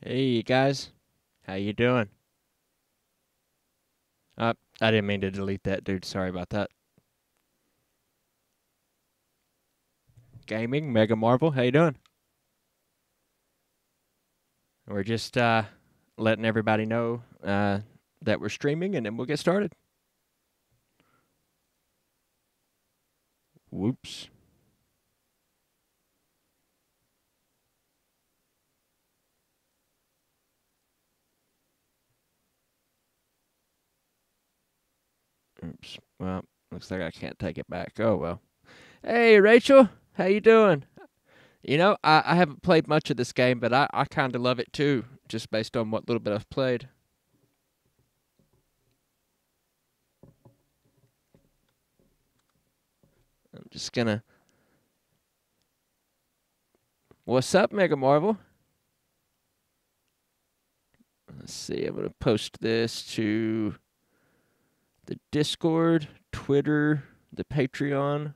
Hey guys, how you doing? I didn't mean to delete that, dude. Sorry about that. Gaming, Mega Marvel, how you doing? We're just letting everybody know that we're streaming, and then we'll get started. Whoops. Oops. Well, looks like I can't take it back. Oh well. Hey Rachel, how you doing? I haven't played much of this game, but I kind of love it too, just based on what little bit I've played. I'm just gonna. What's up, Mega Marvel? Let's see. I'm gonna post this to the Discord, Twitter, the Patreon.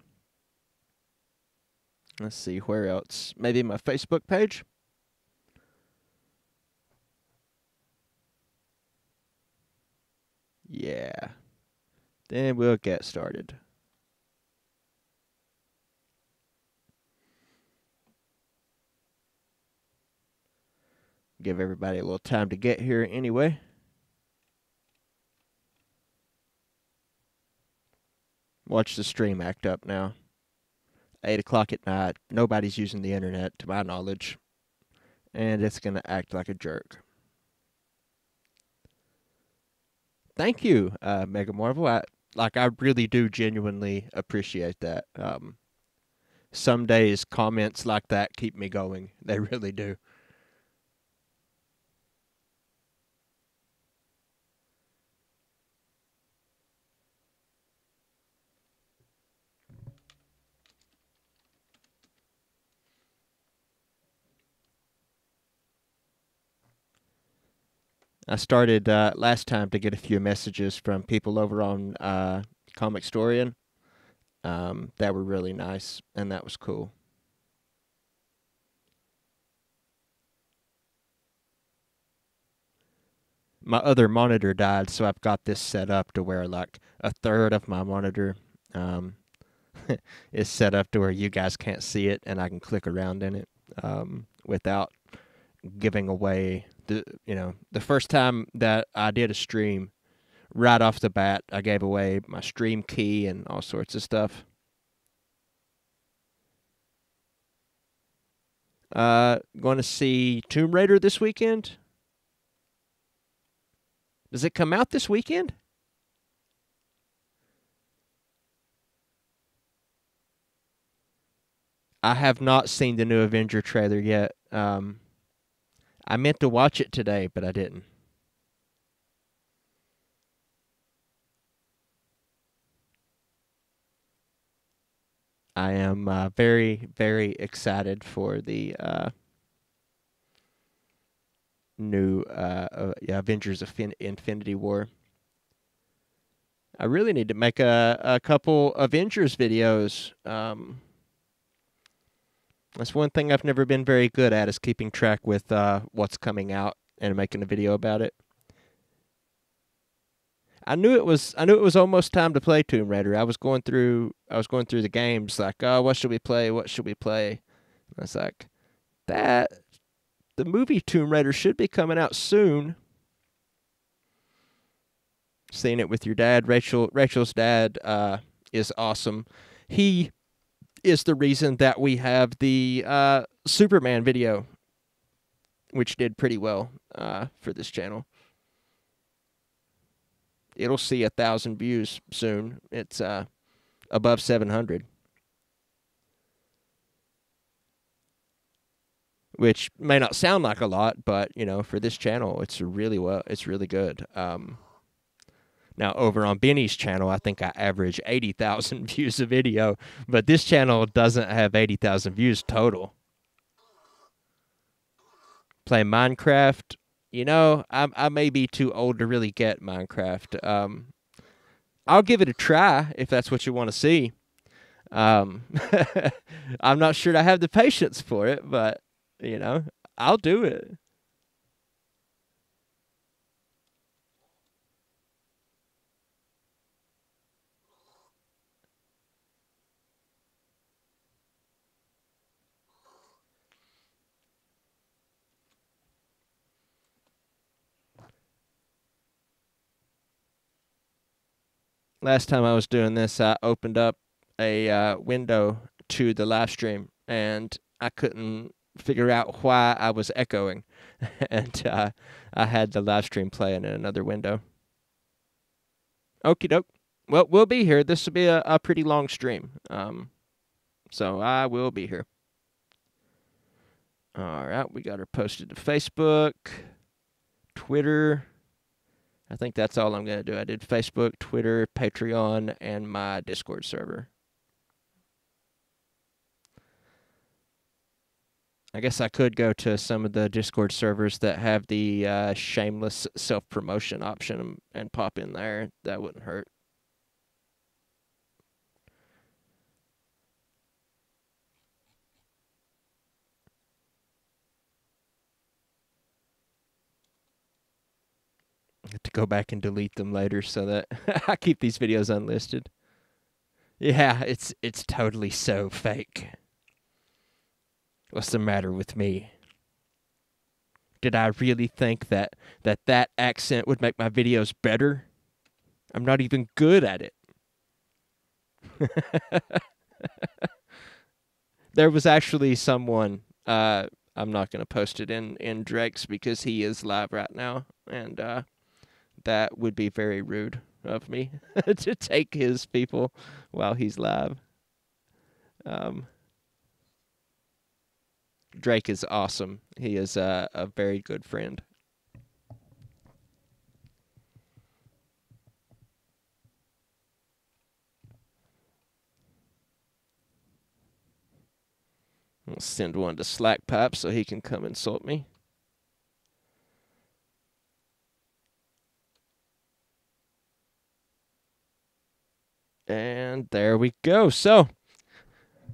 Let's see, where else? Maybe my Facebook page? Yeah. Then we'll get started. Give everybody a little time to get here anyway. Watch the stream act up now. 8 o'clock at night. Nobody's using the internet, to my knowledge. And it's going to act like a jerk. Thank you, Mega Marvel. I really do genuinely appreciate that. Some days comments like that keep me going. They really do. I started last time to get a few messages from people over on Comic Storian that were really nice, and that was cool. My other monitor died, so I've got this set up to where like a third of my monitor is set up to where you guys can't see it, and I can click around in it without giving away the first time that I did a stream, right off the bat, I gave away my stream key and all sorts of stuff. Going to see Tomb Raider this weekend. Does it come out this weekend? I have not seen the new Avenger trailer yet. I meant to watch it today, but I didn't. I am very, very excited for the new Avengers Infinity War. I really need to make a couple Avengers videos. That's one thing I've never been very good at, is keeping track with what's coming out and making a video about it. I knew it was almost time to play Tomb Raider. I was going through the games like, oh, what should we play? What should we play? And I was like, the movie Tomb Raider should be coming out soon. Seeing it with your dad, Rachel's dad is awesome. He is the reason that we have the Superman video, which did pretty well for this channel. It'll see 1,000 views soon. It's above 700, which may not sound like a lot, but for this channel, it's really good. Now over on Benny's channel, I think I average 80,000 views a video, but this channel doesn't have 80,000 views total. Play Minecraft. I may be too old to really get Minecraft. I'll give it a try if that's what you want to see. I'm not sure I have the patience for it, but I'll do it. last time I was doing this, I opened up a window to the live stream, and I couldn't figure out why I was echoing, and I had the live stream playing in another window. Okie doke. Well, we'll be here. This will be a pretty long stream, so I will be here. All right, we got her posted to Facebook, Twitter. I think that's all I'm going to do. I did Facebook, Twitter, Patreon, and my Discord server. I guess I could go to some of the Discord servers that have the shameless self-promotion option and pop in there. That wouldn't hurt. I have to go back and delete them later so that I keep these videos unlisted. Yeah, it's totally so fake. What's the matter with me? Did I really think that accent would make my videos better? I'm not even good at it. There was actually someone, I'm not going to post it in Drake's because he is live right now, and that would be very rude of me to take his people while he's live. Drake is awesome. He is a very good friend. I'll send one to Slack Pipe so he can come insult me. And there we go. So,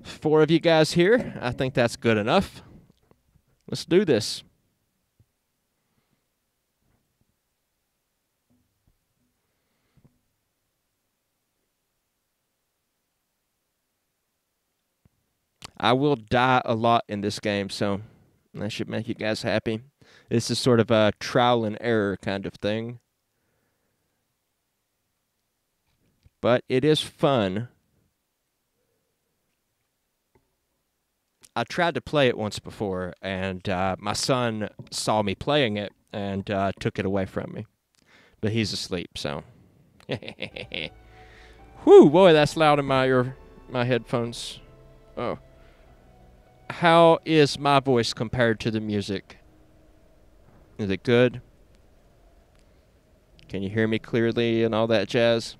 4 of you guys here. I think that's good enough. Let's do this. I will die a lot in this game, so that should make you guys happy. This is sort of a trial and error kind of thing. But it is fun. I tried to play it once before, and my son saw me playing it and took it away from me. But he's asleep, so. Whew, boy, that's loud in my headphones. Oh. How is my voice compared to the music? Is it good? Can you hear me clearly and all that jazz?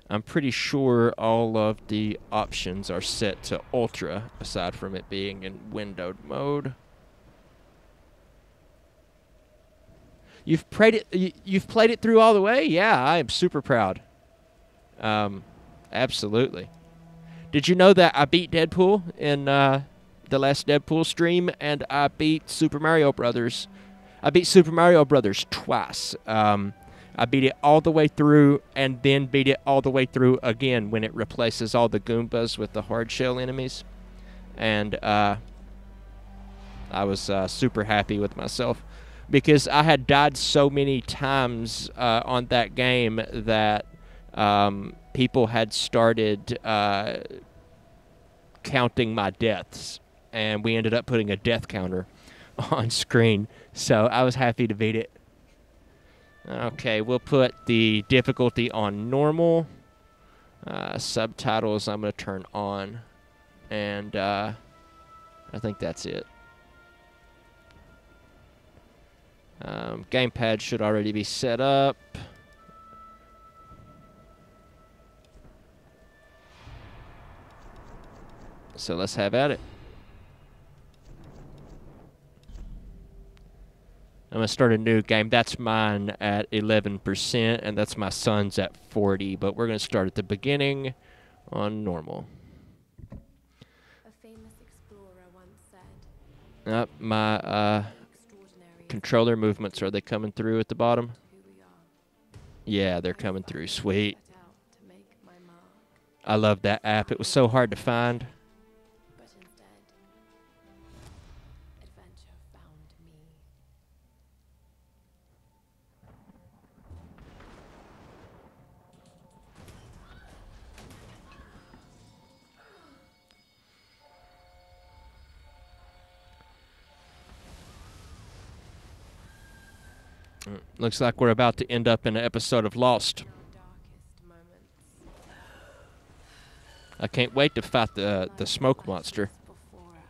I'm pretty sure all of the options are set to ultra, aside from it being in windowed mode. You've played it through all the way? Yeah, I am super proud. Absolutely. Did you know that I beat Deadpool in the last Deadpool stream, and I beat Super Mario Brothers? I beat Super Mario Brothers twice. I beat it all the way through, and then beat it all the way through again when it replaces all the Goombas with the hard shell enemies. And I was super happy with myself, because I had died so many times on that game that people had started counting my deaths, and we ended up putting a death counter on screen. So I was happy to beat it. Okay, we'll put the difficulty on normal. Subtitles I'm going to turn on. And I think that's it. Gamepad should already be set up. So let's have at it. I'm going to start a new game. That's mine at 11%, and that's my son's at 40%. But we're going to start at the beginning on normal. A famous explorer once said, my controller movements, are they coming through at the bottom? Yeah, they're coming through. Sweet. I love that app. It was so hard to find. Looks like we're about to end up in an episode of Lost. In our darkest moments. I can't wait to fight the smoke monster. Before us.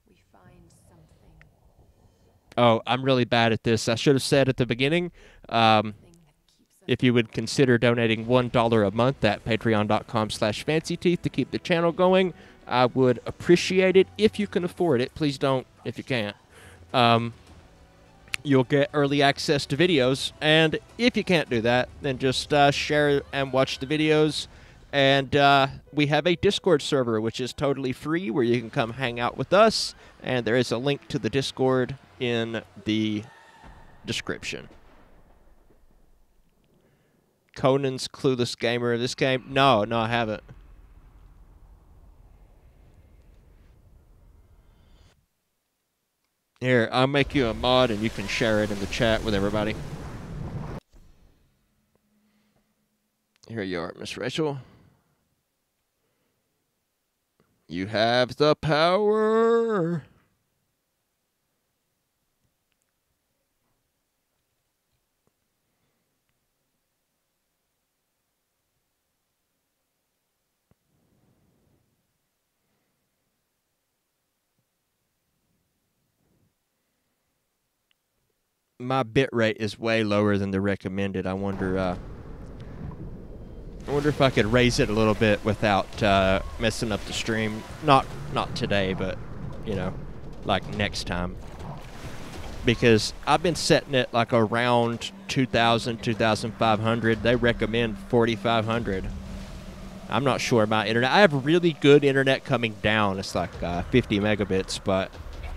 We find something. Oh, I'm really bad at this. I should have said at the beginning, if you would consider donating $1 a month at patreon.com/fancyteeth to keep the channel going, I would appreciate it if you can afford it. Please don't if you can't. You'll get early access to videos, and if you can't do that, then just share and watch the videos. And we have a Discord server, which is totally free, where you can come hang out with us, and there is a link to the Discord in the description. Conan's Clueless Gamer. This game? No, I haven't. Here, I'll make you a mod and you can share it in the chat with everybody. Here you are, Miss Rachel. You have the power. My bit rate is way lower than the recommended. I wonder if I could raise it a little bit without messing up the stream. Not today, but you know, like next time. Because I've been setting it like around 2,000, 2,500. They recommend 4,500. I'm not sure about internet. I have really good internet coming down. It's like 50 megabits, but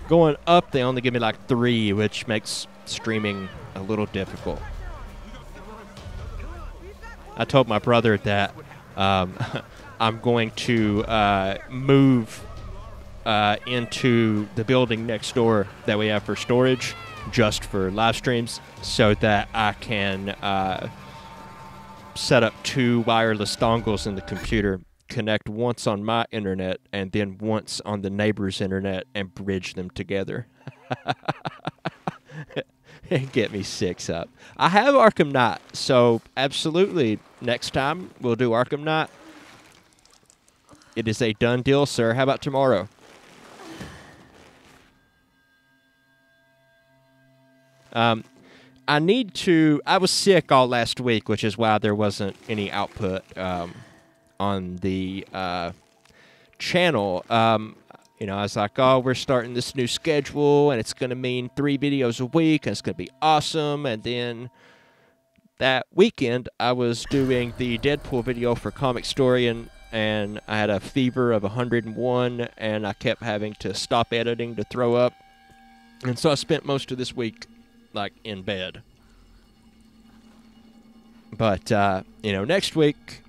going up, they only give me like 3, which makes streaming a little difficult. I told my brother that I'm going to move into the building next door that we have for storage, just for live streams, so that I can set up 2 wireless dongles in the computer, connect once on my internet and then once on the neighbor's internet, and bridge them together. And get me 6 up. I have Arkham Knight, so absolutely next time we'll do Arkham Knight. It is a done deal, sir. How about tomorrow? I was sick all last week, which is why there wasn't any output on the channel. You know, I was like, oh, we're starting this new schedule, and it's going to mean 3 videos a week, and it's going to be awesome. And then that weekend, I was doing the Deadpool video for Comic Story, and I had a fever of 101, and I kept having to stop editing to throw up. And so I spent most of this week, like, in bed. But, you know, next week,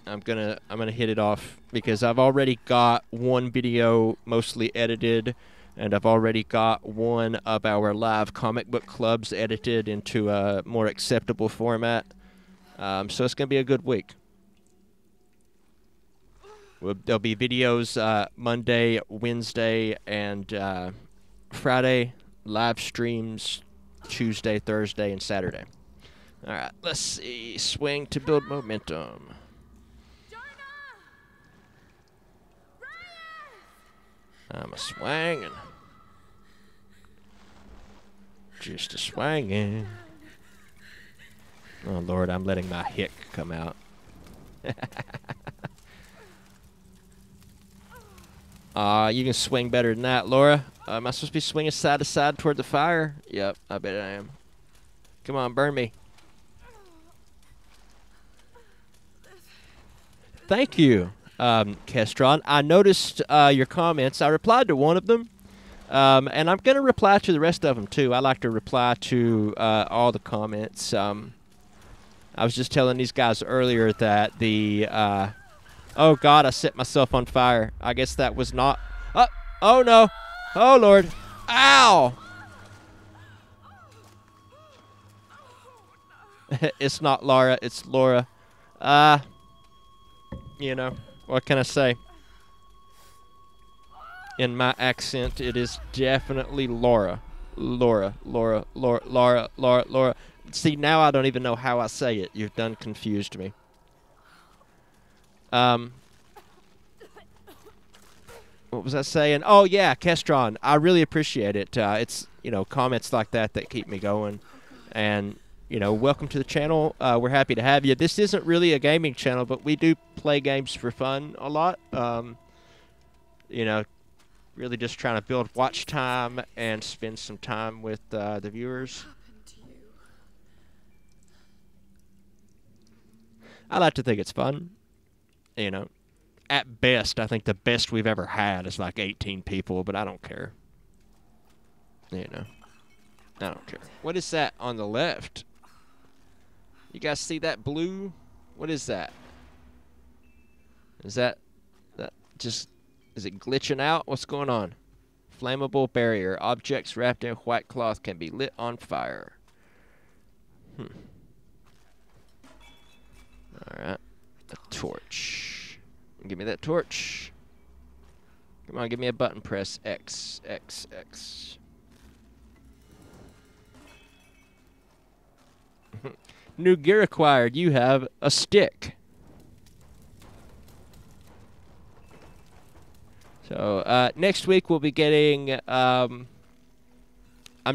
I'm gonna hit it off, because I've already got 1 video mostly edited, and I've already got 1 of our live comic book clubs edited into a more acceptable format. So it's gonna be a good week. There'll be videos Monday, Wednesday, and Friday. Live streams Tuesday, Thursday, and Saturday. All right, let's see. Swing to build momentum. I'm a swangin'. Just a swangin'. Oh, Lord, I'm letting my hick come out. You can swing better than that, Laura. Am I supposed to be swinging side to side toward the fire? Yep, I bet I am. Come on, burn me. Thank you, Kestron. I noticed your comments. I replied to one of them, and I'm going to reply to the rest of them, too. I like to reply to all the comments. I was just telling these guys earlier that the... oh, God, I set myself on fire. I guess that was not... Oh, no. Oh, Lord. Ow! It's not Lara. It's Laura. You know, what can I say? In my accent, it is definitely Laura. Laura, Laura, Laura, Laura, Laura, Laura. See, now I don't even know how I say it. You've done confused me. What was I saying? Oh, yeah, Kestron. I really appreciate it. It's, you know, comments like that that keep me going. And, you know, welcome to the channel. We're happy to have you. This isn't really a gaming channel, but we do play games for fun a lot. You know, really just trying to build watch time and spend some time with the viewers. I like to think it's fun. You know, at best, I think the best we've ever had is like 18 people, but I don't care. You know, I don't care. What is that on the left? You guys see that blue? What is that? Is that just, is it glitching out? What's going on? Flammable barrier. Objects wrapped in white cloth can be lit on fire. Alright. A torch. Give me that torch. Come on, give me a button press. X, X, X. New gear acquired. You have a stick. So, next week we'll be getting, I'm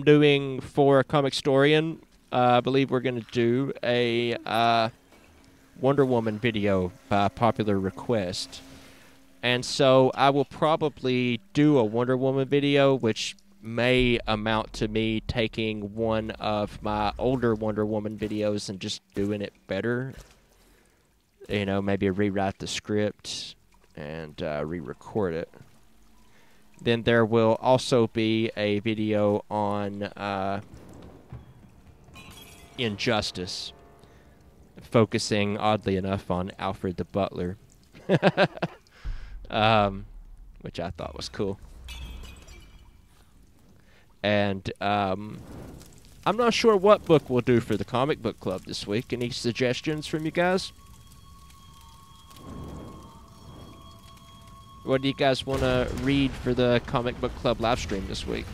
doing for Comic Storian, I believe we're going to do a, Wonder Woman video by popular request. And so I will probably do a Wonder Woman video, which may amount to me taking one of my older Wonder Woman videos and just doing it better. You know, maybe rewrite the script and re-record it. Then there will also be a video on Injustice, focusing, oddly enough, on Alfred the Butler, which I thought was cool. And I'm not sure what book we'll do for the comic book club this week. Any suggestions from you guys? What do you guys want to read for the comic book club live stream this week?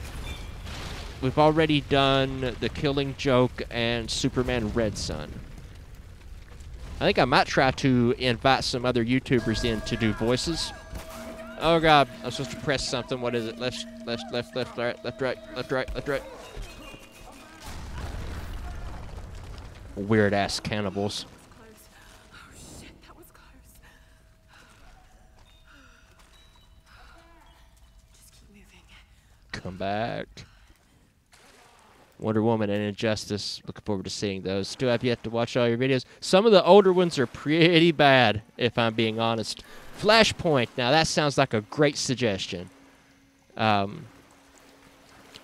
We've already done The Killing Joke and Superman Red Sun. I think I might try to invite some other YouTubers in to do voices. Oh god, I'm supposed to press something. What is it? Left, left, left, left, right, left, right, left, right, left, right. Weird ass cannibals. Oh shit, that was close. Just keep moving. Come back. Wonder Woman and Injustice. Looking forward to seeing those. Still have yet to watch all your videos. Some of the older ones are pretty bad, if I'm being honest. Flashpoint. Now, that sounds like a great suggestion.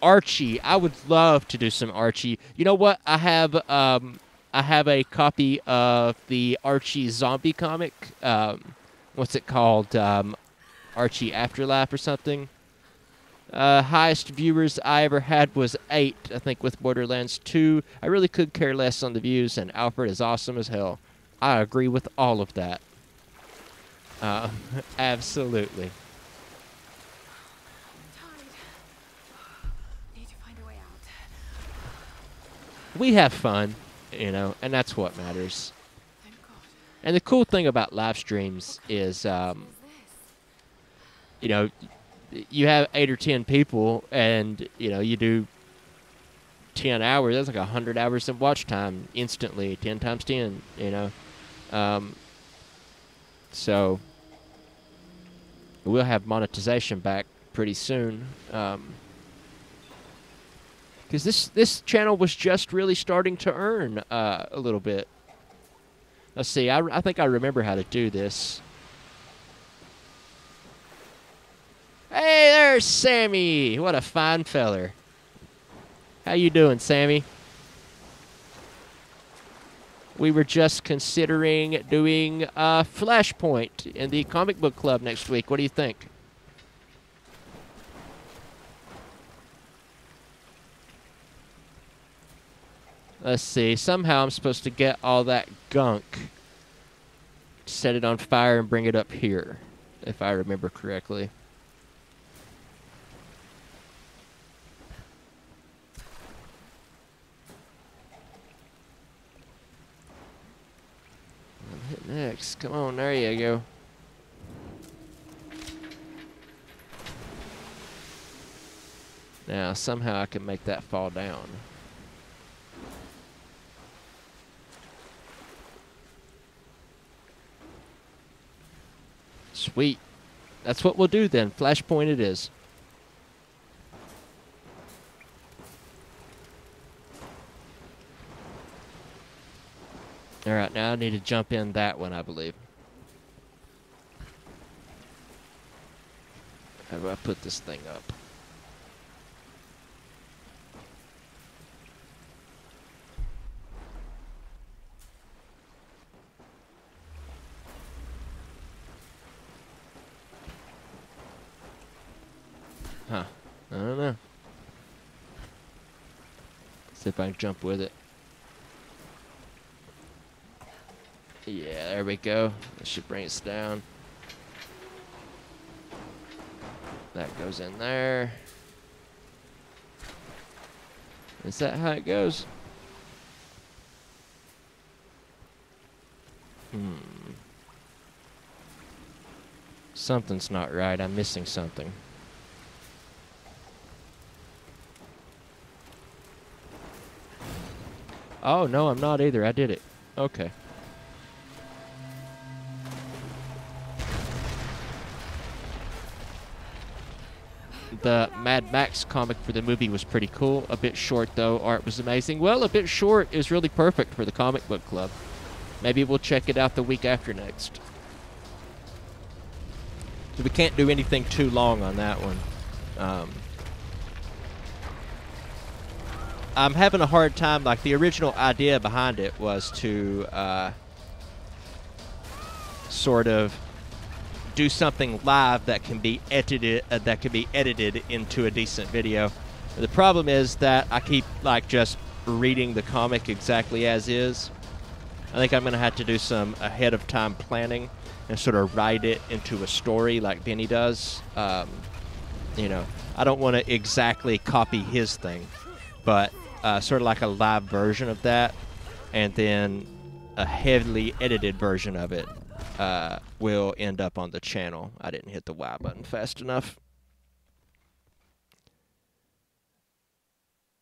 Archie. I would love to do some Archie. You know what? I have a copy of the Archie zombie comic. What's it called? Archie Afterlife or something. Highest viewers I ever had was 8, I think, with Borderlands 2. I really could care less on the views, and Alfred is awesome as hell. I agree with all of that. Absolutely. Need to find a way out. We have fun, you know, and that's what matters. Thank God. And the cool thing about live streams is, you know, you have 8 or 10 people, and you know you do 10 hours. That's like 100 hours of watch time instantly. 10 times 10. You know, so we'll have monetization back pretty soon. Because this channel was just really starting to earn a little bit. Let's see. I think I remember how to do this. Hey, there's Sammy. What a fine feller. How you doing, Sammy? We were just considering doing Flashpoint in the comic book club next week. What do you think? Let's see. Somehow I'm supposed to get all that gunk, set it on fire, and bring it up here, if I remember correctly. Hit next. Come on, there you go. Now, somehow I can make that fall down. Sweet. That's what we'll do then. Flashpoint it is. Alright, now I need to jump in that one, I believe. How do I put this thing up? Huh. I don't know. See if I can jump with it. Yeah, there we go. That should bring us down. That goes in there. Is that how it goes? Something's not right. I'm missing something. Oh, no, I'm not either. I did it. Okay. The Mad Max comic for the movie was pretty cool. A bit short, though. Art was amazing. Well, a bit short is really perfect for the comic book club. Maybe we'll check it out the week after next. So we can't do anything too long on that one. I'm having a hard time. Like, the original idea behind it was to sort of do something live that can be edited into a decent video. The problem is that I keep like just reading the comic exactly as is. I think I'm gonna have to do some ahead of time planning and sort of write it into a story like Benny does. You know, I don't want to exactly copy his thing, but sort of like a live version of that, and then a heavily edited version of it will end up on the channel. I didn't hit the Y button fast enough.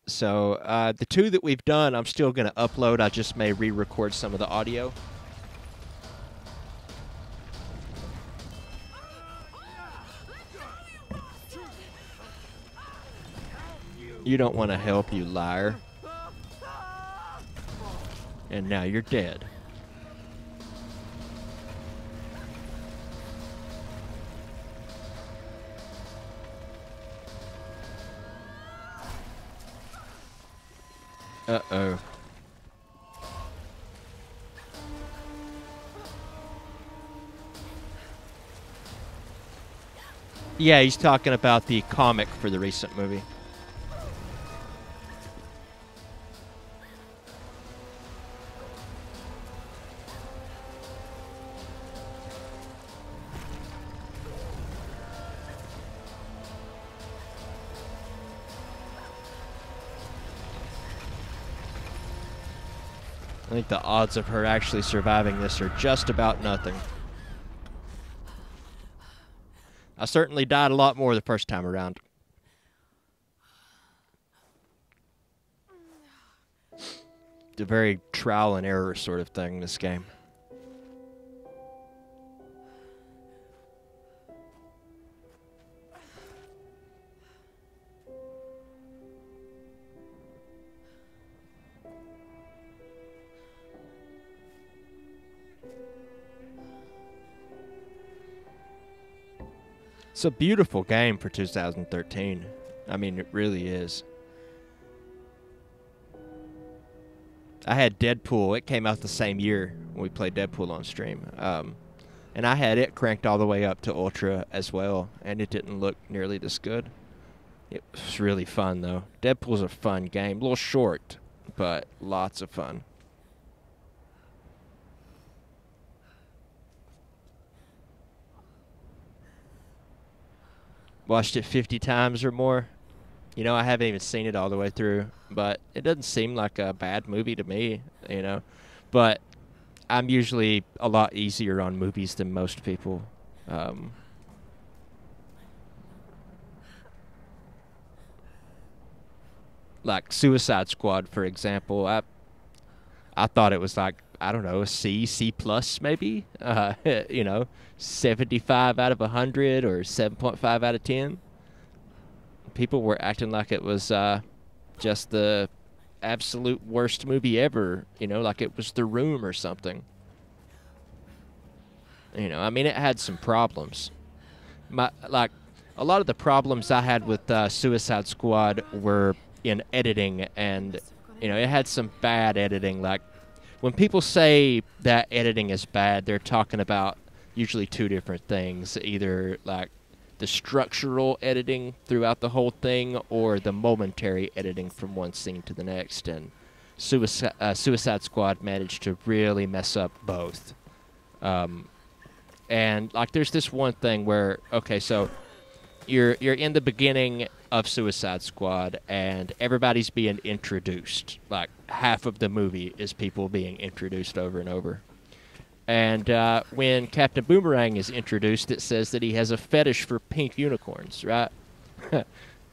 So the two that we've done, I'm still going to upload. I just may re-record some of the audio. You don't want to help, you liar. And now you're dead. Uh-oh. Yeah, he's talking about the comic for the recent movie. I think the odds of her actually surviving this are just about nothing. I certainly died a lot more the first time around. It's a very trial and error sort of thing, this game. It's a beautiful game for 2013. I mean, it really is. I had Deadpool. It came out the same year when we played Deadpool on stream. And I had it cranked all the way up to Ultra as well, and it didn't look nearly this good. It was really fun, though. Deadpool's a fun game. A little short, but lots of fun. Watched it 50 times or more. You know, I haven't even seen it all the way through, but it doesn't seem like a bad movie to me, you know. But I'm usually a lot easier on movies than most people. Like Suicide Squad, for example. I thought it was like, I don't know, a C plus maybe. 75 out of 100 or 7.5 out of 10. People were acting like it was just the absolute worst movie ever, like it was The Room or something. I mean, it had some problems. Like, a lot of the problems I had with Suicide Squad were in editing, and, it had some bad editing. Like, when people say that editing is bad, they're talking about usually two different things. Either, like, the structural editing throughout the whole thing, or the momentary editing from one scene to the next. And Suicide Squad managed to really mess up both. And like, there's this one thing where, okay, so you're in the beginning of Suicide Squad, and everybody's being introduced. Like, half of the movie is people being introduced over and over. And when Captain Boomerang is introduced, it says that he has a fetish for pink unicorns, right?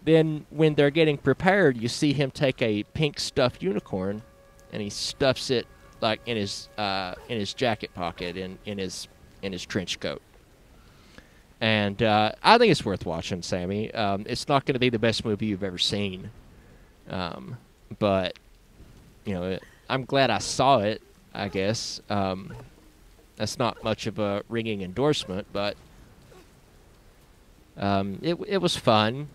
Then when they're getting prepared, you see him take a pink stuffed unicorn, and he stuffs it like in his jacket pocket, in his trench coat. And I think it's worth watching, Sammy. It's not going to be the best movie you've ever seen, but I'm glad I saw it, I guess. That's not much of a ringing endorsement, but it was fun.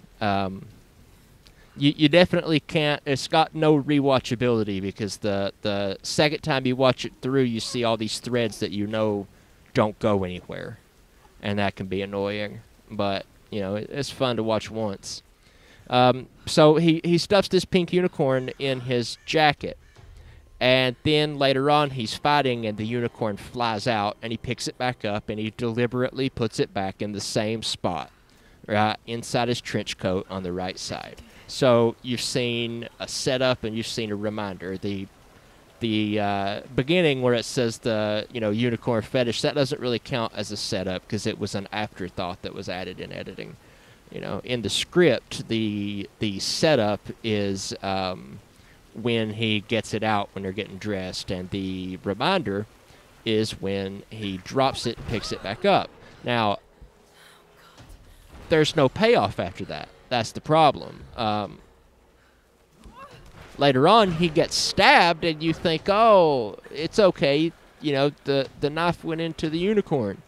You definitely can't. It's got no rewatchability, because the second time you watch it through, you see all these threads that don't go anywhere, and that can be annoying. But it's fun to watch once. So he stuffs this pink unicorn in his jacket. And then later on, he's fighting, and the unicorn flies out, and he picks it back up, and he deliberately puts it back in the same spot, right inside his trench coat on the right side. So you've seen a setup, and you've seen a reminder. The beginning where it says the unicorn fetish, that doesn't really count as a setup, because it was an afterthought that was added in editing. In the script, the setup is when he gets it out when they're getting dressed, and the reminder is when he drops it and picks it back up. Now, there's no payoff after that. That's the problem. Later on, he gets stabbed, and you think, oh, it's okay. The knife went into the unicorn.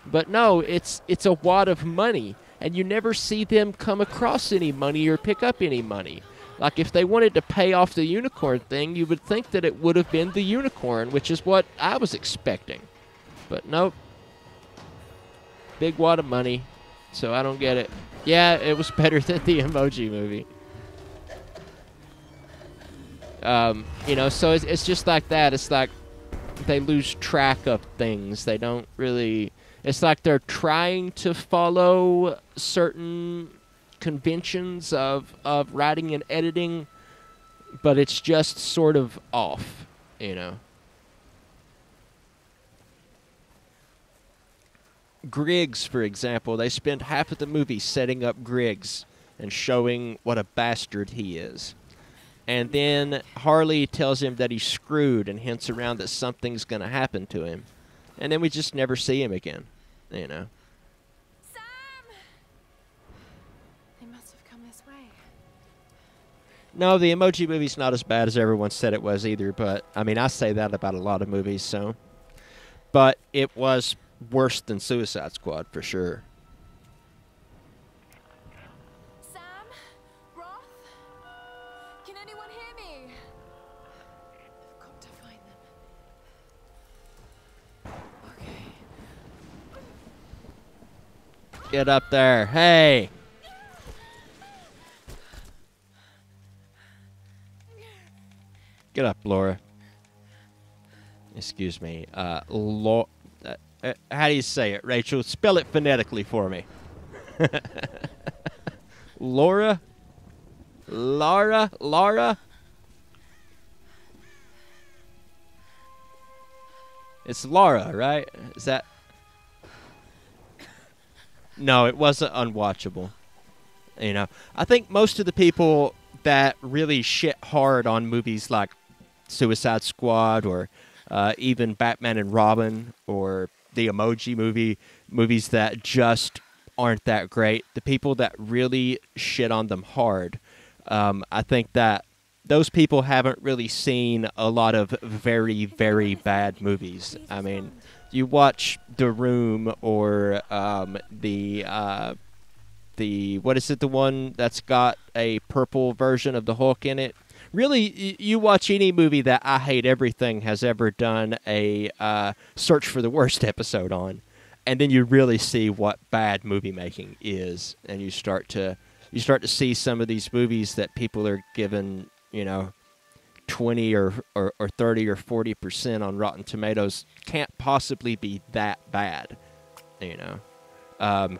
But no, it's a wad of money, and you never see them come across any money or pick up any money. Like, if they wanted to pay off the unicorn thing, you would think that it would have been the unicorn, which is what I was expecting. But nope. Big wad of money, so I don't get it. Yeah, it was better than the Emoji Movie. So it's just like that. It's like they lose track of things. They don't really... It's like they're trying to follow certain conventions of writing and editing, but it's just sort of off, Griggs, for example, they spend half of the movie setting up Griggs and showing what a bastard he is. And then Harley tells him that he's screwed and hints around that something's going to happen to him. And then we just never see him again, Sam! They must have come this way. No, the Emoji Movie's not as bad as everyone said it was either, but, I mean, I say that about a lot of movies, so. But it was worse than Suicide Squad, for sure. Sam? Roth? Can anyone hear me? I've got to find them. Okay. Get up there. Hey! Get up, Laura. Excuse me. How do you say it, Rachel? Spell it phonetically for me. Laura? Lara? Lara? It's Lara, right? Is that? No, it wasn't unwatchable. You know, I think most of the people that really shit hard on movies like Suicide Squad or even Batman and Robin or the Emoji Movie, movies that just aren't that great, the people that really shit on them hard, I think that those people haven't really seen a lot of very, very bad movies. I mean, you watch The Room or the what is it, the one that's got a purple version of the Hulk in it. Really, you watch any movie that I Hate Everything has ever done a search for the worst episode on, and then you really see what bad movie making is, and you start to see some of these movies that people are given, you know, 20 or 30 or 40% on Rotten Tomatoes can't possibly be that bad, you know.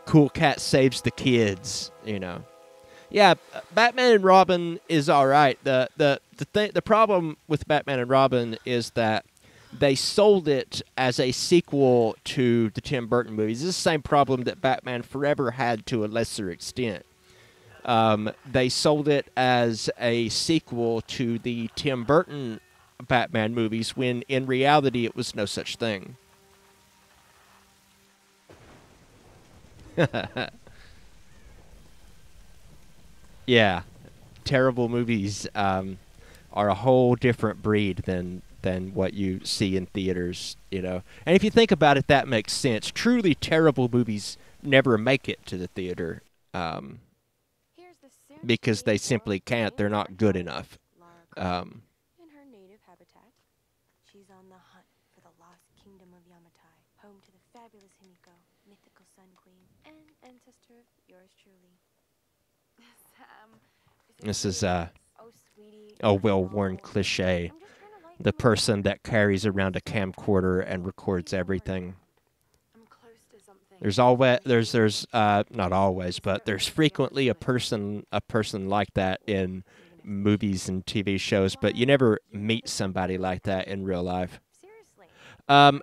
Cool Cat Saves the Kids, you know. Yeah, Batman and Robin is all right. The problem with Batman and Robin is that they sold it as a sequel to the Tim Burton movies. This is the same problem that Batman Forever had to a lesser extent. They sold it as a sequel to the Tim Burton Batman movies when in reality it was no such thing. Yeah, terrible movies are a whole different breed than what you see in theaters, you know. And if you think about it, that makes sense. Truly terrible movies never make it to the theater because they simply can't. They're not good enough. In her native habitat, she's on the hunt for the lost kingdom of Yamatai, home to the fabulous Himiko, mythical Sun Queen, and ancestor of yours truly. Sam, This is oh, sweetie, a well-worn cliche. I'm just trying to lighten The the person that carries around a camcorder and records everything. I'm close to something. There's not always, but there's frequently a person like that in movies and TV shows, but you never meet somebody like that in real life. Seriously.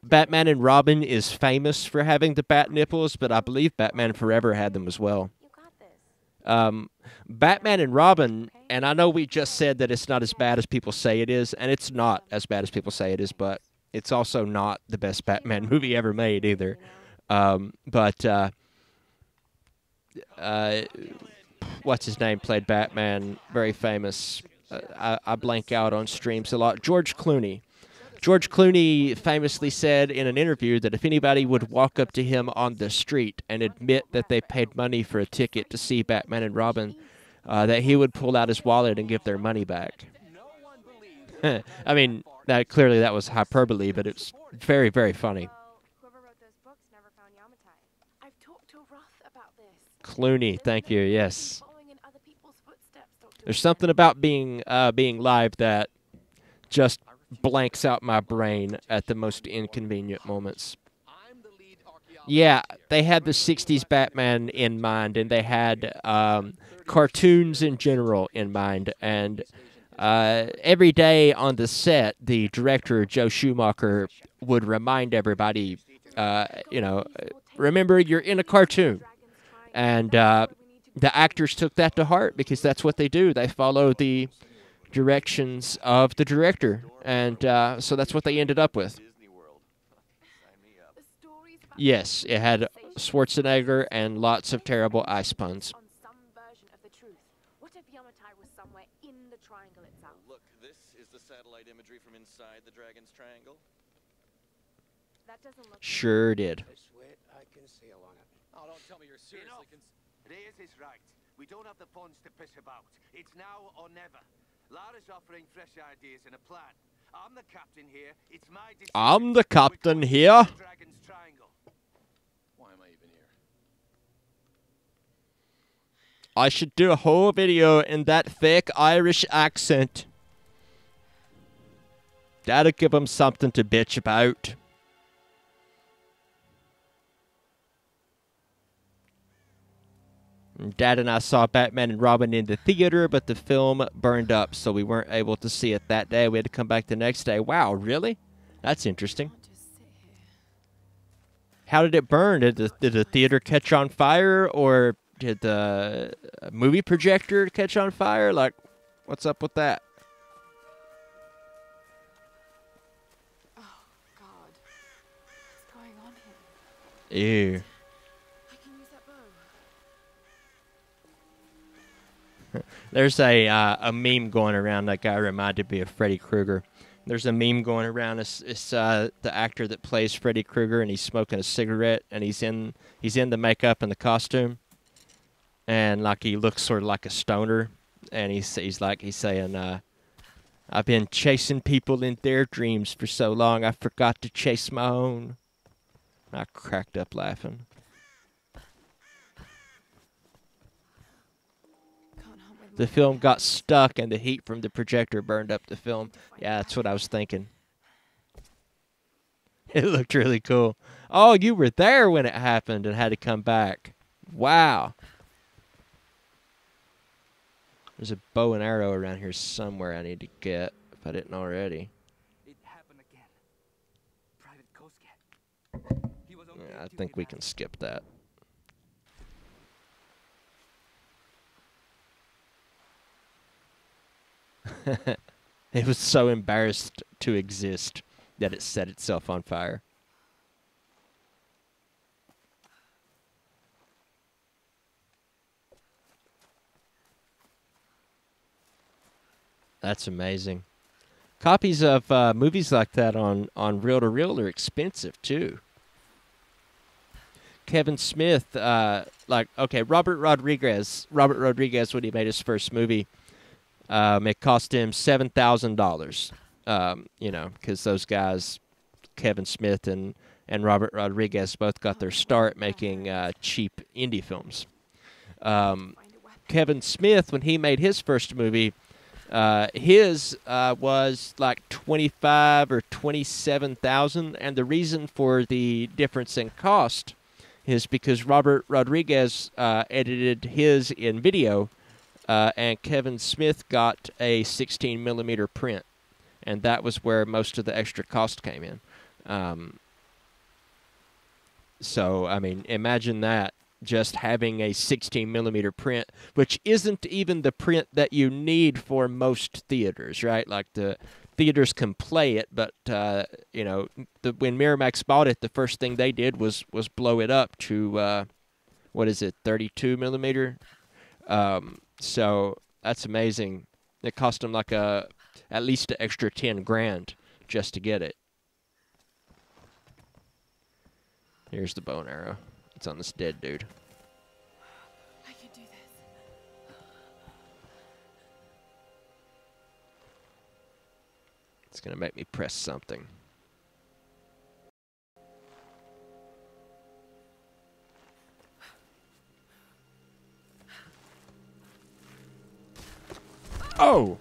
Batman and Robin is famous for having the bat nipples, but I believe Batman Forever had them as well. You got this. Batman and Robin, and I know we just said that it's not as bad as people say it is, and it's not as bad as people say it is, but it's also not the best Batman movie ever made either. What's his name played Batman, very famous. I blank out on streams a lot. George Clooney. George Clooney famously said in an interview that if anybody would walk up to him on the street and admit that they paid money for a ticket to see Batman and Robin, that he would pull out his wallet and give their money back. I mean, clearly that was hyperbole, but it's very, very funny. Well, whoever wrote those books never found Yamatai. I've talked to Roth about this. Clooney, thank you, yes. Following in other people's footsteps, Dr. There's something about being live that just blanks out my brain at the most inconvenient moments. Yeah, they had the 60s Batman in mind, and they had cartoons in general in mind, and every day on the set, the director, Joe Schumacher, would remind everybody, remember, you're in a cartoon. And the actors took that to heart because that's what they do. They follow the directions of the director, and so that's what they ended up with. Yes, it had Schwarzenegger and lots of terrible ice puns. On some version of the truth. What if Yamatai was somewhere in the triangle itself? Look, this is the satellite imagery from inside the Dragon's Triangle. That doesn't look Sure did. I swear I can sail on it. Oh, don't tell me you're seriously Reyes is right. We don't have the funds to piss about. It's now or never. Lara's offering fresh ideas and a plan. I'm the captain here. It's my decision. I'm the captain here. Dragon's Triangle. Why am I even here? I should do a whole video in that thick Irish accent. That'll give them something to bitch about. Dad and I saw Batman and Robin in the theater, but the film burned up, so we weren't able to see it that day. We had to come back the next day. Wow, really? That's interesting. Can't just sit How did it burn? Did the theater catch on fire, or did the movie projector catch on fire? Like, what's up with that? Oh, God. What's going on here? Ew. I can use that bow. There's a meme going around. That guy reminded me of Freddy Krueger. There's a meme going around. It's the actor that plays Freddy Krueger, and he's smoking a cigarette, and he's in the makeup and the costume, and like he looks sort of like a stoner, and he's saying, "I've been chasing people in their dreams for so long, I forgot to chase my own." I cracked up laughing. The film got stuck, and the heat from the projector burned up the film. Yeah, that's what I was thinking. It looked really cool. Oh, you were there when it happened and had to come back. Wow. There's a bow and arrow around here somewhere I need to get, if I didn't already. It happened again. Private Kosuke. He was only Yeah, I think we can skip that. It was so embarrassed to exist that it set itself on fire. That's amazing. Copies of movies like that on reel-to-reel are expensive, too. Kevin Smith, Robert Rodriguez, when he made his first movie, it cost him $7,000. Because those guys, Kevin Smith and Robert Rodriguez, both got their start making cheap indie films. Kevin Smith, when he made his first movie, his was like 25 or 27,000, and the reason for the difference in cost is because Robert Rodriguez edited his in video, and Kevin Smith got a 16mm print, and that was where most of the extra cost came in. So, I mean, imagine that, just having a 16mm print, which isn't even the print that you need for most theaters, right? Like, the theaters can play it, but, when Miramax bought it, the first thing they did was blow it up to, 32mm? So, that's amazing. It cost them like at least an extra 10 grand just to get it. Here's the bow and arrow. It's on this dead dude. I can do this. It's going to make me press something. Oh!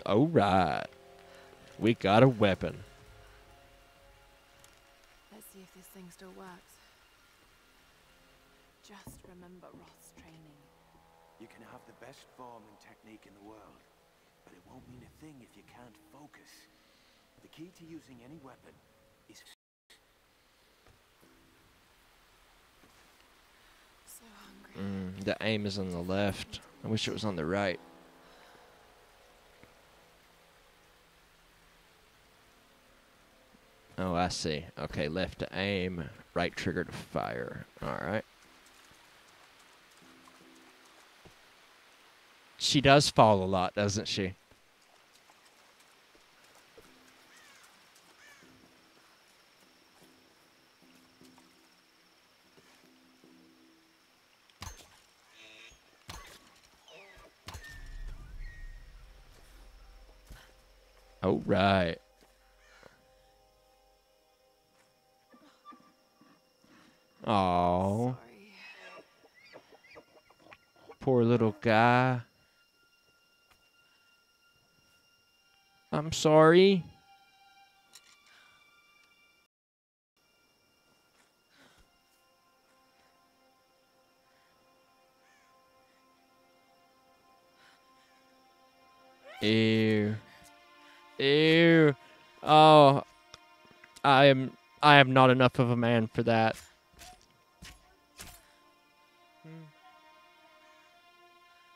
All right. We got a weapon. Let's see if this thing still works. Just remember Roth's training. You can have the best form and technique in the world, but it won't mean a thing if you can't focus. The key to using any weapon is... So hungry. The aim is on the left. I wish it was on the right. Oh, I see. Okay, left to aim, right trigger to fire. All right. She does fall a lot, doesn't she? All right. Oh, Sorry. poor little guy. I'm sorry. Ew. Ew. Oh, I am not enough of a man for that.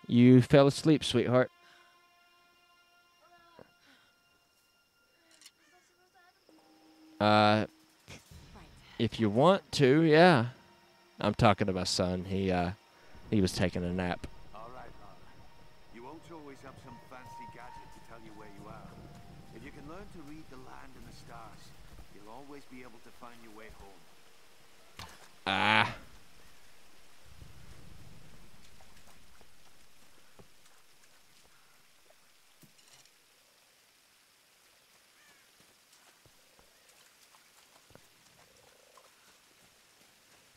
You fell asleep, sweetheart. If you want to, yeah. I'm talking to my son. He was taking a nap. All right, Lara. You won't always have some fancy gadget to tell you where you are. If you can learn to read the land and the stars, you'll always be able to find your way home. Ah.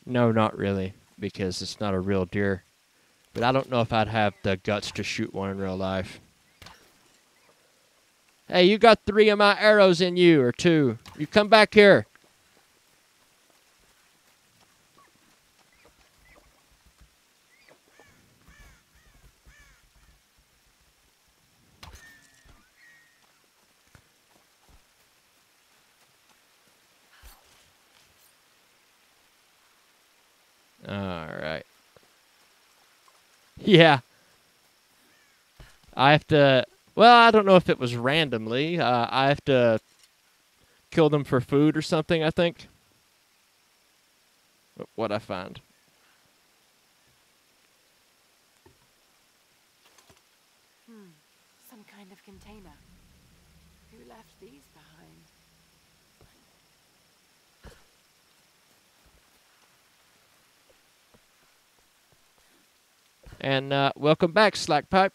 No, not really, because it's not a real deer. But I don't know if I'd have the guts to shoot one in real life. Hey, you got 3 of my arrows in you, or 2. You come back here. Alright. Yeah. I have to... Well, I don't know if it was randomly. I have to kill them for food or something, I think. What I find. Some kind of container. Who left these behind? And welcome back, Slackpipe.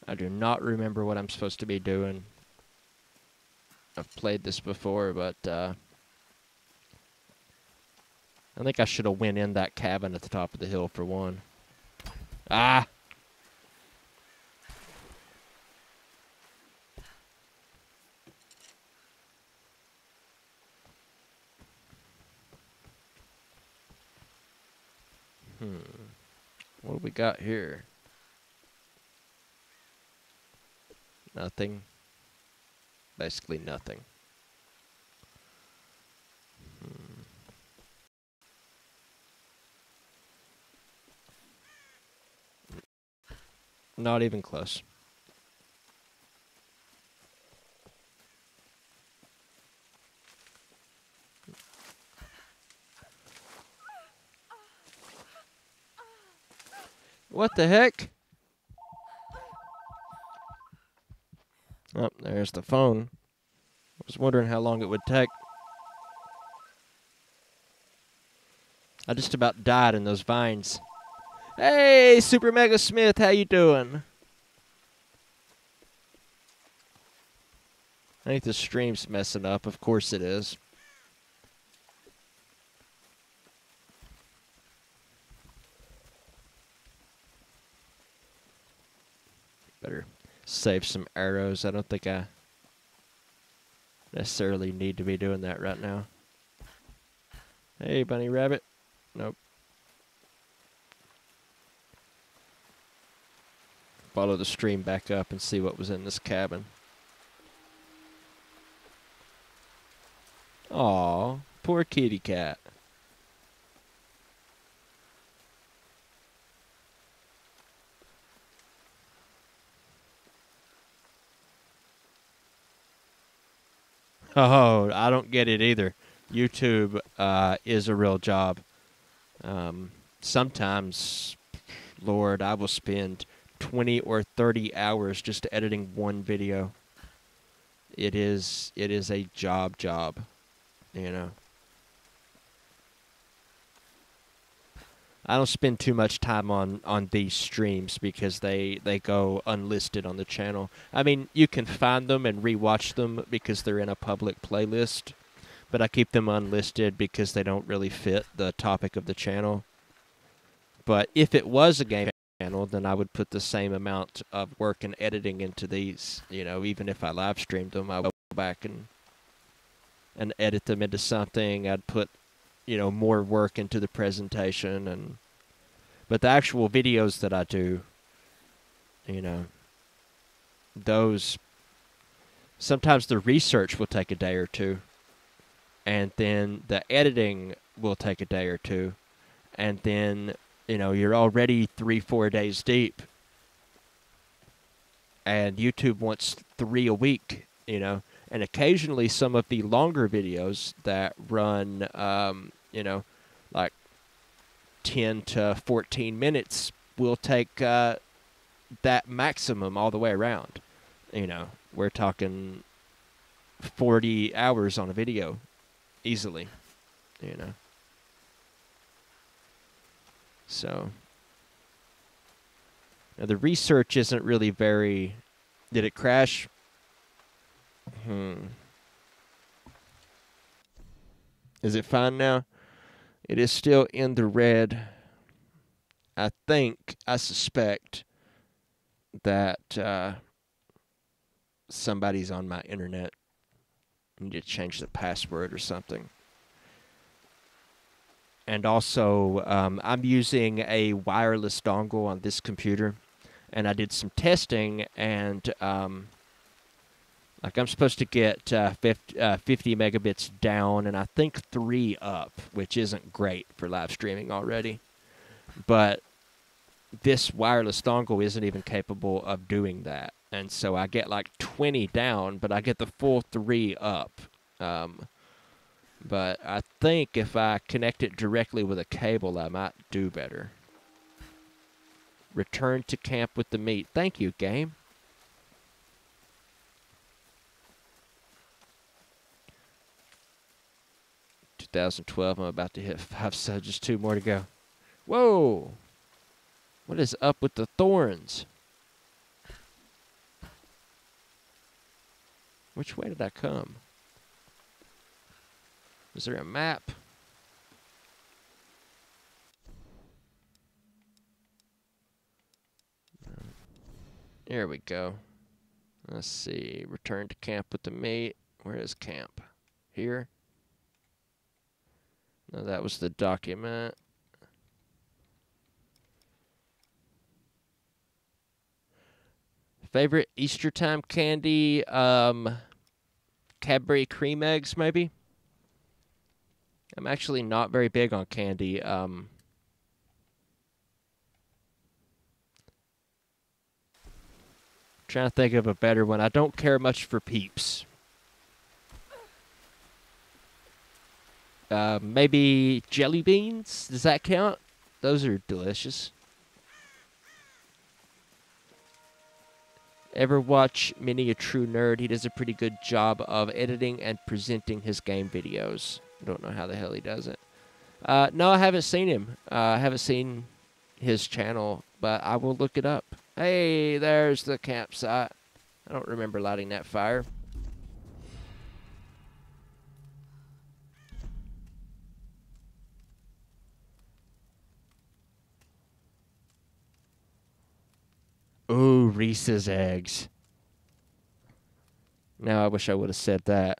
I do not remember what I'm supposed to be doing. I've played this before, but I think I should have went in that cabin at the top of the hill for one. Ah! What do we got here? Nothing. Basically nothing. Not even close. What the heck? Oh, there's the phone. I was wondering how long it would take. I just about died in those vines. Hey, Super Mega Smith, how you doing? I think the stream's messing up. Of course it is. Better save some arrows. I don't think I necessarily need to be doing that right now. Hey, bunny rabbit. Nope. Follow the stream back up and see what was in this cabin. Aw, poor kitty cat. Oh, I don't get it either. YouTube is a real job. Sometimes, Lord, I will spend 20 or 30 hours just editing one video. It is a job, you know. I don't spend too much time on these streams because they go unlisted on the channel. I mean, you can find them and rewatch them because they're in a public playlist, but I keep them unlisted because they don't really fit the topic of the channel. But if it was a game channel, then I would put the same amount of work and editing into these. You know, even if I live streamed them, I would go back and edit them into something. I'd put you know, more work into the presentation, and but the actual videos that I do, you know, those sometimes the research will take a day or two, and then the editing will take a day or two, and then, you know, you're already 3-4 days deep, and YouTube wants 3 a week, you know. And occasionally some of the longer videos that run, you know, like 10 to 14 minutes will take that maximum all the way around. You know, we're talking 40 hours on a video easily, you know. So, now the research isn't really very... Did it crash? Is it fine now? It is still in the red. I suspect that somebody's on my internet. I need to change the password or something. And also, I'm using a wireless dongle on this computer, and I did some testing, and like I'm supposed to get 50 megabits down, and I think 3 up, which isn't great for live streaming already. But this wireless dongle isn't even capable of doing that. And so I get like 20 down, but I get the full 3 up. But I think if I connect it directly with a cable, I might do better. Return to camp with the meat. Thank you, game. $2012, I'm about to hit 5 subs, just 2 more to go. Whoa! What is up with the thorns? Which way did I come? Is there a map? There we go. Let's see. Return to camp with the mate. Where is camp? Here? No, that was the document. Favorite Easter time candy? Cadbury cream eggs, maybe? I'm actually not very big on candy. Trying to think of a better one. I don't care much for Peeps. Maybe jelly beans? Does that count? Those are delicious. Ever watch Mini a True Nerd? He does a pretty good job of editing and presenting his game videos. I don't know how the hell he does it. No, I haven't seen him. I haven't seen his channel, but I will look it up. Hey, there's the campsite. I don't remember lighting that fire. Ooh, Reese's eggs. Now I wish I would have said that.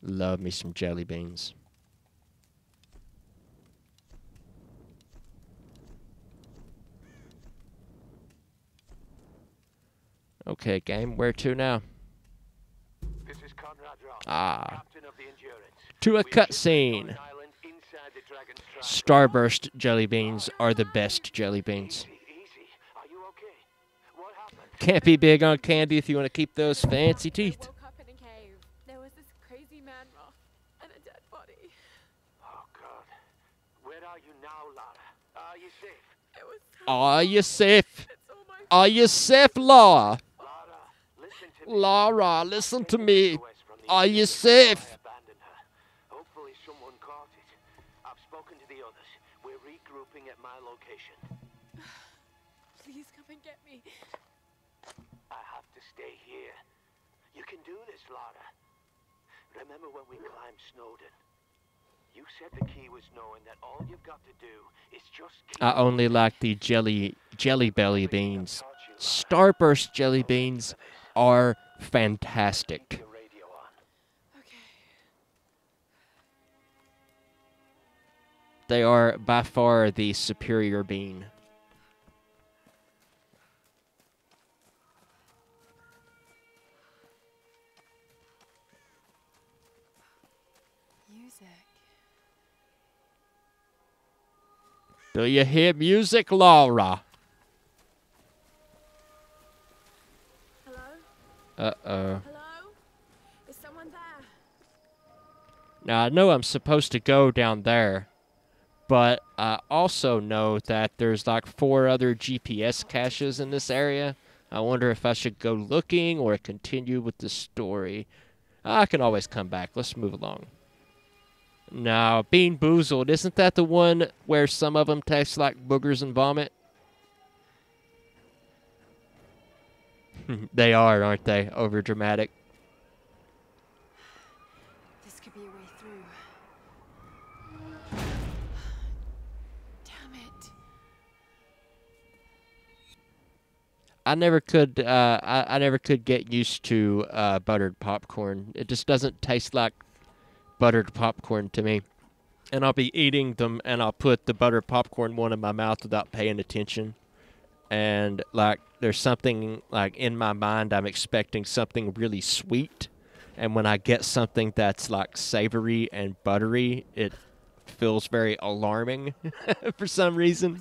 Love me some jelly beans. Okay, game. Where to now? This is Conrad Ross, Ah. captain of the Endurance. To a We have cutscene. shipped on an island inside the Dragon's Trap. Starburst jelly beans are the best jelly beans. Easy. Are you okay? What happened? Can't be big on candy if you want to keep those fancy teeth. I woke up in a cave. There was this crazy man moth and a dead body. Oh, God. Where are you now, Lara? Are you safe? It was Are you safe? it's all my Are you safe, Laura? Lara, listen to me. Laura, listen to me. SOS from the Are you Endurance. safe? I abandoned her. Hopefully someone caught it. I've spoken to the others. We're regrouping at my location. Please come and get me. I have to stay here. You can do this, Lara. Remember when we climbed Snowden? You said the key was knowing that all you've got to do is just keep I only like the jelly belly beans. Starburst jelly beans are fantastic. your radio on. They are by far the superior bean. Music. Do you hear music, Lara? Hello? Uh-oh. Hello? Is someone there? Now, I know I'm supposed to go down there, but I also know that there's like 4 other GPS caches in this area. I wonder if I should go looking or continue with the story. I can always come back. Let's move along. Now, Bean Boozled, isn't that the one where some of them taste like boogers and vomit? They are, aren't they? Over dramatic. This could be a way through. Damn it. I never could get used to buttered popcorn. It just doesn't taste like buttered popcorn to me. And I'll be eating them and I'll put the buttered popcorn one in my mouth without paying attention. And like there's something like in my mind I'm expecting something really sweet. And when I get something that's like savory and buttery, it feels very alarming for some reason.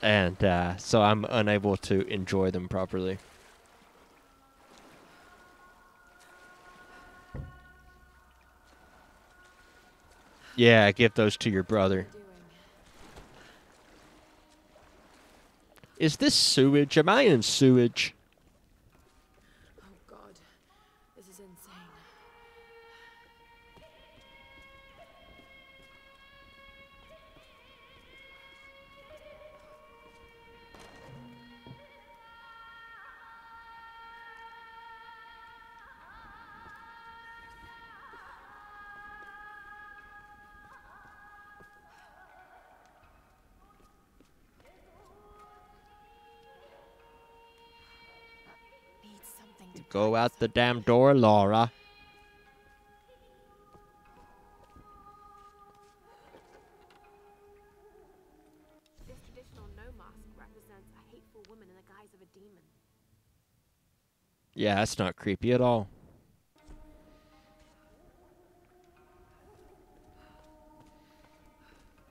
And so I'm unable to enjoy them properly. Yeah, give those to your brother. Is this sewage? Am I in sewage? Oh God, this is insane. Need something to Go out the damn door, Lara. This traditional no mask represents a hateful woman in the guise of a demon. Yeah, that's not creepy at all.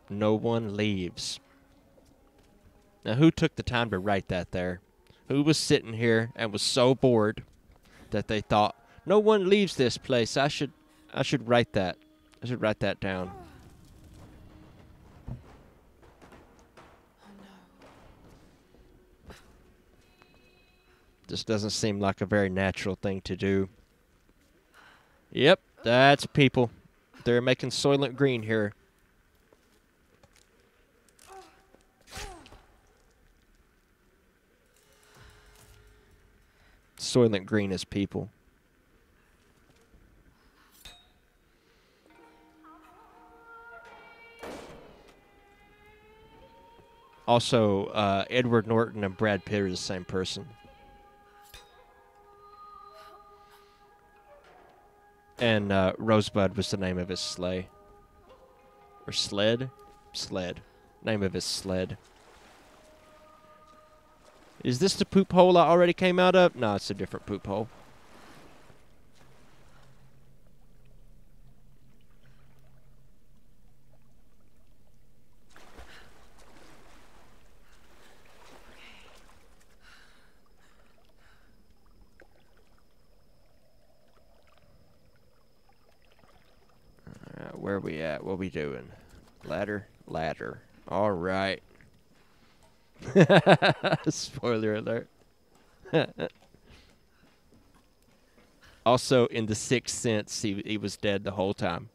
No one leaves. Now, who took the time to write that there? Who was sitting here and was so bored that they thought, no one leaves this place. I should write that. I should write that down. Oh no. This doesn't seem like a very natural thing to do. Yep, that's people. They're making Soylent Green here. Soylent Green is people. Also, Edward Norton and Brad Pitt are the same person. And Rosebud was the name of his sleigh. Or sled? Sled. Name of his sled. Is this the poop hole I already came out of? No, it's a different poop hole. Alright, where are we at? What are we doing? Ladder? Ladder. Alright. Spoiler alert. Also, in The Sixth Sense, he was dead the whole time.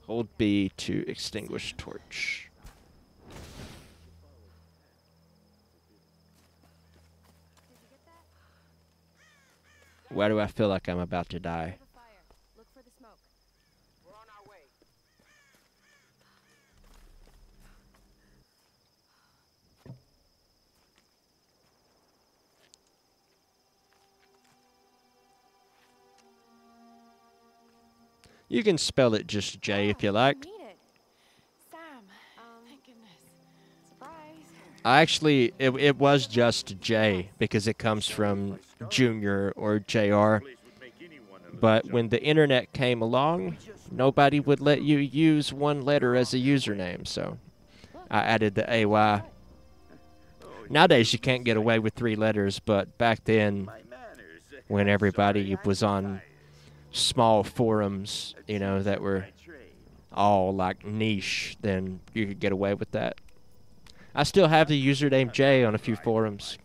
Hold B to extinguish torch. Why do I feel like I'm about to die? Fire. Look for the smoke. We're on our way. You can spell it just J if you like. Made it. Sam. Thank goodness. Surprise. I actually, it was just J because it comes from Junior or JR. But when the internet came along, nobody would let you use one letter as a username, so I added the AY. Nowadays you can't get away with 3 letters, but back then, when everybody was on small forums, you know, that were all like niche, then you could get away with that. I still have the username J on a few forums.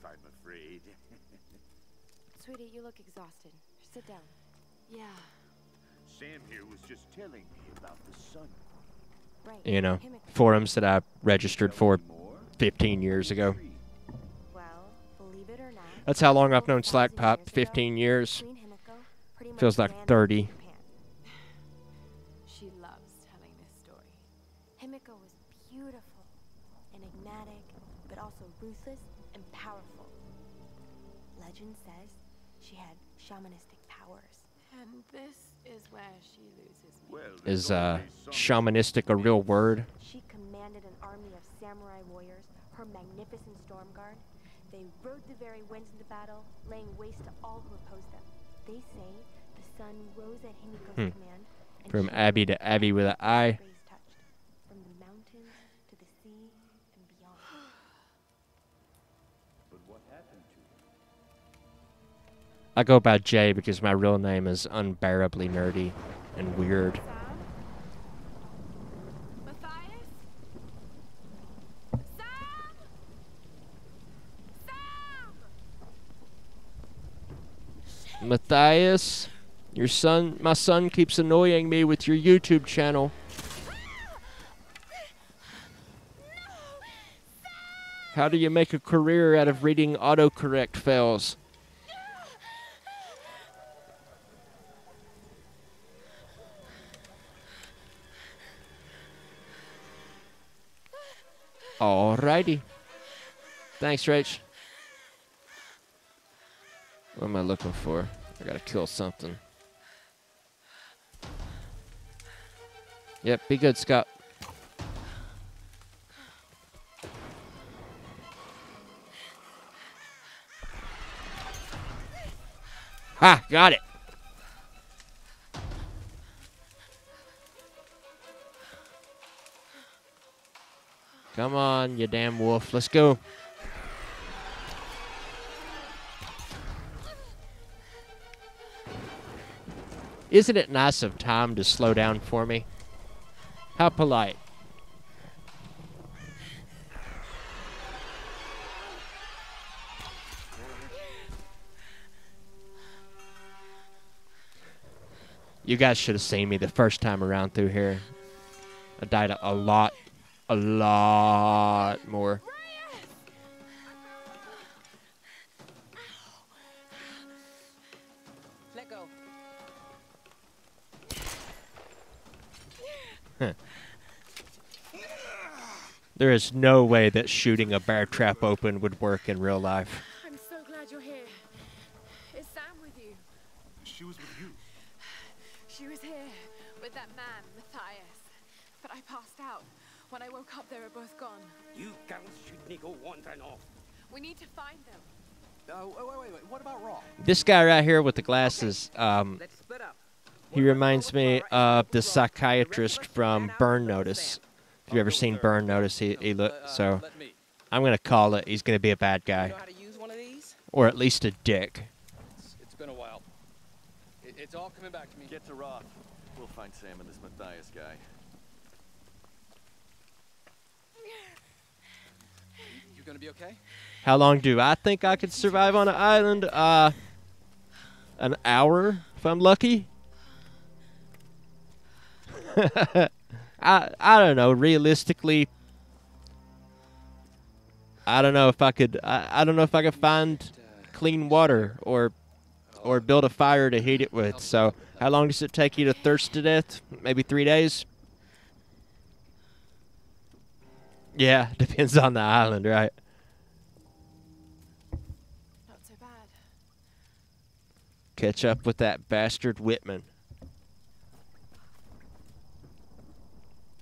Sweetie, you look exhausted. Sit down. Yeah. Sam here was just telling me about the sun. Right. You know, forums that I registered for 15 years ago. Well, believe it or not. That's how long I've known Slackpop, 15 years. Queen Himiko pretty much Feels like ran 30. Japan. She loves telling this story. Himiko was beautiful, enigmatic, but also ruthless and powerful. Legend says she had shamanistic powers. And this is where she loses me. Is shamanistic a real word? She commanded an army of samurai warriors, her magnificent storm guard. They rode the very winds into battle, laying waste to all who opposed them. They say the sun rose at Himiko's command. And From she Abby to Abby with an I. rays touched, from the mountains to the sea and beyond. But what happened to him? I go by J because my real name is unbearably nerdy and weird. Sam? Matthias? Sam? Sam! Matthias, my son keeps annoying me with your YouTube channel. How do you make a career out of reading autocorrect fails? Alrighty. Thanks, Rach. What am I looking for? I gotta kill something. Yep, be good, Scott. Ha! Got it! Come on, you damn wolf. Let's go. Isn't it nice of time to slow down for me? How polite. You guys should have seen me the first time around through here. I died a lot more. Let go. There is no way that shooting a bear trap open would work in real life. I'm so glad you're here. Is Sam with you? She was with you. She was here with that man, Matthias. But I passed out. When I woke up, they were both gone. You girls shouldn't go wandering off. We need to find them. Wait. What about Raw? This guy right here with the glasses, Let's split up. he reminds me of the psychiatrist from Burn Notice. If you've ever seen Burn Notice, he look so. Let me. I'm gonna call it. He's gonna be a bad You guy, know how to use one of these? or at least a dick. It's been a while. It's all coming back to me. Get to Roth. We'll find Sam and this Matthias guy. You gonna be okay? How long do I think I could survive on an island? An hour if I'm lucky. I don't know. Realistically, I don't know if I could. I don't know if I could find clean water or or build a fire to heat it with. So how long does it take you to thirst to death? Maybe 3 days? Yeah, depends on the island, right? Not so bad. Catch up with that bastard Whitman.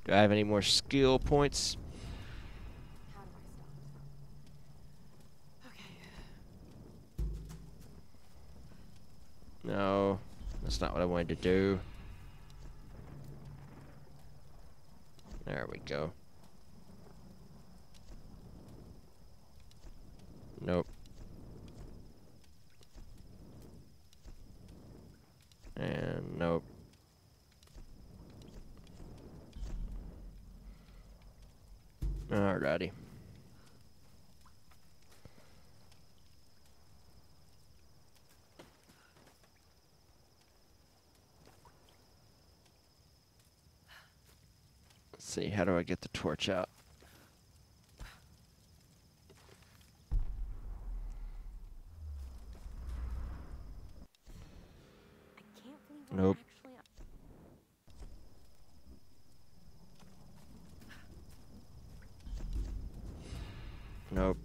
Do I have any more skill points? How do I start? Okay. No, that's not what I wanted to do. There we go. Nope. And nope. Alrighty. Let's see, how do I get the torch out? I can't believe we're Nope. actually. Nope.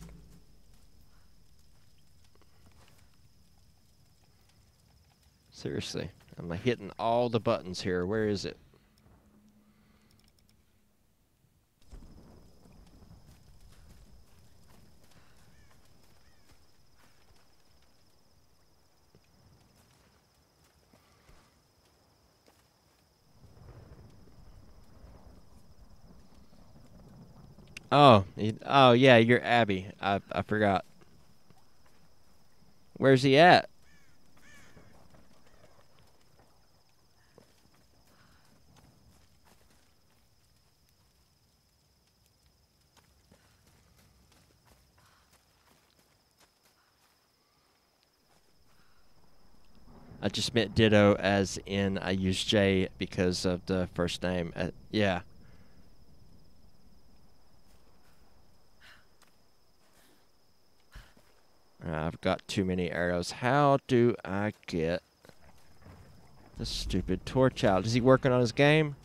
Seriously, I'm like hitting all the buttons here. Where is it? Oh, oh yeah, you're Abby. I forgot. Where's he at? I just meant ditto as in I use J because of the first name. Yeah. I've got too many arrows. How do I get the stupid torch out? Is he working on his game?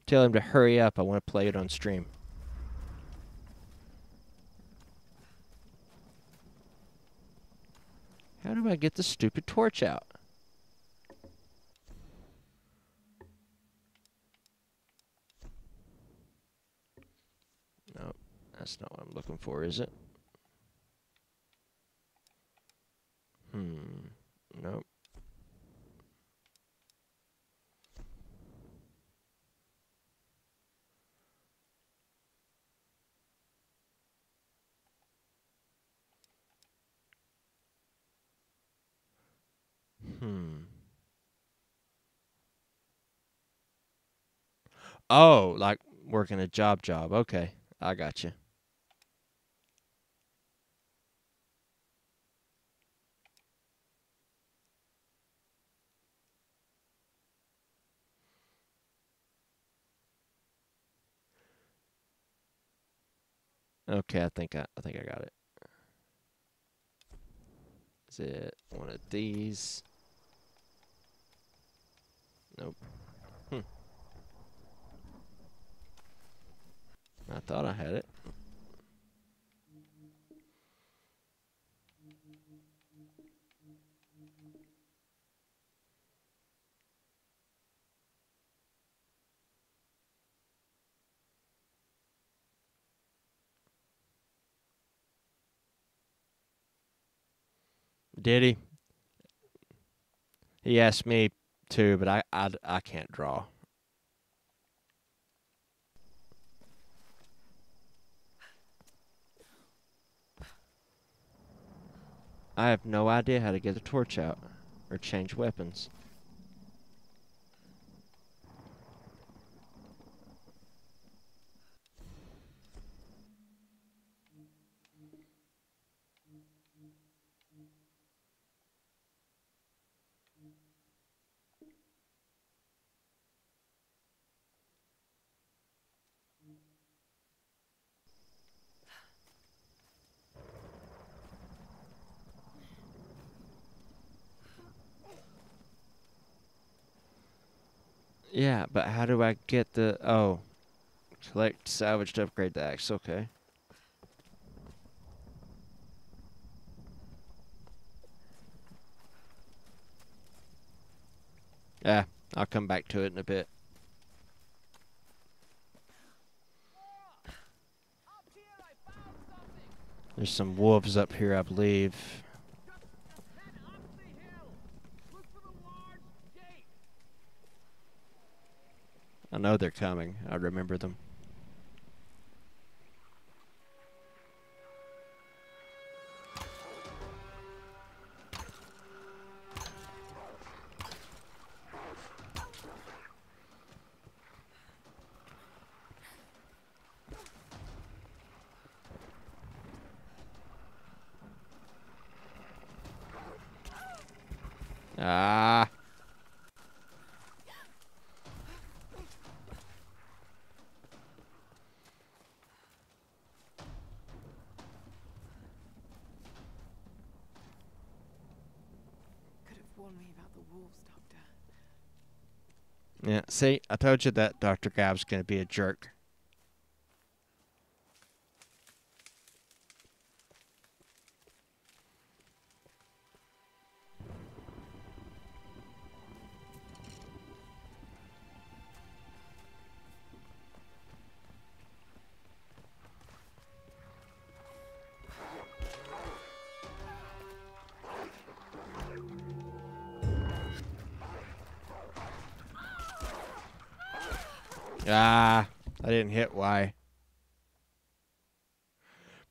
Tell him to hurry up. I want to play it on stream. How do I get the stupid torch out? Nope, that's not what I'm looking for, is it? Nope. Oh, like working a job. Okay, I got you. Okay, I think I got it. Is it one of these? Nope. I thought I had it. Did he? He asked me too, but I can't draw. I have no idea how to get the torch out or change weapons. Yeah, but how do I get the... Oh. Select salvage to upgrade the axe. Okay. Yeah, I'll come back to it in a bit. There's some wolves up here, I believe. I know they're coming. I remember them. Ah. Could have warned me about the wolves, Doctor. Yeah, see, I told you that Dr. Gab's gonna be a jerk. Ah, I didn't hit Y.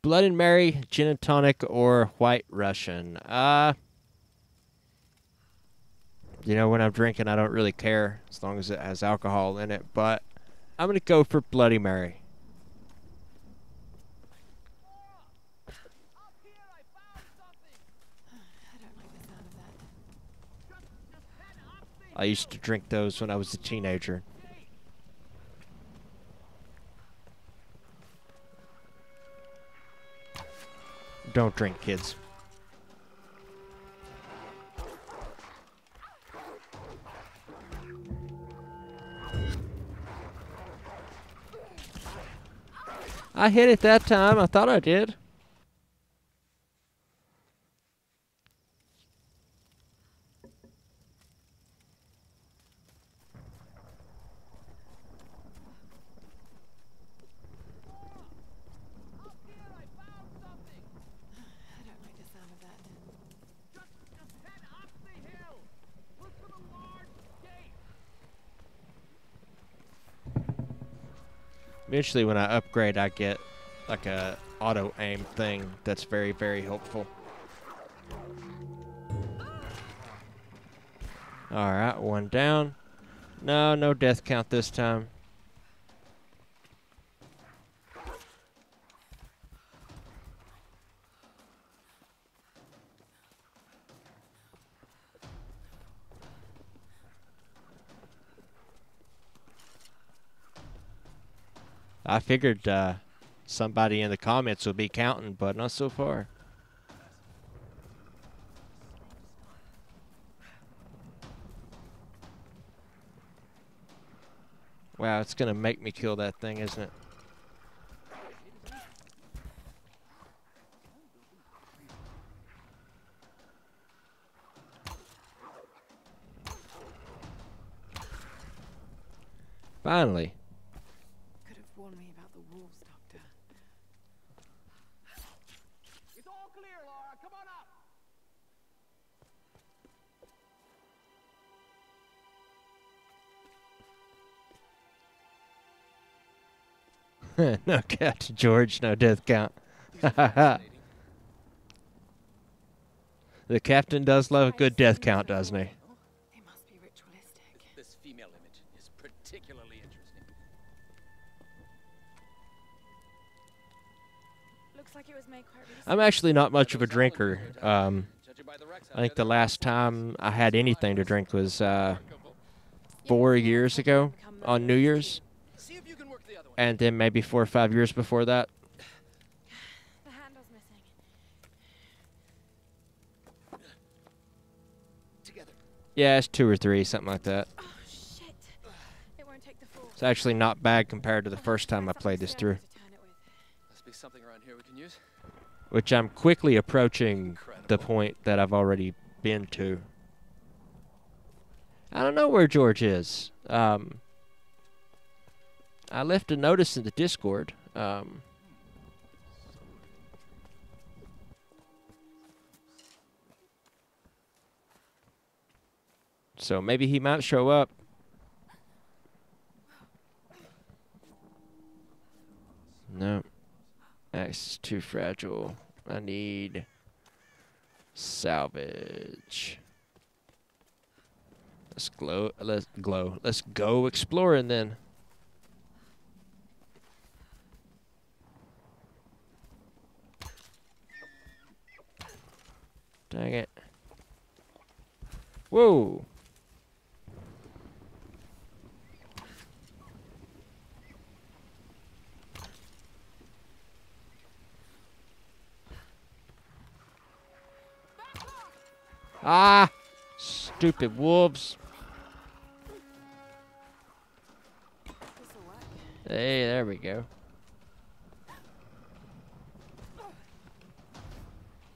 Blood and Mary, gin and tonic, or White Russian. You know, when I'm drinking, I don't really care as long as it has alcohol in it. But I'm gonna go for Bloody Mary. I don't like the sound of that. I used to drink those when I was a teenager. Don't drink, kids. I hit it that time. I thought I did. I don't like the sound of that. Just head up the hill. Look for the large gate. Eventually, when I upgrade, I get like a auto aim thing that's very, very helpful. Alright, one down. No, no death count this time. I figured somebody in the comments would be counting, but not so far. Wow, it's gonna make me kill that thing, isn't it? Finally. Could have warned me about the wolves, Doctor. It's all clear, Lara. Come on up. No count, George. No death count. The captain does love a good death count, doesn't he? They must be ritualistic. This female image is particularly interesting. Looks like it was made quite recently. I'm actually not much of a drinker. Judging by the wrecks out I think there, the they're last time I had anything to drink was remarkable. 4 years ago on New Year's, See if you can work the other one. and then maybe 4 or 5 years before that. The handle's missing. Together. Yeah, it's 2 or 3, something like that. Oh, shit. It's actually not bad compared to the first time I played this through. Must be something around here we can use. Which I'm quickly approaching the point that I've already been to. I don't know where George is. I left a notice in the Discord. So maybe he might show up. No. Axe is too fragile. I need salvage. Let's go exploring then. Dang it. Whoa. Ah! Stupid wolves. Hey, there we go.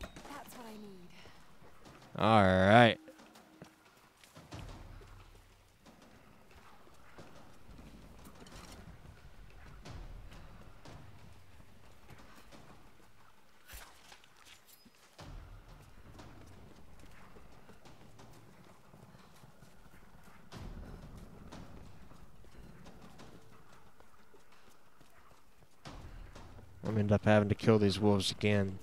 That's what I need. All right. I'm gonna end up having to kill these wolves again.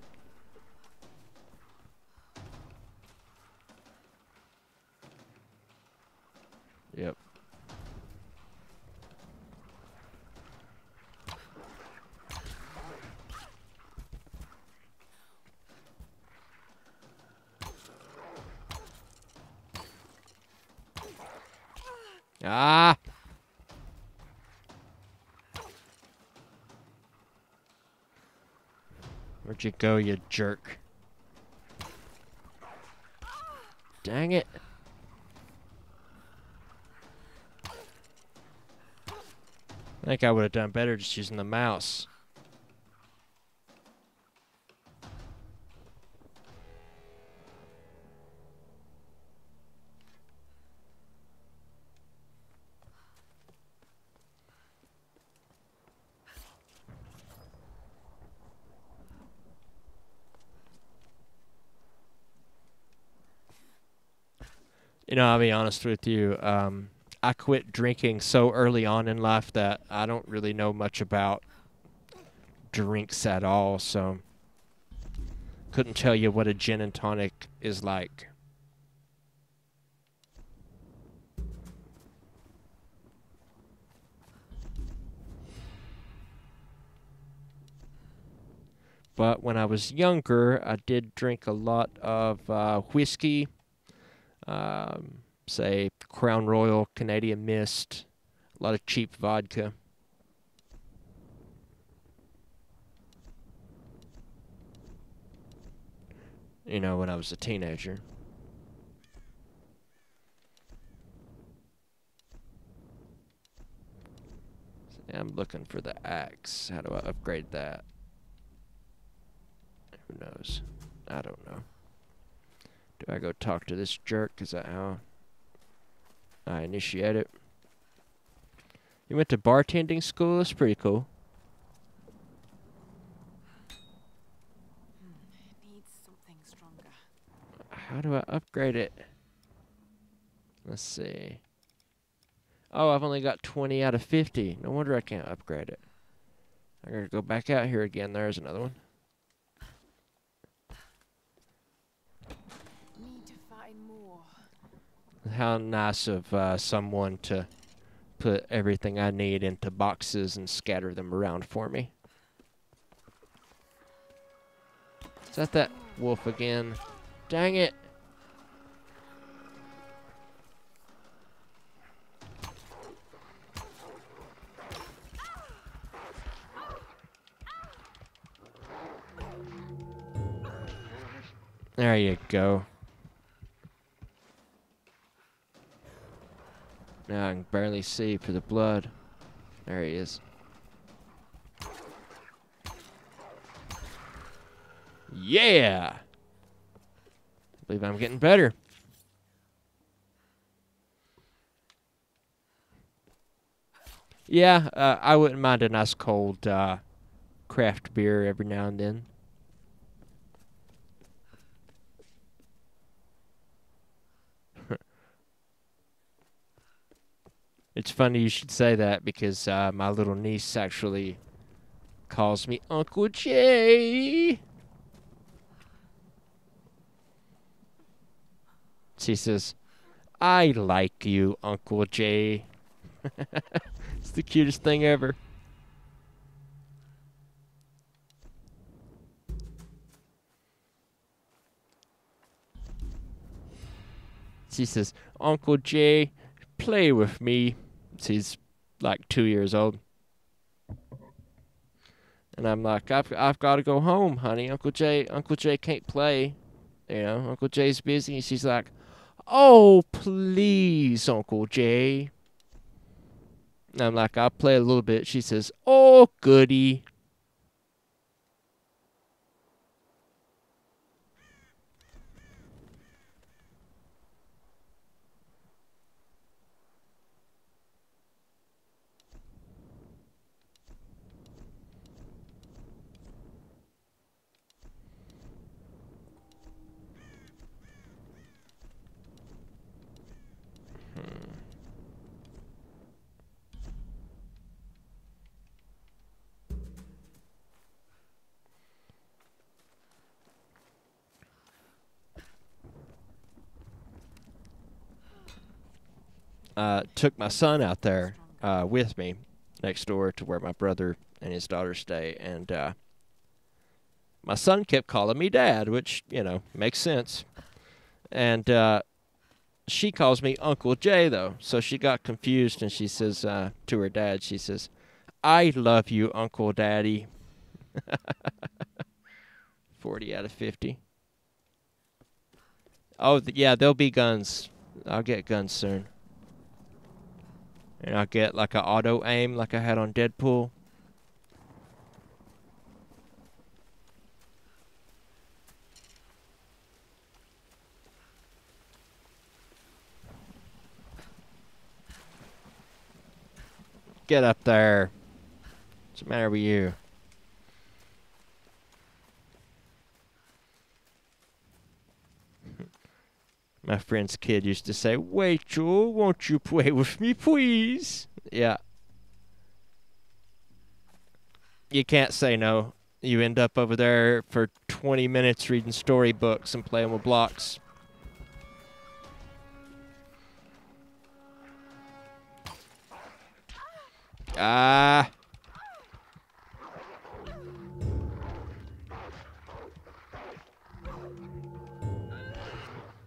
Yep. Ah! Where'd you go, you jerk? Dang it. I think I would have done better just using the mouse. You know, I'll be honest with you. I quit drinking so early on in life that I don't really know much about drinks at all, so couldn't tell you what a gin and tonic is like. But when I was younger, I did drink a lot of whiskey. Say Crown Royal, Canadian Mist, a lot of cheap vodka. You know, when I was a teenager. See, I'm looking for the axe. How do I upgrade that? Who knows? I don't know. Do I go talk to this jerk? Is that how I initiate it? You went to bartending school? That's pretty cool. Needs something stronger. How do I upgrade it? Let's see. Oh, I've only got 20 out of 50. No wonder I can't upgrade it. I gotta go back out here again. There's another one. Need to find more. How nice of someone to put everything I need into boxes and scatter them around for me. Is that wolf again? Dang it! There you go. Now I can barely see for the blood. There he is. Yeah! I believe I'm getting better. Yeah, I wouldn't mind a nice cold craft beer every now and then. It's funny you should say that because my little niece actually calls me Uncle Jay. She says, I like you, Uncle Jay. It's the cutest thing ever. She says, Uncle Jay, play with me. She's like 2 years old. And I'm like, I've got to go home, honey. Uncle Jay can't play. You know, Uncle Jay's busy. And she's like, oh, please, Uncle Jay. And I'm like, I'll play a little bit. She says, oh, goody. Took my son out there with me next door to where my brother and his daughter stay. And my son kept calling me Dad, which, you know, makes sense. And she calls me Uncle Jay, though. So she got confused, and she says to her dad, she says, I love you, Uncle Daddy. 40 out of 50. Oh, yeah, there'll be guns. I'll get guns soon. And I'll get like an auto aim like I had on Deadpool. Get up there. What's the matter with you? My friend's kid used to say, Rachel, won't you play with me, please? Yeah. You can't say no. You end up over there for 20 minutes reading storybooks and playing with blocks. Ah.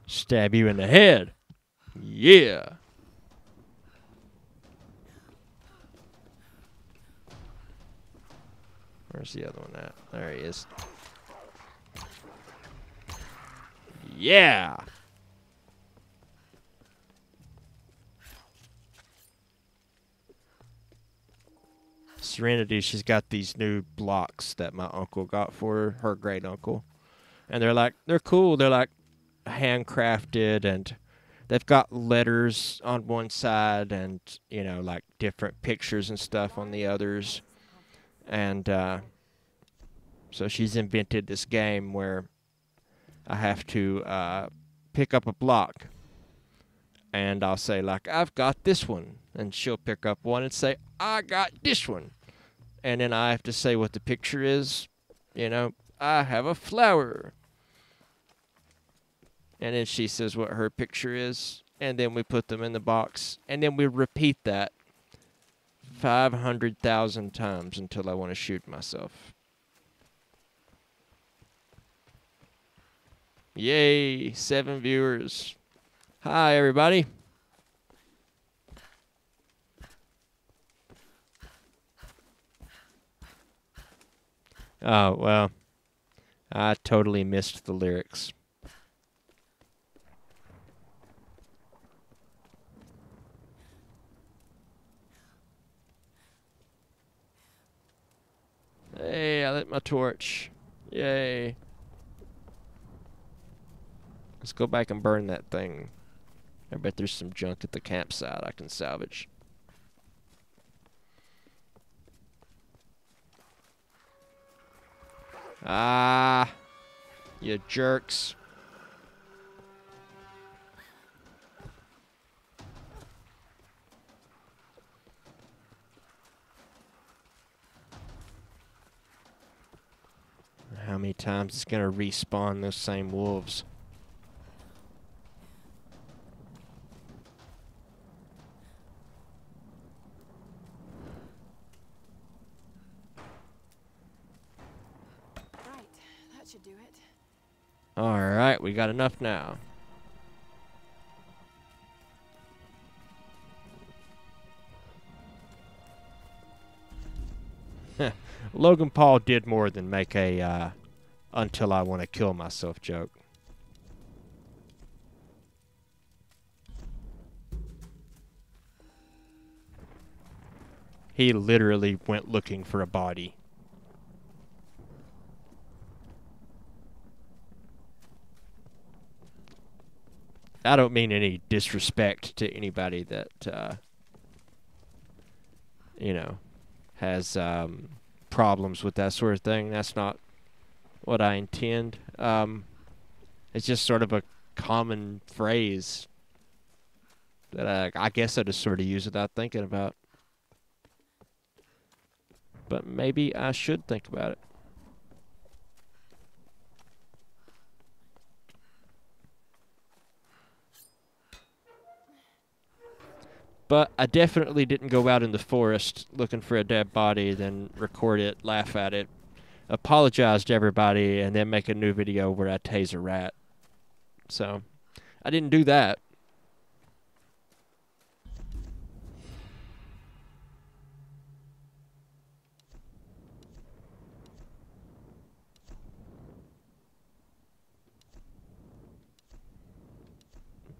Stab you in the head. Yeah. Where's the other one at? There he is. Yeah. Serenity, she's got these new blocks that my uncle got for her great uncle. And they're cool. They're like handcrafted, and they've got letters on one side and, you know, like different pictures and stuff on the others. And so she's invented this game where I have to pick up a block, and I'll say, like, I've got this one, and she'll pick up one and say, I got this one. And then I have to say what the picture is. You know, I have a flower. And then she says what her picture is, and then we put them in the box, and then we repeat that 500,000 times until I want to shoot myself. Yay, 7 viewers. Hi, everybody. Oh, well, I totally missed the lyrics. my torch. Yay. Let's go back and burn that thing. I bet there's some junk at the campsite I can salvage. Ah, you jerks. How many times it's gonna respawn those same wolves? Right, that should do it. Alright, we got enough now. Logan Paul did more than make a until I want to kill myself joke. He literally went looking for a body. I don't mean any disrespect to anybody that, you know, has problems with that sort of thing. That's not what I intend. It's just sort of a common phrase that I guess I just sort of use without thinking about. But maybe I should think about it. But I definitely didn't go out in the forest looking for a dead body, then record it, laugh at it, apologize to everybody, and then make a new video where I tase a rat. So, I didn't do that.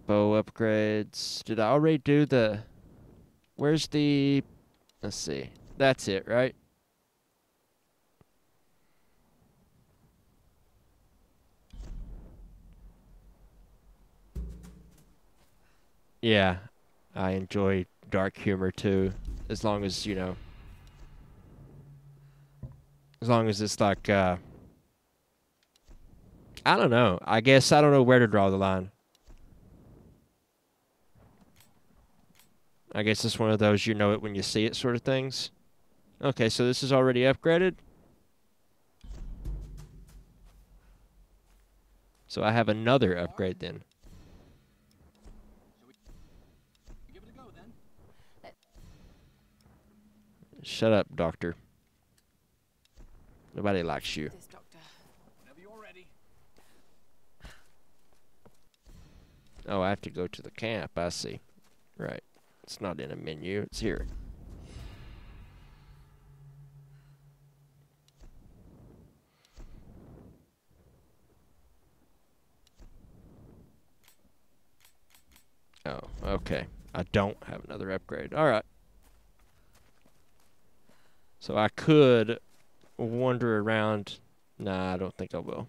Bow upgrades. Did I already do the... Where's the... Let's see. That's it, right? Yeah. I enjoy dark humor, too. As long as, you know... As long as it's like, I don't know. I guess I don't know where to draw the line. I guess it's one of those you know it when you see it sort of things. Okay, so this is already upgraded. So I have another upgrade then. Give it a go then. Shut up, doctor. Nobody likes you. This doctor. Whenever you're ready. Oh, I have to go to the camp. I see. Right. It's not in a menu. It's here. Oh, okay. I don't have another upgrade. All right. So I could wander around. Nah, I don't think I will.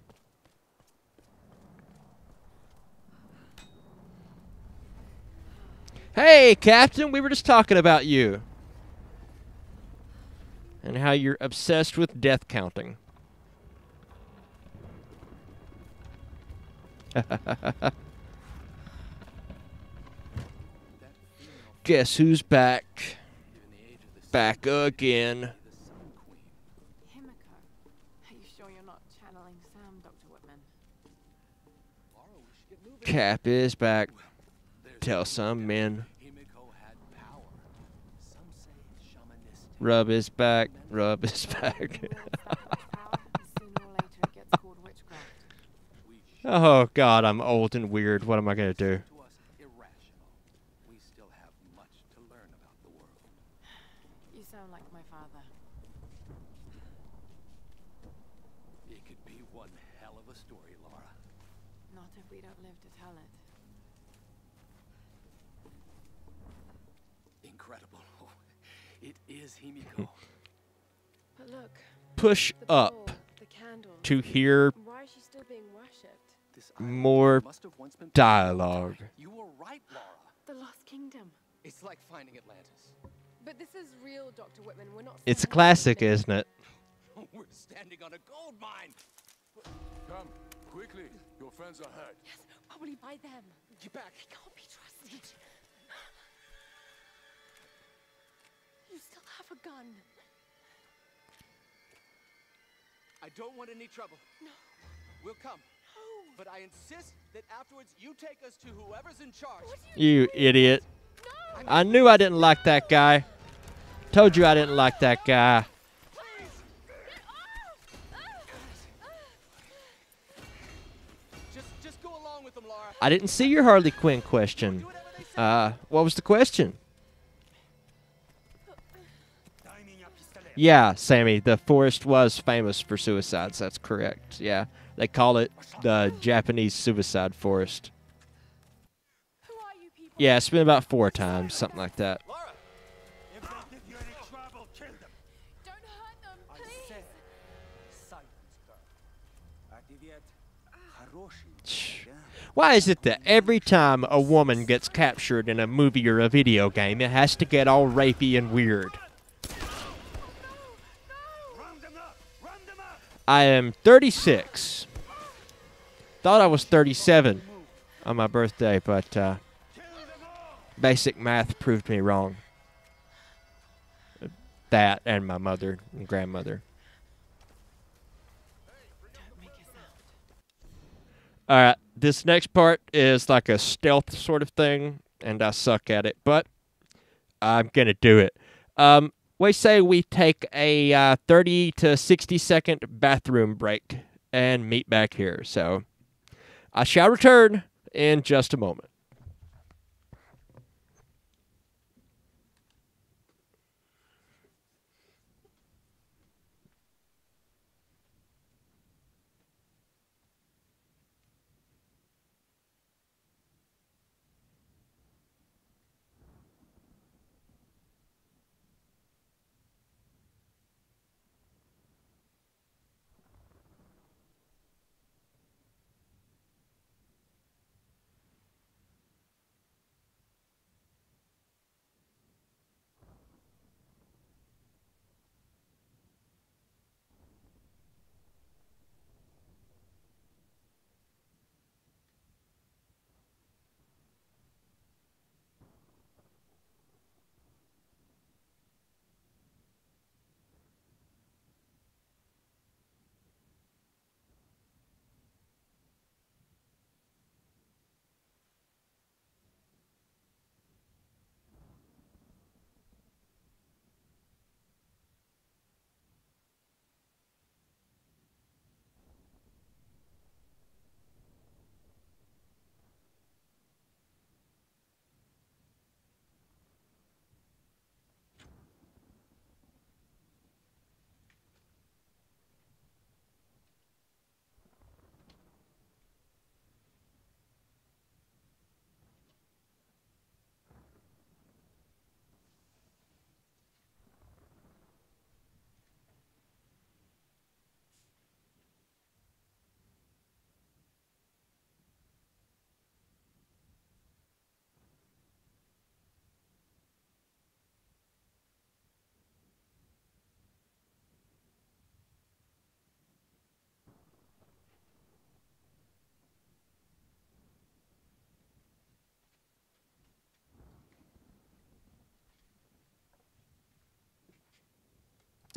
Hey, Captain, we were just talking about you. And how you're obsessed with death counting. Guess who's back? Back again. Himiko. Are you sure you're not channeling Sam, Dr. Whitman? Cap is back. Tell some men. Rub his back. Rub his back. Oh, God, I'm old and weird. What am I going to do? We still have much to learn about the world. You sound like my father. It could be one hell of a story, Lara. Not if we don't live to tell it. Incredible. It is Himiko. But look. Push the up. door. to hear Why is she still being worshipped? This island more must have once been dialogue. You were right, Lara. The Lost Kingdom. It's like finding Atlantis. But this is real, Dr. Whitman. We're not. It's a standing classic, on a- isn't it? We're standing on a gold mine. Come, quickly. Your friends are hurt. Yes, probably by them. Get back. They can't be trusted. You still have a gun. I don't want any trouble. No. We'll come. No. But I insist that afterwards you take us to whoever's in charge. What are you You doing? idiot. No. I knew I didn't like that guy. Told you I didn't like that guy. Just go along with them, Lara. I didn't see your Harley Quinn question. Do whatever they say. What was the question? Yeah, Sammy, the forest was famous for suicides. That's correct. Yeah, they call it the Japanese suicide forest. Who are you people? Yeah, it's been about 4 times, something like that. Lara, If they give you any trouble, kill them. Don't hurt them, please. Silence, girl. Why is it that every time a woman gets captured in a movie or a video game, it has to get all rapey and weird? Round them up! Round them up! I am 36. Thought I was 37 on my birthday, but Kill them all! basic math proved me wrong. That and my mother and grandmother. Don't make a sound. Alright, this next part is like a stealth sort of thing, and I suck at it, but I'm gonna do it. We say we take a 30 to 60 second bathroom break and meet back here. So I shall return in just a moment.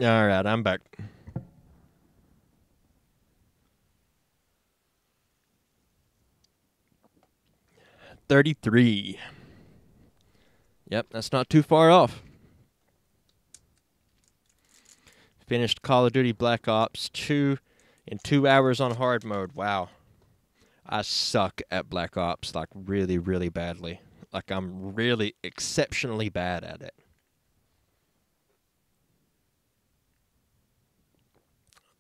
All right, I'm back. $33. Yep, that's not too far off. Finished Call of Duty Black Ops 2 in 2 hours on hard mode. Wow. I suck at Black Ops, like really, really badly. Like I'm really exceptionally bad at it.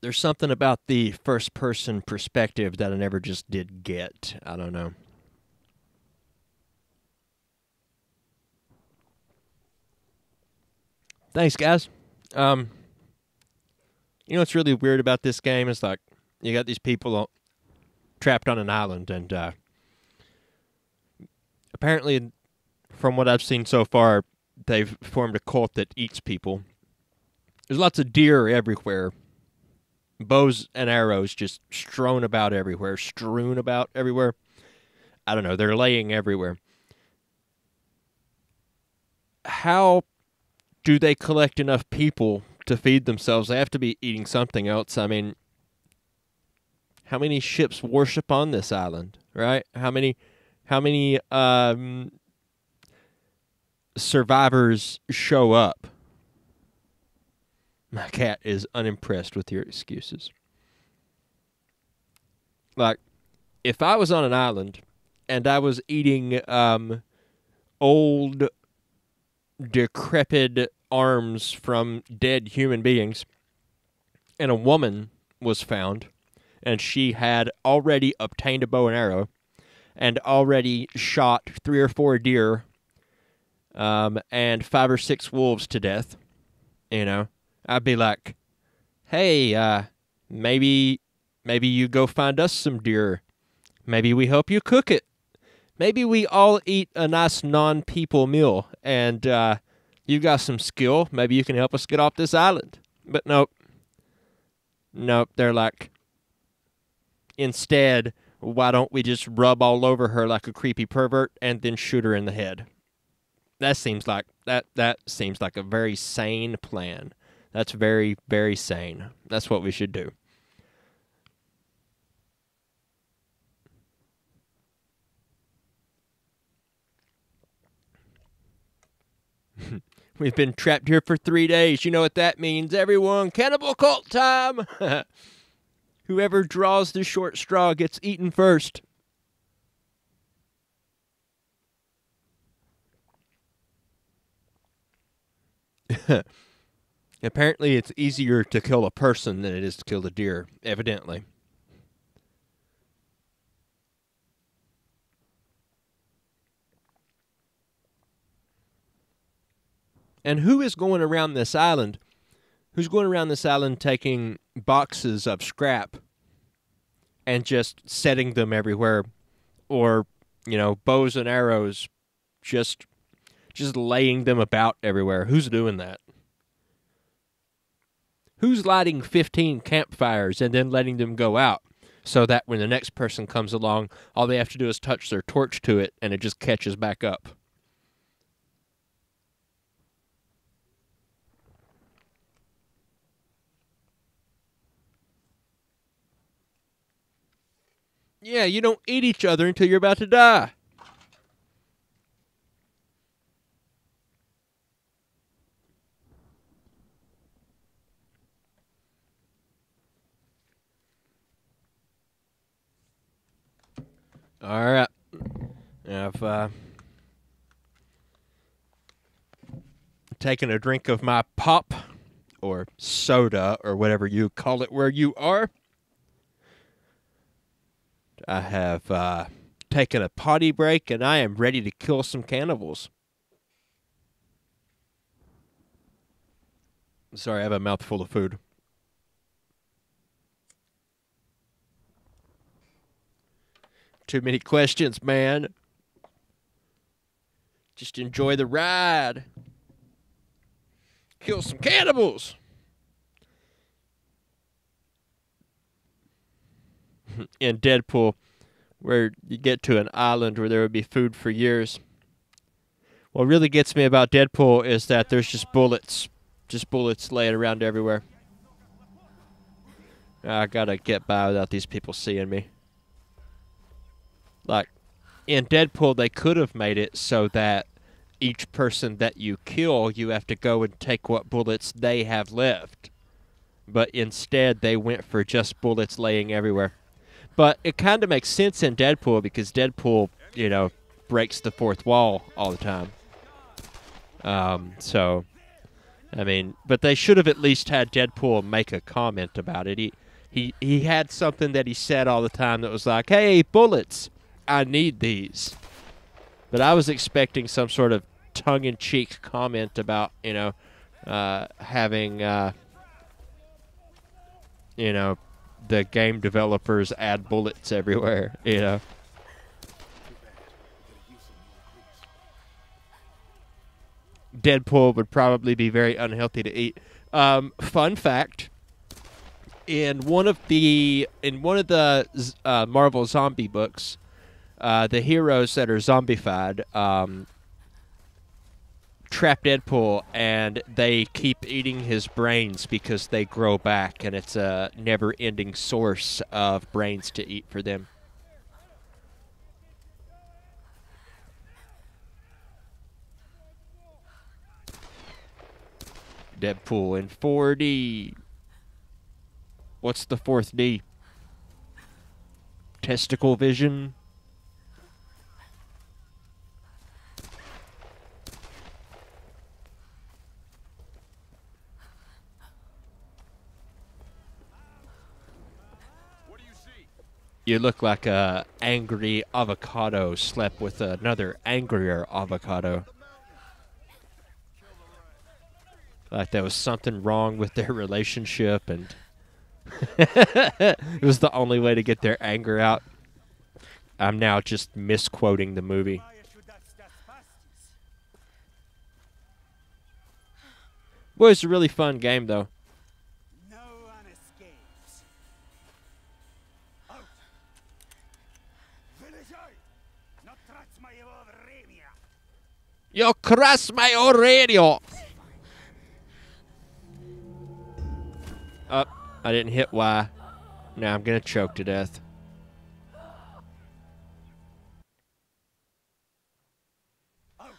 There's something about the first-person perspective that I never just did get. I don't know. Thanks, guys. You know what's really weird about this game is like, You got these people trapped on an island, and apparently, from what I've seen so far, they've formed a cult that eats people. There's lots of deer everywhere. Bows and arrows just strewn about everywhere. I don't know. They're laying everywhere. How do they collect enough people to feed themselves? They have to be eating something else. I mean, how many ships worship on this island, right? How many survivors show up? My cat is unimpressed with your excuses. Like, if I was on an island and I was eating old, decrepit arms from dead human beings, and a woman was found, and she had already obtained a bow and arrow, and already shot 3 or 4 deer, and 5 or 6 wolves to death, I'd be like, hey, maybe you go find us some deer. Maybe we help you cook it. Maybe we all eat a nice non-people meal, and you've got some skill. Maybe you can help us get off this island. But nope. They're like, instead, why don't we just rub all over her like a creepy pervert and then shoot her in the head? That seems like a very sane plan. That's very, very sane. That's what we should do. We've been trapped here for 3 days. You know what that means, everyone. Cannibal cult time! Whoever draws the short straw gets eaten first. Apparently, it's easier to kill a person than it is to kill a deer, evidently. And who is going around this island? Who's going around this island taking boxes of scrap and just setting them everywhere? Or, bows and arrows, just laying them about everywhere. Who's doing that? Who's lighting 15 campfires and then letting them go out so that when the next person comes along, all they have to do is touch their torch to it and it just catches back up? Yeah, you don't eat each other until you're about to die. All right. I've taken a drink of my pop or soda or whatever you call it where you are. I have taken a potty break, and I am ready to kill some cannibals. Sorry, I have a mouthful of food. Too many questions, man. Just enjoy the ride. Kill some cannibals. In Deadpool, where you get to an island where there would be food for years. What really gets me about Deadpool is that there's just bullets laying around everywhere. I gotta get by without these people seeing me. Like, in Deadpool, they could have made it so that each person that you kill, you have to go and take what bullets they have left. But instead, they went for just bullets laying everywhere. But it kind of makes sense in Deadpool because Deadpool, breaks the fourth wall all the time. But they should have at least had Deadpool make a comment about it. He had something that he said all the time that was like, hey, bullets, I need these. But I was expecting some sort of tongue-in-cheek comment about, having, the game developers add bullets everywhere, you know. Deadpool would probably be very unhealthy to eat. Fun fact: in one of the Marvel zombie books, the heroes that are zombified trap Deadpool, and they keep eating his brains because they grow back, and it's a never-ending source of brains to eat for them. Deadpool in 4D. What's the fourth D? Testicle vision. What do you see? You look like a angry avocado slept with another angrier avocado. Like there was something wrong with their relationship, and it was the only way to get their anger out. I'm now just misquoting the movie. Boy, it's a really fun game, though. No one escapes. Out. Not trust my Aurania. You cross my radio. Up. I didn't hit Y. Now I'm gonna choke to death. Out.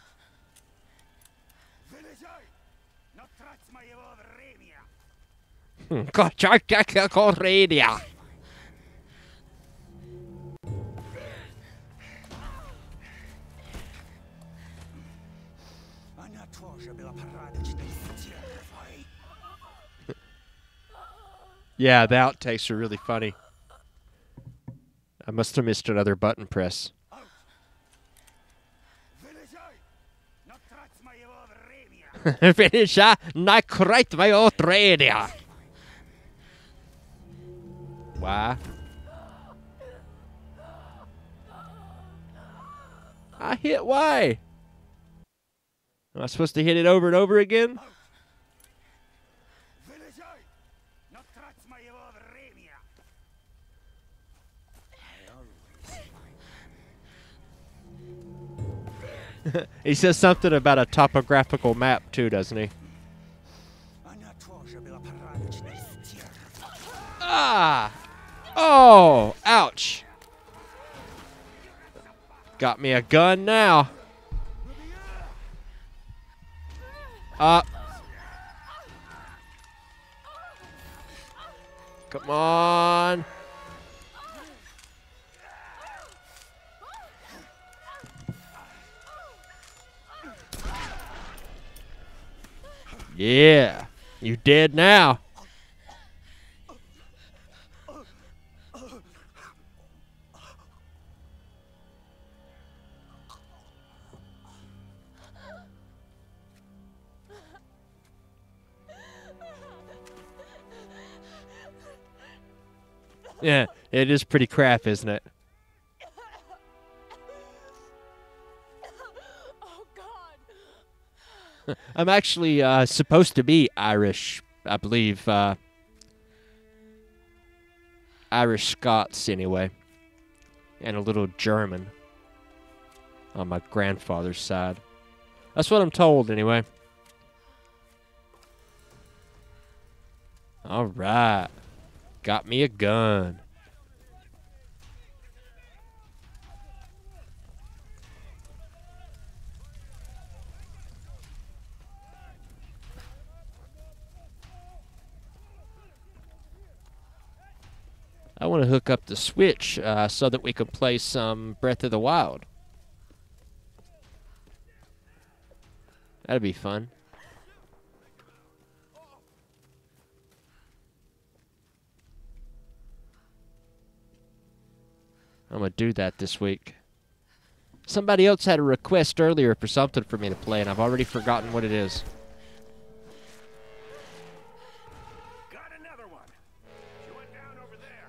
Not trust my Aurania. Radio. Yeah, the outtakes are really funny. I must have missed another button press. Finish, not correct my old radio. Why? I hit Y. Am I supposed to hit it over and over again? He says something about a topographical map too, doesn't he? Ah! Oh! Ouch! Got me a gun now. Up. Come on. Yeah. You dead now. Yeah, it is pretty crap, isn't it? Oh, God. I'm actually supposed to be Irish, I believe. Irish Scots, anyway. And a little German on my grandfather's side. That's what I'm told, anyway. All right. Got me a gun. I want to hook up the Switch so that we can play some Breath of the Wild. That'd be fun. I'm going to do that this week. Somebody else had a request earlier for something for me to play, and I've already forgotten what it is. Got another one. She went down over there.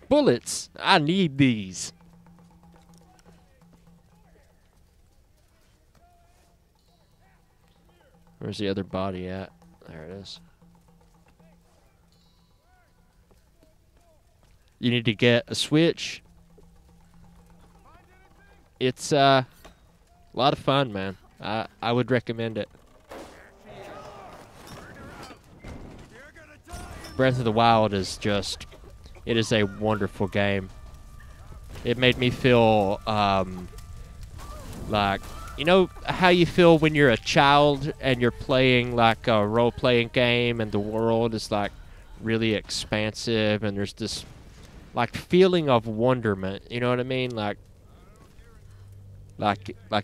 Bullets! I need these. Where's the other body at? There it is. You need to get a switch. It's a lot of fun, man. I would recommend it. Breath of the Wild is just, it is a wonderful game. It made me feel like, you know how you feel when you're a child and you're playing like a role-playing game and the world is like really expansive and there's this like feeling of wonderment, you know what I mean? Like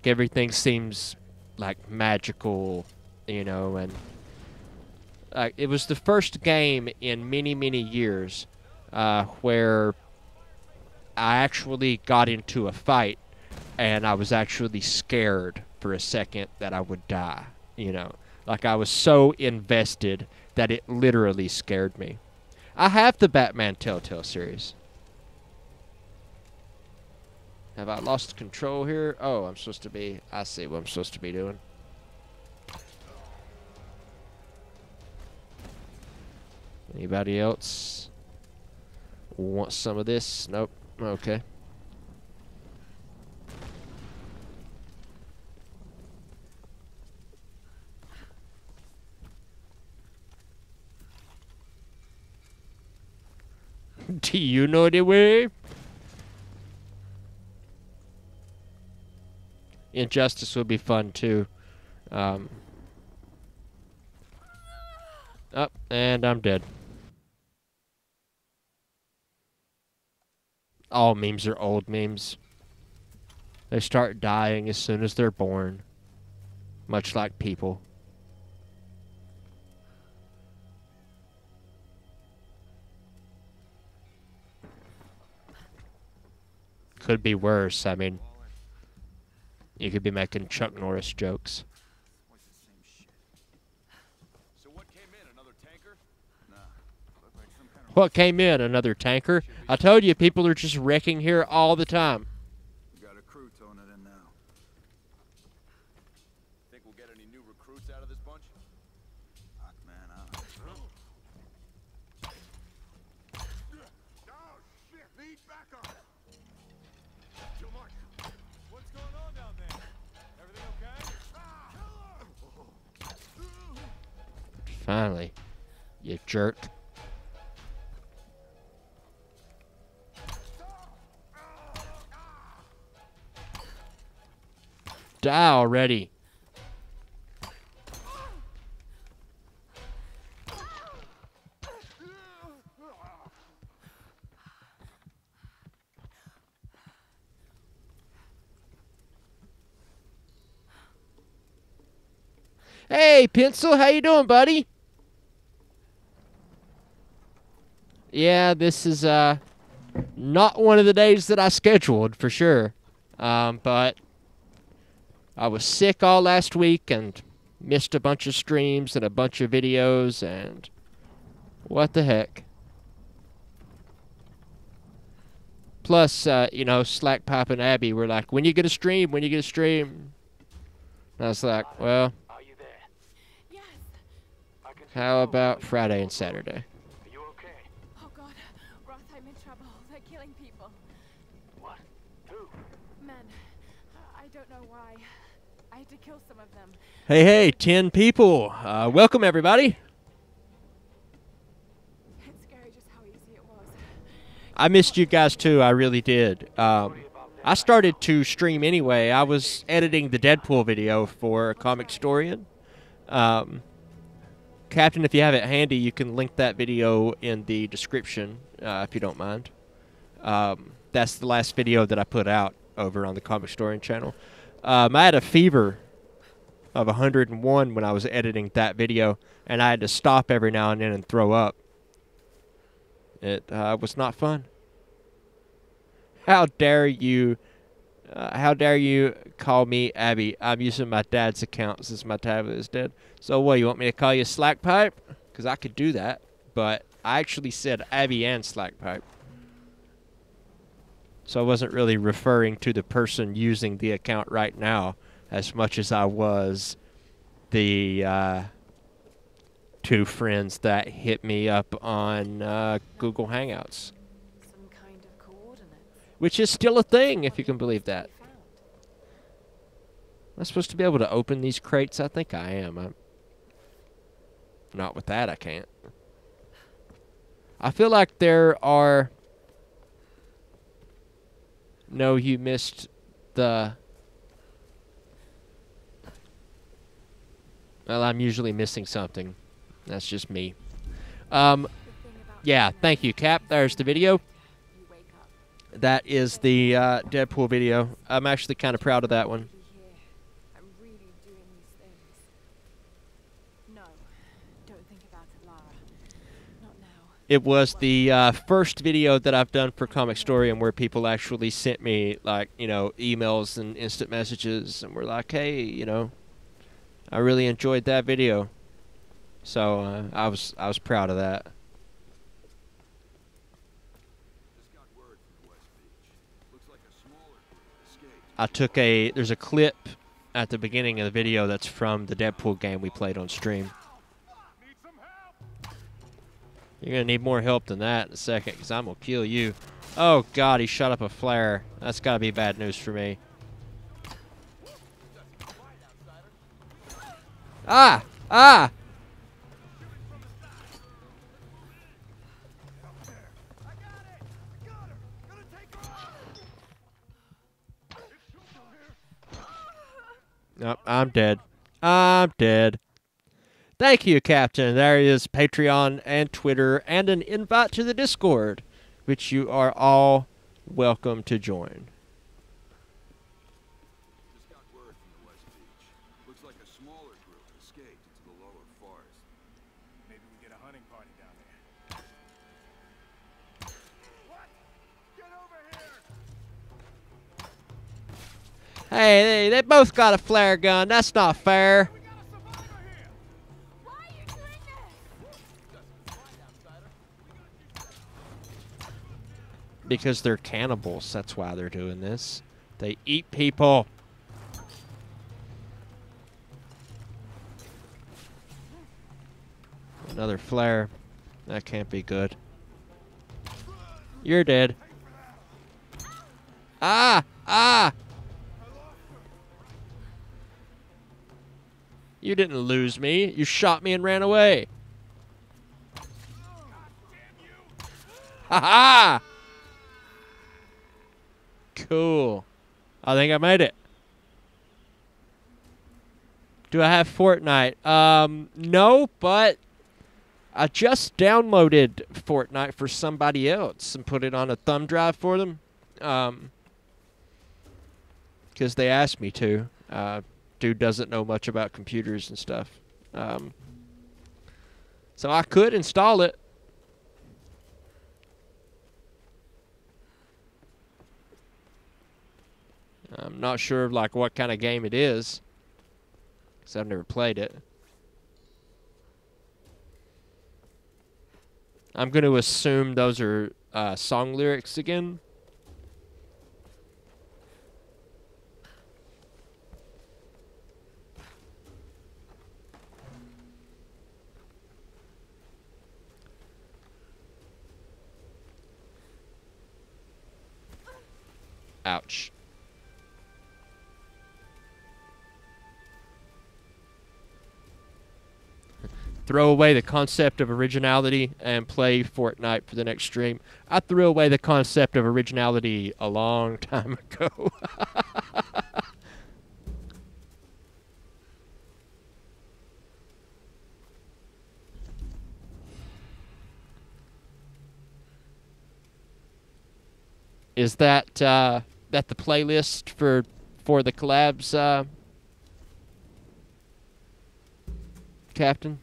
everything seems like magical, you know, and it was the first game in many, many years where I actually got into a fight and I was actually scared for a second that I would die, you know. Like I was so invested that it literally scared me. I have the Batman Telltale series. Have I lost control here? Oh, I'm supposed to be... I see what I'm supposed to be doing. Anybody else want some of this? Nope. Okay. Do you know the way? Injustice would be fun too. Oh, and I'm dead. All memes are old memes. They start dying as soon as they're born. Much like people. Could be worse. I mean, you could be making Chuck Norris jokes. So what came in? Another tanker? Nah, looked like some kind of... What came in? Another tanker? I told you, people are just wrecking here all the time. We got a crew towing it in now. Think we'll get any new recruits out of this bunch? Fuck, man, I don't know. Oh, shit! Lead back up! Too much. What's going on down there? Everything okay? Finally, you jerk. Die already. Hey, Pencil, how you doing, buddy? Yeah, this is not one of the days that I scheduled for sure. But I was sick all last week and missed a bunch of streams and a bunch of videos and what the heck. Plus, you know, Slackpipe and Abby were like, when you get a stream, when you get a stream. And I was like, well, Are you there? Yes. how about Friday and Saturday? Are you okay? Oh God, Roth, I'm in trouble. They're killing people. What? Who? Men. I don't know why. I had to kill some of them. Hey, hey, 10 people. Welcome, everybody. It's scary just how easy it was. I missed you guys, too. I really did. I started to stream anyway. I was editing the Deadpool video for Comic Historian. Captain, if you have it handy, you can link that video in the description, if you don't mind. That's the last video that I put out over on the Comic Historian channel. I had a fever of 101 when I was editing that video, and I had to stop every now and then and throw up. It was not fun. How dare you call me Abby? I'm using my dad's account since my tablet is dead. So what, you want me to call you Slackpipe? Because I could do that, but I actually said Abby and Slackpipe. So I wasn't really referring to the person using the account right now as much as I was the two friends that hit me up on Google Hangouts. Some kind of coordinates. Which is still a thing, if you can believe What that. needs to be found? Am I supposed to be able to open these crates? I think I am. Not with that, I can't. I feel like there are... No, you missed the... Well, I'm usually missing something. That's just me. The thing about Yeah, thank you, Cap. There's the video. you wake up. That is the Deadpool video. I'm actually kind of proud of that one. Be here. I'm really doing these things. No, don't think about it, Lara. Not now. It was the first video that I've done for Comic Storium where people actually sent me, like, you know, emails and instant messages and were like, hey, you know, I really enjoyed that video. So I was proud of that. Just got word from the West Beach. Looks like a smaller group escaped. I took there's a clip at the beginning of the video that's from the Deadpool game we played on stream. Need some help? You're going to need more help than that in a second, because I'm going to kill you. Oh, God, he shot up a flare. That's got to be bad news for me. Ah! Ah! I got it! I got her! Gonna take her out! It's still here. Nope, I'm dead. I'm dead. Thank you, Captain. There is Patreon and Twitter and an invite to the Discord, which you are all welcome to join. Just got word from the West Beach. Looks like a smaller group escaped into the lower forest. Maybe we get a hunting party down there. What? Get over here! Hey, they both got a flare gun. That's not fair. We got a survivor here! Why are you doing this? Because they're cannibals. That's why they're doing this. They eat people. Another flare. That can't be good. You're dead. Ah! Ah! You didn't lose me. You shot me and ran away. Ha ha! Cool. I think I made it. Do I have Fortnite? No, but I just downloaded Fortnite for somebody else and put it on a thumb drive for them. Because they asked me to. Dude doesn't know much about computers and stuff. So I could install it. I'm not sure like what kind of game it is, because I've never played it. I'm going to assume those are song lyrics again. Ouch. Throw away the concept of originality and play Fortnite for the next stream. I threw away the concept of originality a long time ago. Is that the playlist for the collabs, Captain?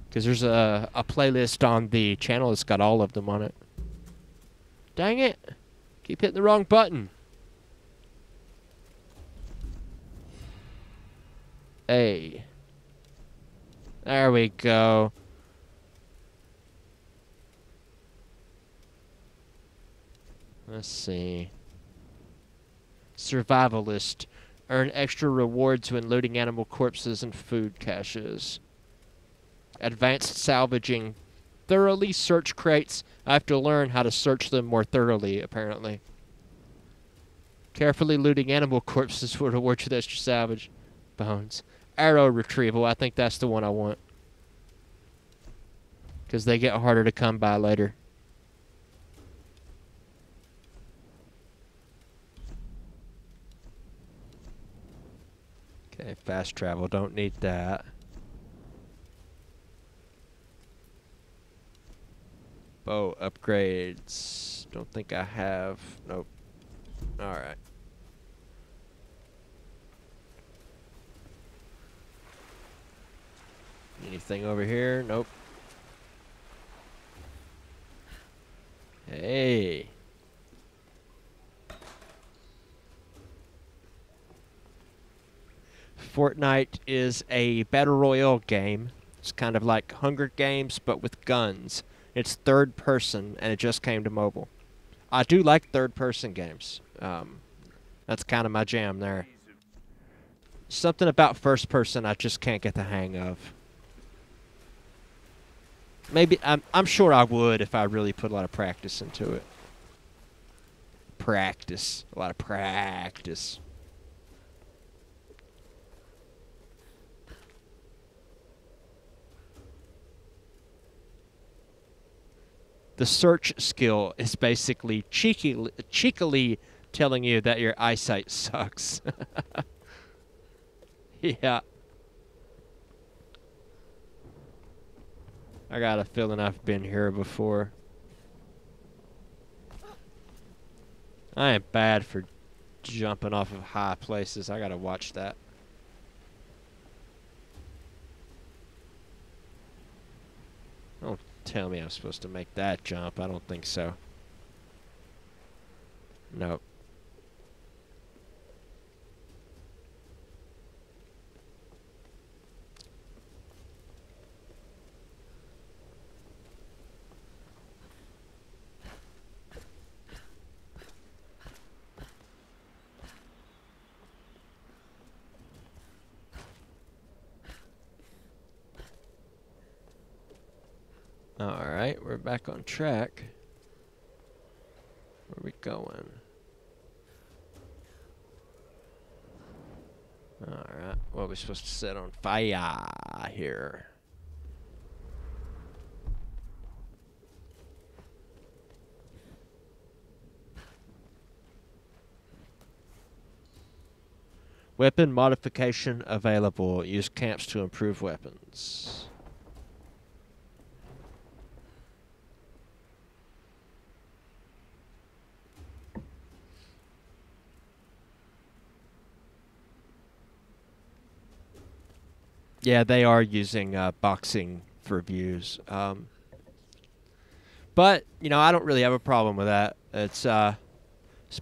Because there's a playlist on the channel that's got all of them on it. Dang it. Keep hitting the wrong button. Hey. There we go. Let's see. Survivalist. Earn extra rewards when looting animal corpses and food caches. Advanced salvaging. Thoroughly search crates. I have to learn how to search them more thoroughly, apparently. Carefully looting animal corpses will reward you with extra salvage bones. Arrow retrieval. I think that's the one I want. Because they get harder to come by later. Okay, fast travel. Don't need that. Bow upgrades. Don't think I have. Nope. Alright. Anything over here? Nope. Hey. Fortnite is a battle royale game. It's kind of like Hunger Games, but with guns. It's third person, and it just came to mobile. I do like third person games. That's kind of my jam there. Something about first person I just can't get the hang of. Maybe I'm sure I would if I really put a lot of practice into it. Practice. A lot of practice. The search skill is basically cheekily telling you that your eyesight sucks. Yeah. I got a feeling I've been here before. I am bad for jumping off of high places. I gotta watch that. Don't tell me I'm supposed to make that jump. I don't think so. Nope. Alright, we're back on track. Where are we going? Alright, what are we supposed to set on fire here? Weapon modification available. Use camps to improve weapons. Yeah, they are using boxing for views. But, you know, I don't really have a problem with that. It's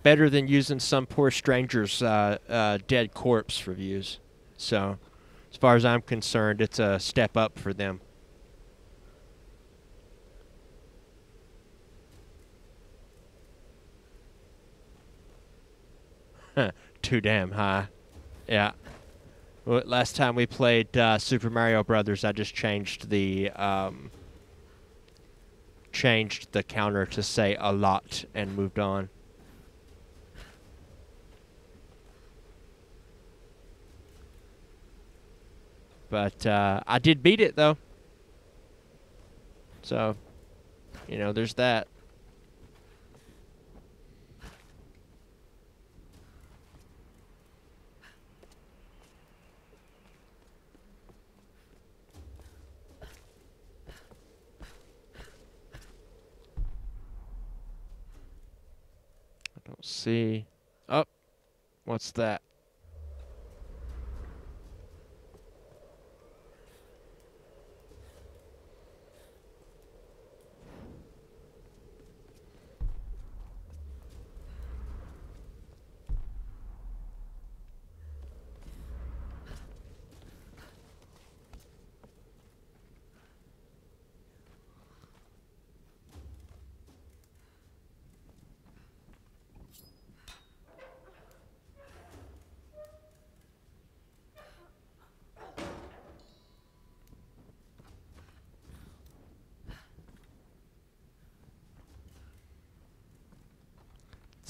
better than using some poor stranger's dead corpse for views. So, as far as I'm concerned, it's a step up for them. Too damn high. Yeah. Well, last time we played Super Mario Brothers, I just changed the counter to say a lot and moved on. But I did beat it though, so you know, there's that. Don't see. Oh, what's that?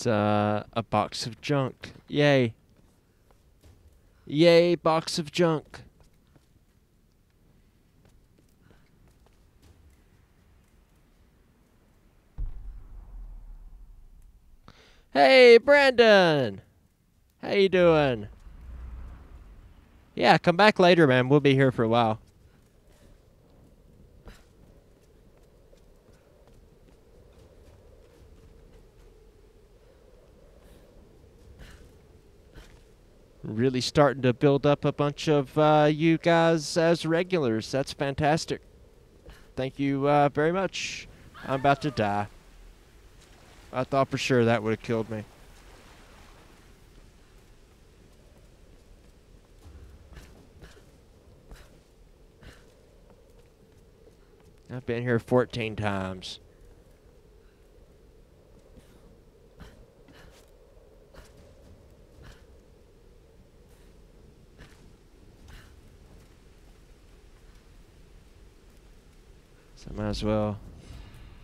a box of junk. Yay. Yay, box of junk. Hey, Brandon. How you doing? Yeah, come back later, man. We'll be here for a while. Really starting to build up a bunch of you guys as regulars. That's fantastic. Thank you very much. I'm about to die. I thought for sure that would have killed me. I've been here 14 times. So I might as well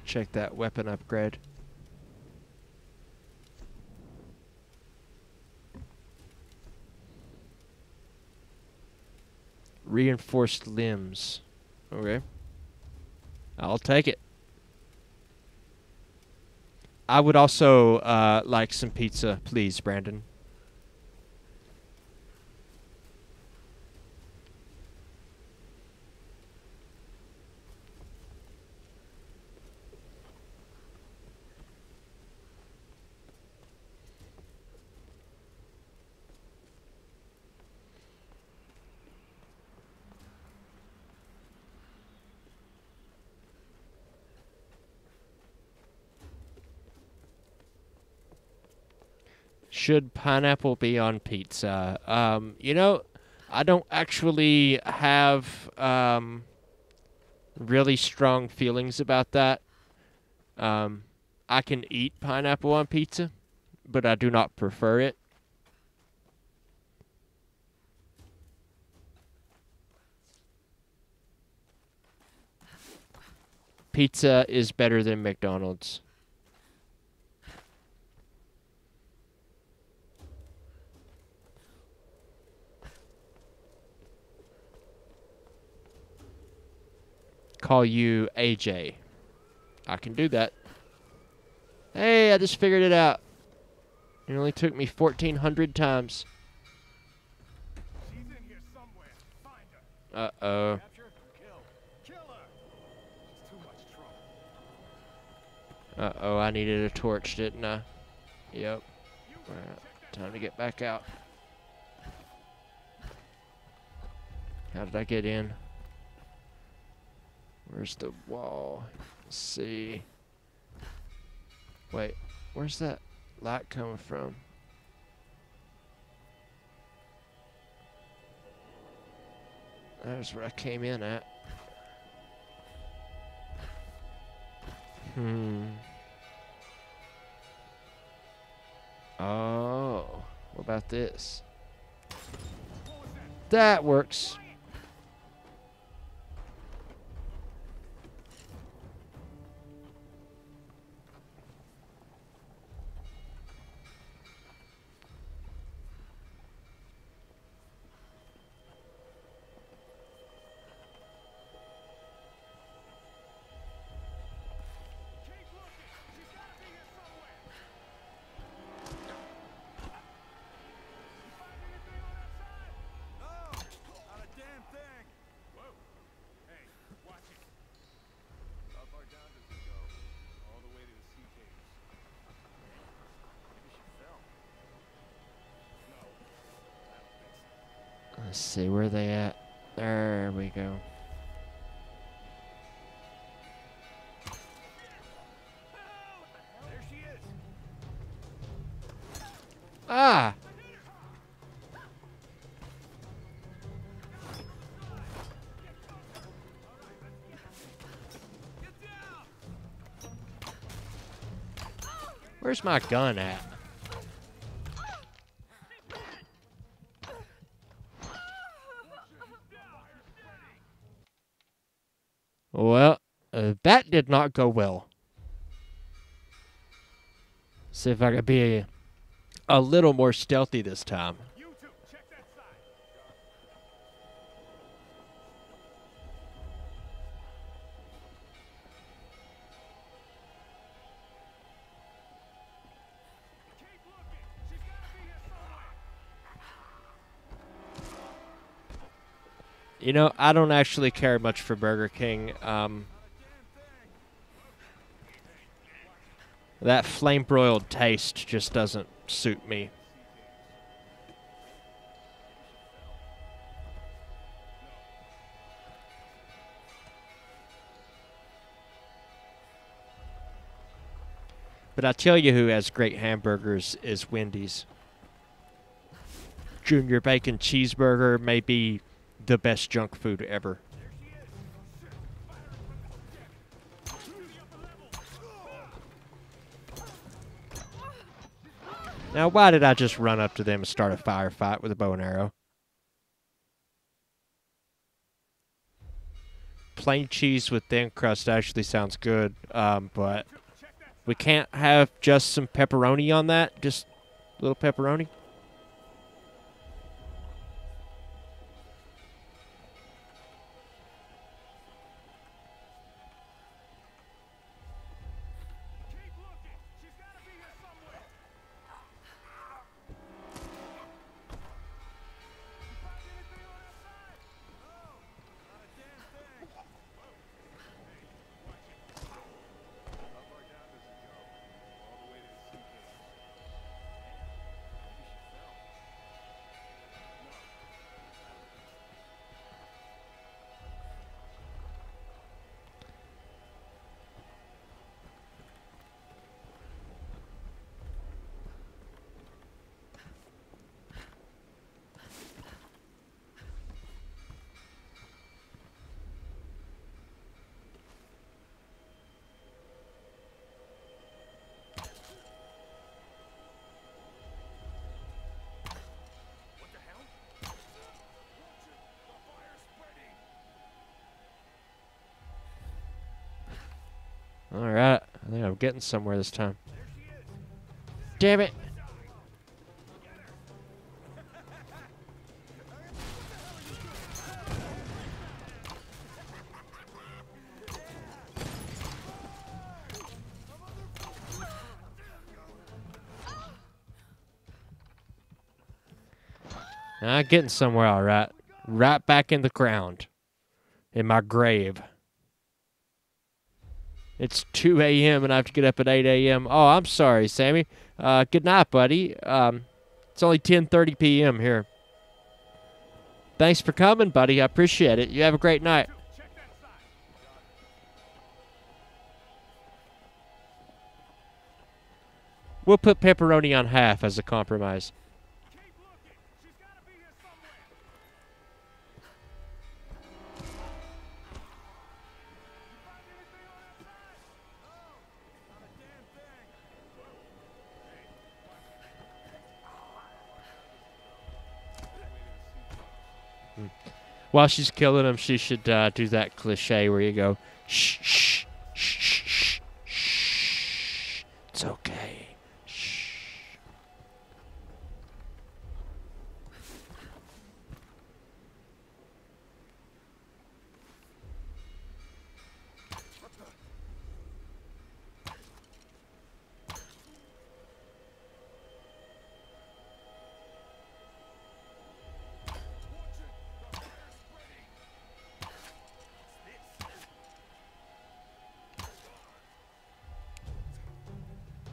check that weapon upgrade. Reinforced limbs. Okay. I'll take it. I would also like some pizza, please, Brandon. Should pineapple be on pizza? You know, I don't actually have really strong feelings about that. I can eat pineapple on pizza, but I do not prefer it. Pizza is better than McDonald's. Call you AJ. I can do that. Hey, I just figured it out. It only took me 1,400 times. She's in here somewhere. Find her. Uh-oh. Capture, kill her. She's too much trouble. Uh-oh, I needed a torch, didn't I? Yep. Alright, time to get back out. How did I get in? Where's the wall? Let's see. Wait, where's that light coming from? There's where I came in at. Oh, what about this? That works. Let's see, where are they at? There we go. There she is. Ah! Where's my gun at? Well, that did not go well. See if I can be a little more stealthy this time. You two, check that side. Keep looking. She's gotta be here somewhere. You know, I don't actually care much for Burger King. That flame-broiled taste just doesn't suit me. But I tell you who has great hamburgers is Wendy's. Junior Bacon Cheeseburger may be the best junk food ever. Now, why did I just run up to them and start a firefight with a bow and arrow? Plain cheese with thin crust actually sounds good, but we can't have just some pepperoni on that? Just a little pepperoni? Alright, I think I'm getting somewhere this time. Damn it! I'm getting somewhere, alright. Right back in the ground. In my grave. It's 2 a.m. and I have to get up at 8 a.m. Oh, I'm sorry, Sammy. Good night, buddy. It's only 10:30 p.m. here. Thanks for coming, buddy. I appreciate it. You have a great night. We'll put pepperoni on half as a compromise. While she's killing him, she should do that cliche where you go, shh, shh, shh, shh, shh. It's okay. Shh.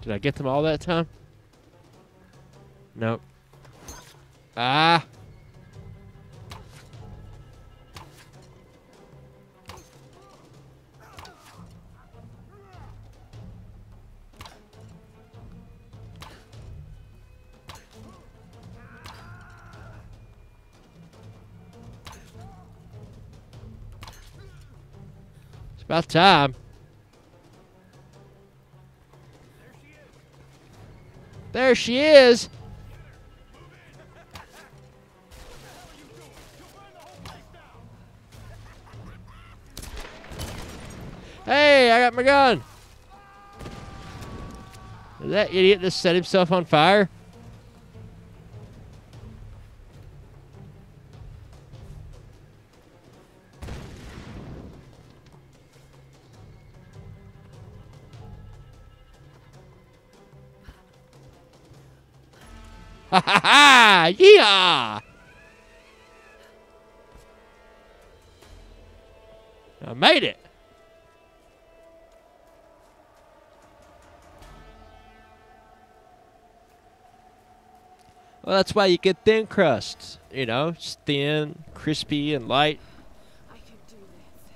Did I get them all that time? Nope. Ah! It's about time. There she is. Hey, I got my gun. Was that idiot that set himself on fire? Ha ha ha! Yeah! I made it. Well, that's why you get thin crusts. You know, it's thin, crispy, and light. I can do this.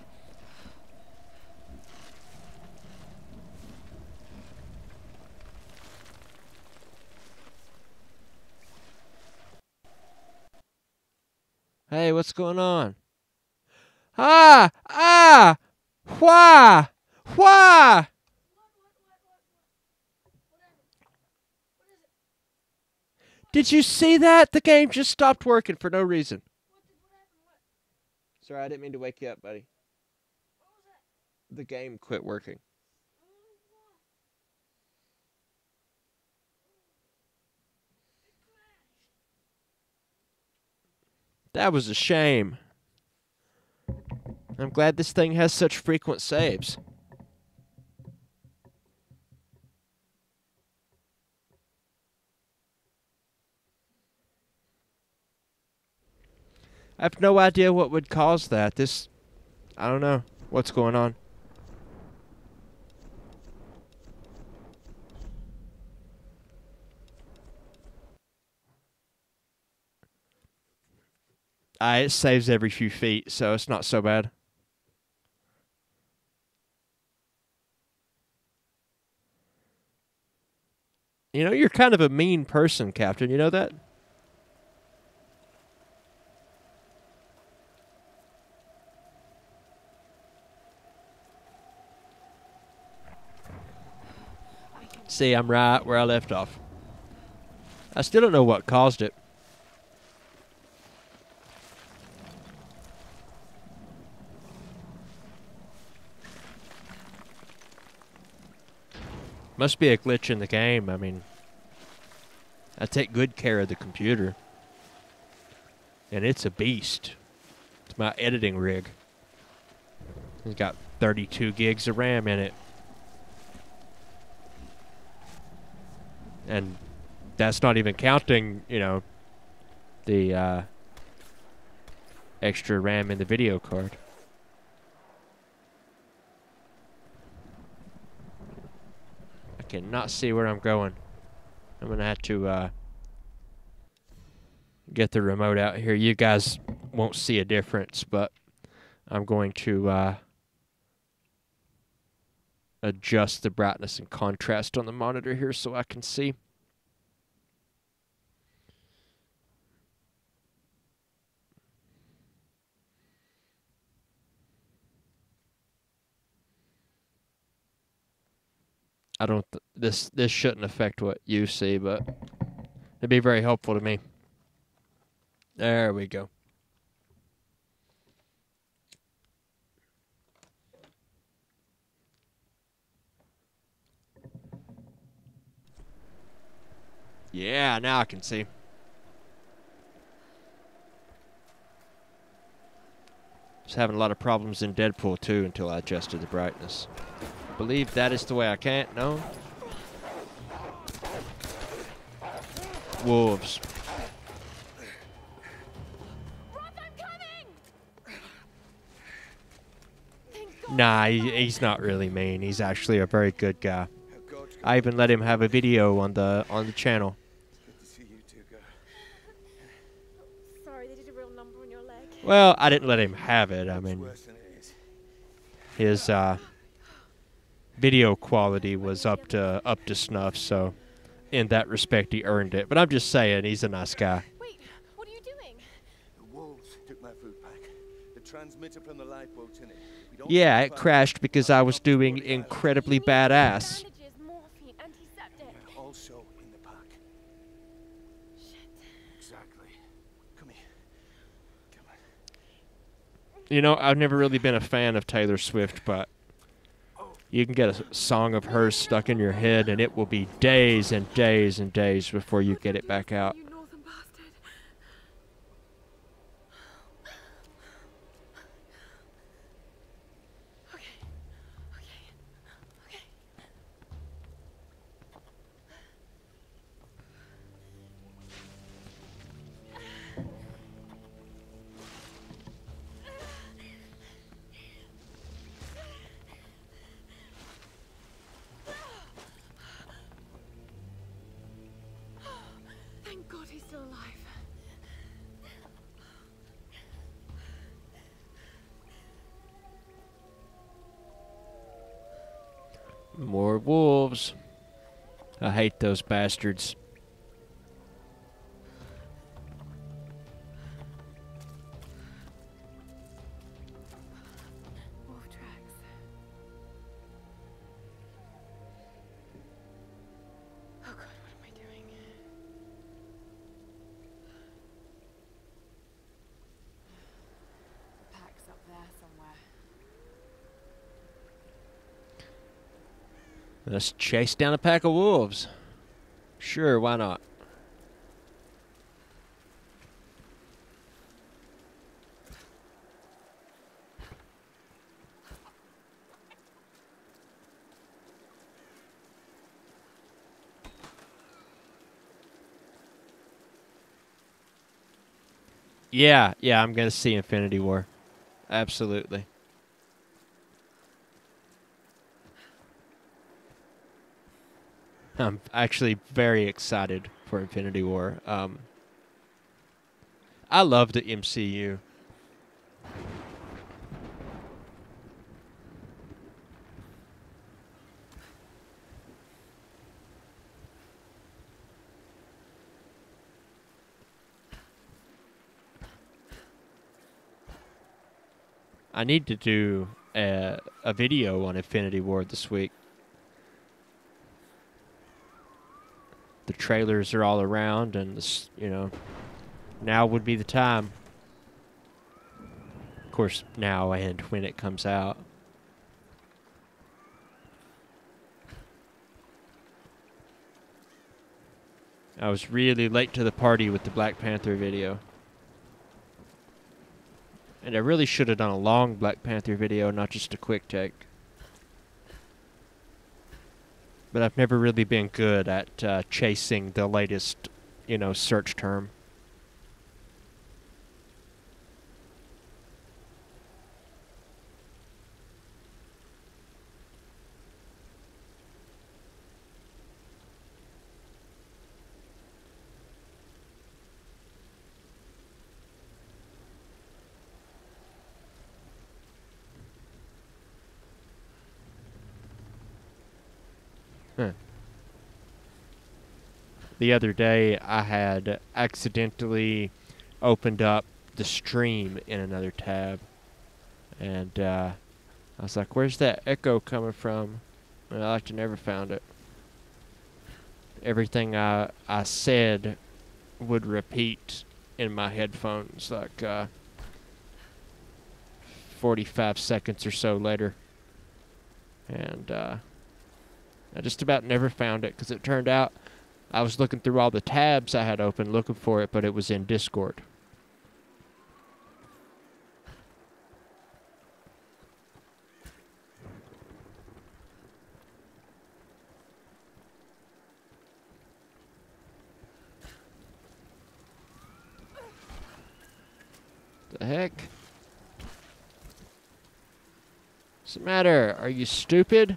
Hey, what's going on? Ah! Ah! Why? Why? Did you see that? The game just stopped working for no reason. Sorry, I didn't mean to wake you up, buddy. The game quit working. That was a shame. I'm glad this thing has such frequent saves. I have no idea what would cause that. I don't know what's going on. It saves every few feet, so it's not so bad. You know, you're kind of a mean person, Captain. You know that? See, I'm right where I left off. I still don't know what caused it. Must be a glitch in the game. I mean, I take good care of the computer. And it's a beast. It's my editing rig. It's got 32 gigs of RAM in it. And that's not even counting, you know, the extra RAM in the video card. I cannot see where I'm going. I'm going to have to get the remote out here. You guys won't see a difference, but I'm going to adjust the brightness and contrast on the monitor here so I can see. I don't. This shouldn't affect what you see, but it'd be very helpful to me. There we go. Yeah, now I can see. Was having a lot of problems in Deadpool 2 until I adjusted the brightness. I believe that is the way I can't. No. Wolves. Nah, he's not really mean. He's actually a very good guy. I even let him have a video on the channel. Good to see you two, girl. Sorry, they did a real number on your leg. Well, I didn't let him have it. I mean, Worse than it is. his video quality was up to snuff, so in that respect he earned it. But I'm just saying, he's a nice guy. Wait, what are you doing? The wolves took my food pack. The transmitter from the lifeboat's in it. We don't Yeah, need it to crashed because I was doing find- incredibly badass. Bandages, morphine, antiseptic. Also in the pack. Exactly. Come here. Come on. You know, I've never really been a fan of Taylor Swift, but You can get a song of hers stuck in your head, and it will be days and days and days before you get it back out. You northern bastard. Okay. Okay. Thank God he's still alive. More wolves. I hate those bastards. Wolf tracks. Oh God, what am I doing? The pack's up there somewhere. Let's chase down a pack of wolves. Sure, why not? Yeah, I'm gonna see Infinity War. Absolutely. I'm actually very excited for Infinity War. I love the MCU. I need to do a video on Infinity War this week. The trailers are all around, and this, you know, now would be the time. Of course, now and when it comes out. I was really late to the party with the Black Panther video. And I really should have done a long Black Panther video, not just a quick take. But I've never really been good at chasing the latest, you know, search term. The other day, I had accidentally opened up the stream in another tab. And I was like, where's that echo coming from? And I like to never found it. Everything I said would repeat in my headphones like 45 seconds or so later. And I just about never found it because it turned out I was looking through all the tabs I had open looking for it, but it was in Discord. The heck? What's the matter? Are you stupid?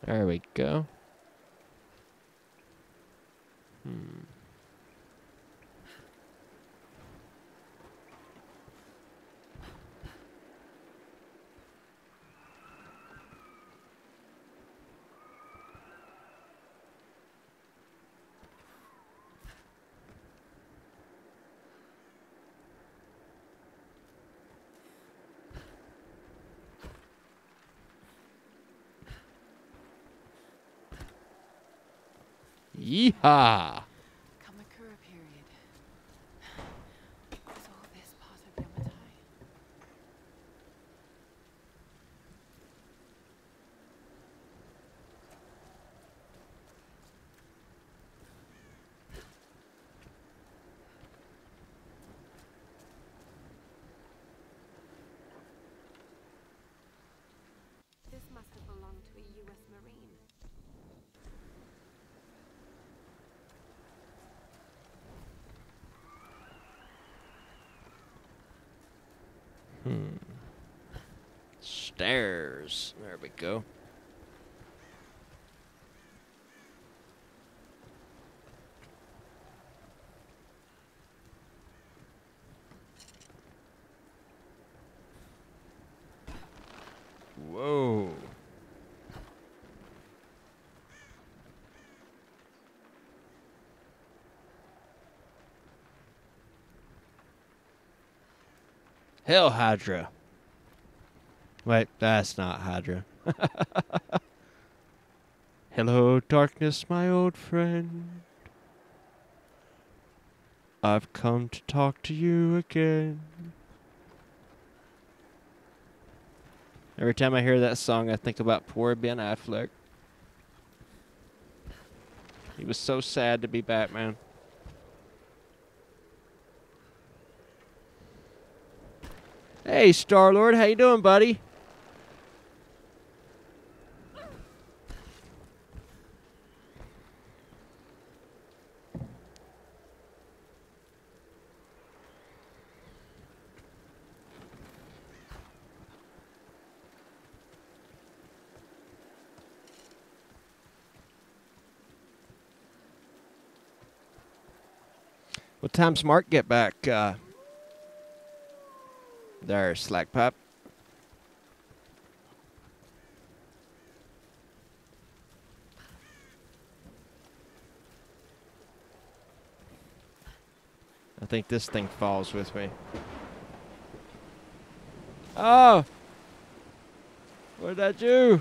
There we go. Yeehaw! Kamakura Stairs. There we go. Whoa. Hell Hydra. Wait, that's not Hydra. Hello, darkness, my old friend. I've come to talk to you again. Every time I hear that song, I think about poor Ben Affleck. He was so sad to be Batman. Hey, Star-Lord, how you doing, buddy? What time's Mark get back? There, Slack Pipe. I think this thing falls with me. Oh! What did I do?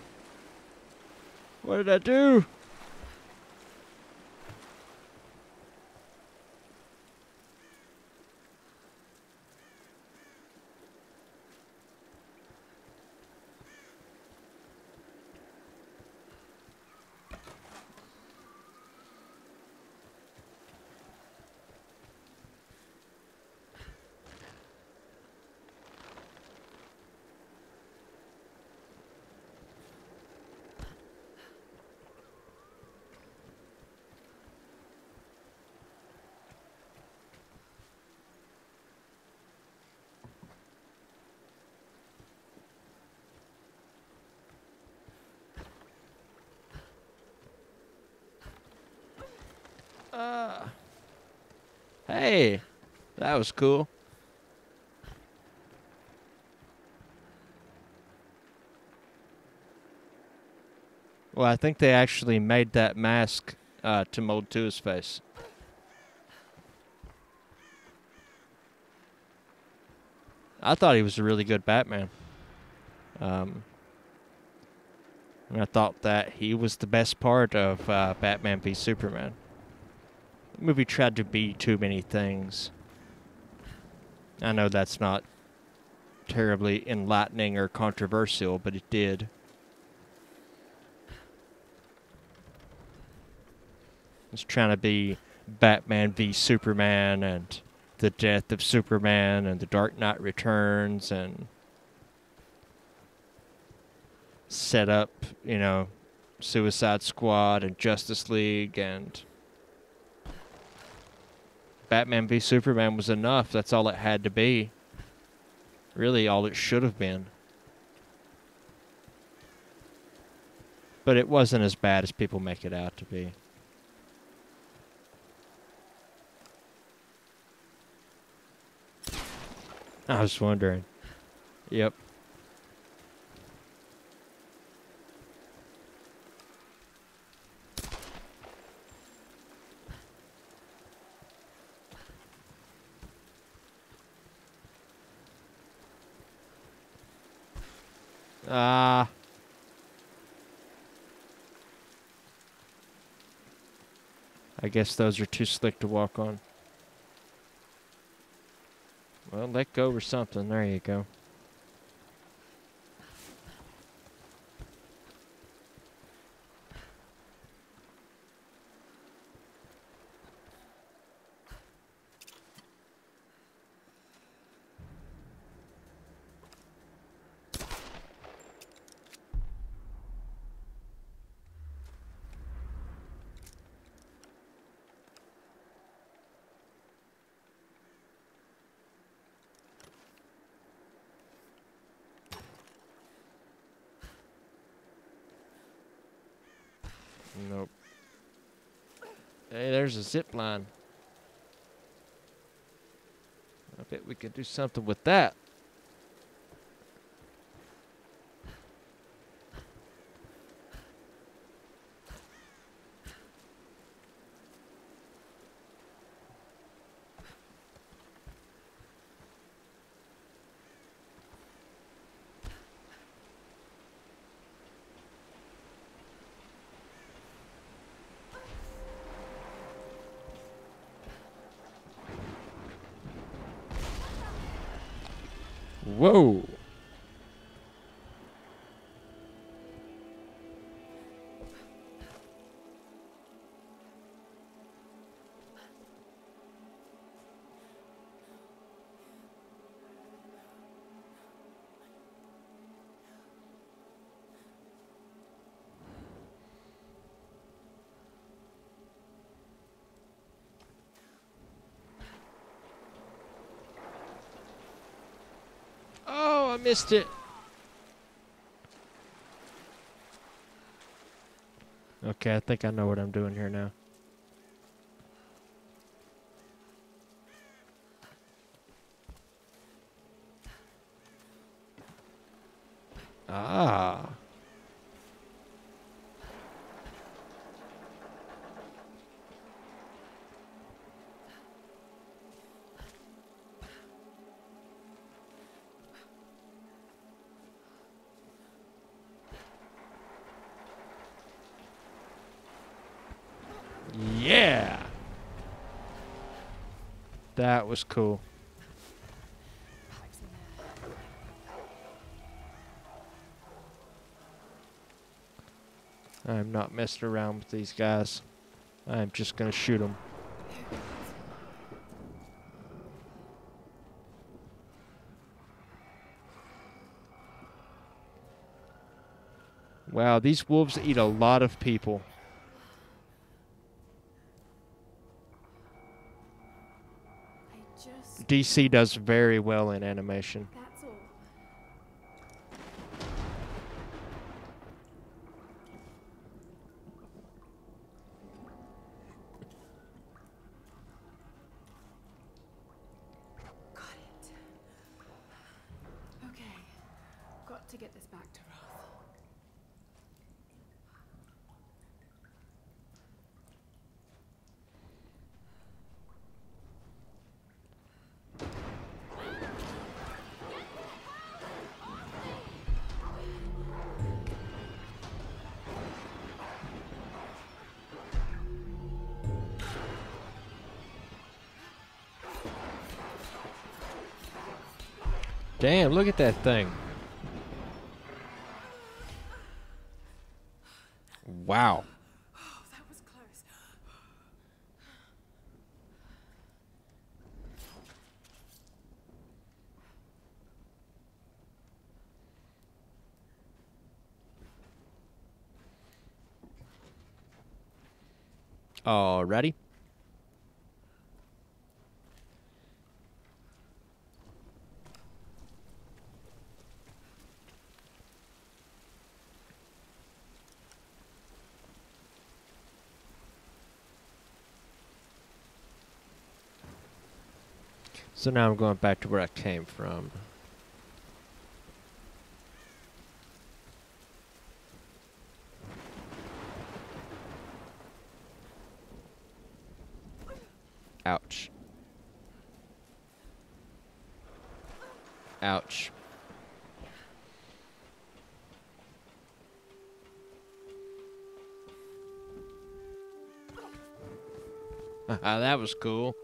What did I do? Hey, that was cool. Well, I think they actually made that mask to mold to his face. I thought he was a really good Batman. And I thought that he was the best part of Batman v Superman. The movie tried to be too many things. I know that's not terribly enlightening or controversial, but it did. It's trying to be Batman v Superman and the death of Superman and the Dark Knight Returns and set up, you know, Suicide Squad and Justice League, and Batman v Superman was enough. That's all it had to be. Really all it should have been. But it wasn't as bad as people make it out to be. I was wondering. Yep. I guess those are too slick to walk on. Well, let go or something. There you go. Nope. Hey, there's a zip line. I bet we could do something with that. Whoa. Oh, I missed it. Okay, I think I know what I'm doing here now. Ah. Yeah. That was cool. I'm not messing around with these guys. I'm just gonna shoot them. Wow, these wolves eat a lot of people. DC does very well in animation. That's all. Got it. Okay. Got to get this back to Roth. Damn, look at that thing. Wow. Oh, that was close. Alrighty. So now I'm going back to where I came from. Ouch. Ouch. That was cool.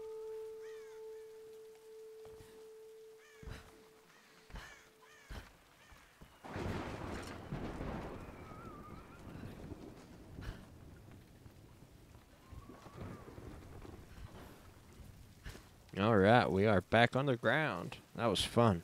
All right, we are back on the ground. That was fun.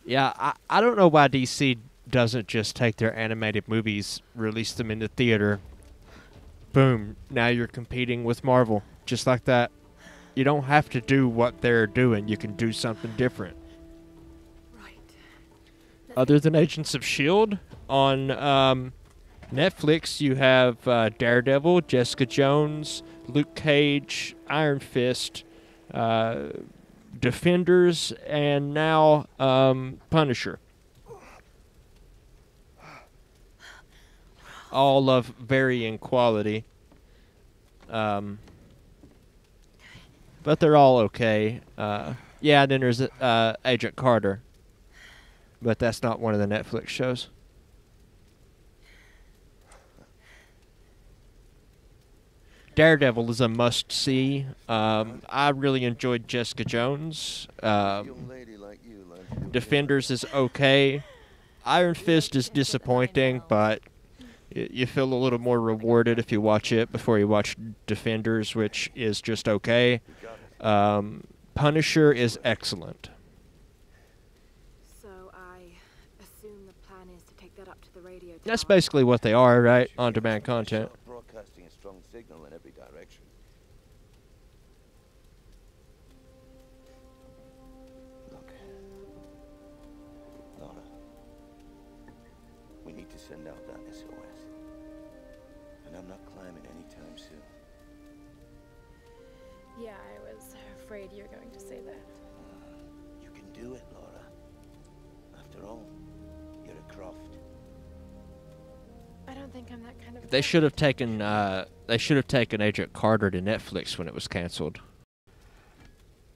Yeah, I don't know why DC doesn't just take their animated movies, release them into theater. Boom, now you're competing with Marvel. Just like that. You don't have to do what they're doing. You can do something different. Right. other than Agents of S.H.I.E.L.D. On Netflix, you have Daredevil, Jessica Jones, Luke Cage, Iron Fist, Defenders, and now Punisher. All of varying quality. But they're all okay. Yeah, then there's Agent Carter. But that's not one of the Netflix shows. Daredevil is a must-see. I really enjoyed Jessica Jones. Young lady like you learned to do Defenders is okay. Iron Fist is disappointing, but you feel a little more rewarded if you watch it before you watch Defenders, which is just okay. Punisher is excellent. So I assume the plan is to take that up to the radio tower. That's basically what they are, right? On-demand content. Broadcasting a strong signal in every direction. Look, Lara, we need to send out that SOS, and I'm not climbing anytime soon. Yeah, I was afraid you were going to say that. You can do it, Lara. After all, you're a Croft. I don't think I'm that kind of. They should have taken Agent Carter to Netflix when it was canceled.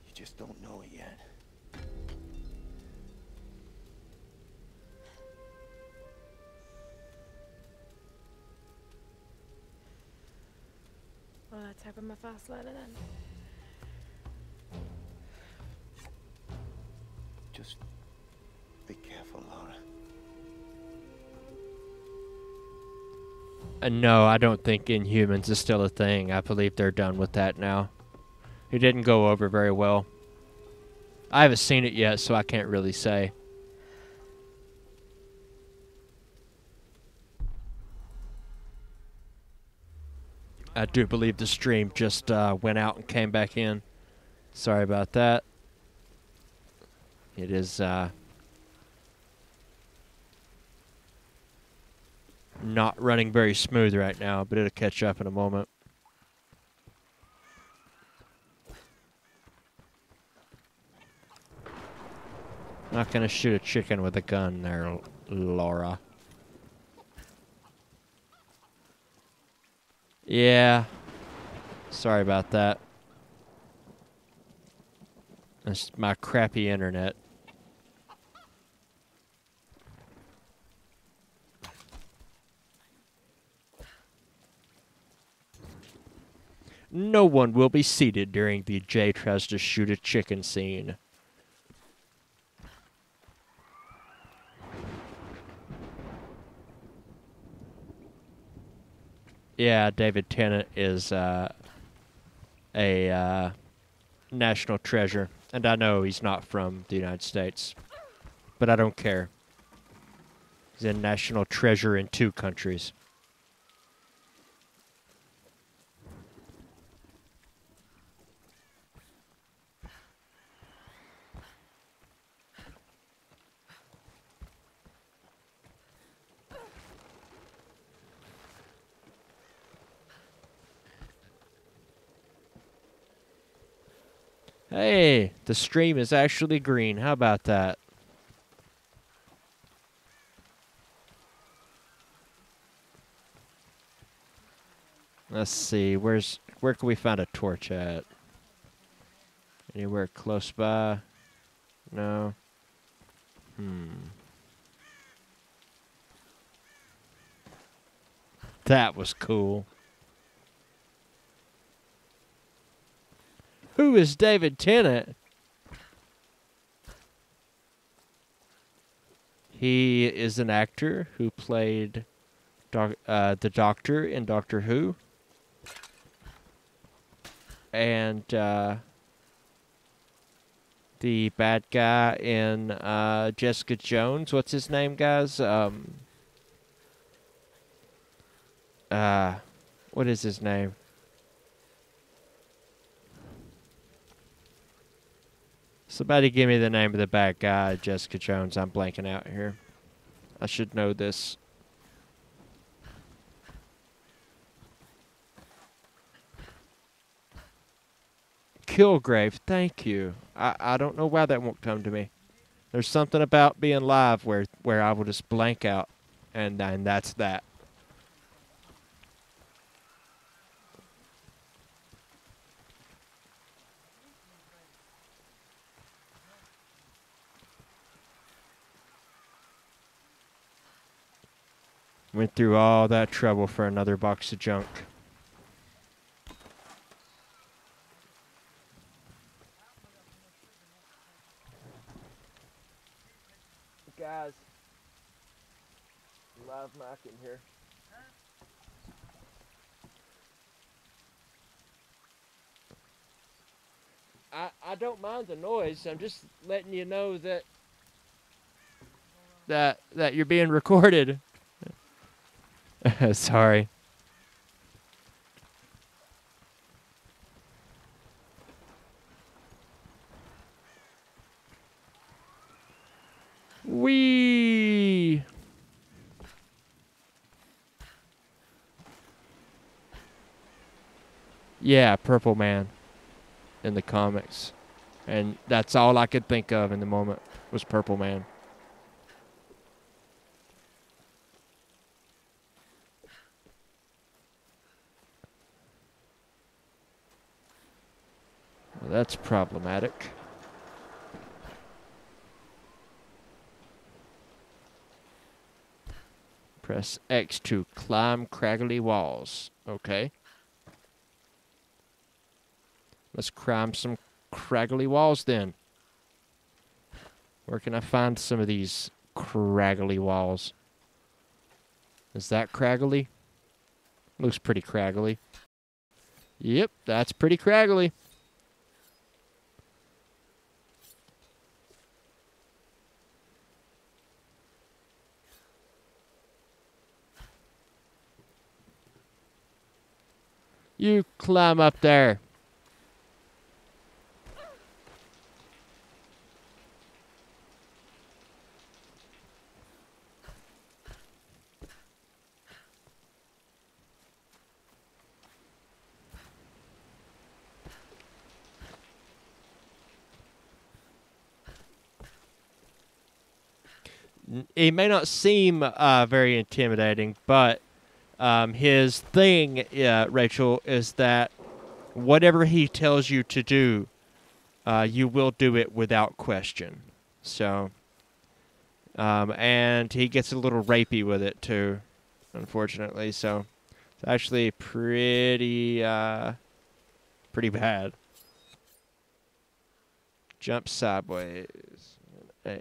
You just don't know it yet. Well, let's hope I'm a fast learner then. Just be careful, Lara. No, I don't think Inhumans is still a thing. I believe they're done with that now. It didn't go over very well. I haven't seen it yet, so I can't really say. I do believe the stream just went out and came back in. Sorry about that. It is not running very smooth right now, but it'll catch up in a moment. Not gonna shoot a chicken with a gun there, Laura. Yeah. Sorry about that. That's my crappy internet. No one will be seated during the Jay tries to shoot a chicken scene. Yeah, David Tennant is a national treasure. And I know he's not from the United States. But I don't care. He's a national treasure in 2 countries. Hey, the stream is actually green. How about that? Let's see. Where can we find a torch at? Anywhere close by? No. That was cool. Who is David Tennant? He is an actor who played the Doctor in Doctor Who. And the bad guy in Jessica Jones. What's his name, guys? What is his name? Somebody give me the name of the bad guy, Jessica Jones. I'm blanking out here. I should know this. Kilgrave, thank you. I don't know why that won't come to me. There's something about being live where I will just blank out, and that's that. Went through all that trouble for another box of junk. Guys, live mic in here. I don't mind the noise. I'm just letting you know that you're being recorded. Sorry. Wee. Yeah, Purple Man in the comics. And that's all I could think of in the moment was Purple Man. Well, that's problematic. Press X to climb craggly walls. Okay. Let's climb some craggly walls then. Where can I find some of these craggly walls? Is that craggly? Looks pretty craggly. Yep, that's pretty craggly. You climb up there. It may not seem very intimidating, but his thing, Rachel, is that whatever he tells you to do, you will do it without question. So, and he gets a little rapey with it too, unfortunately. So, it's actually pretty bad. Jump sideways. All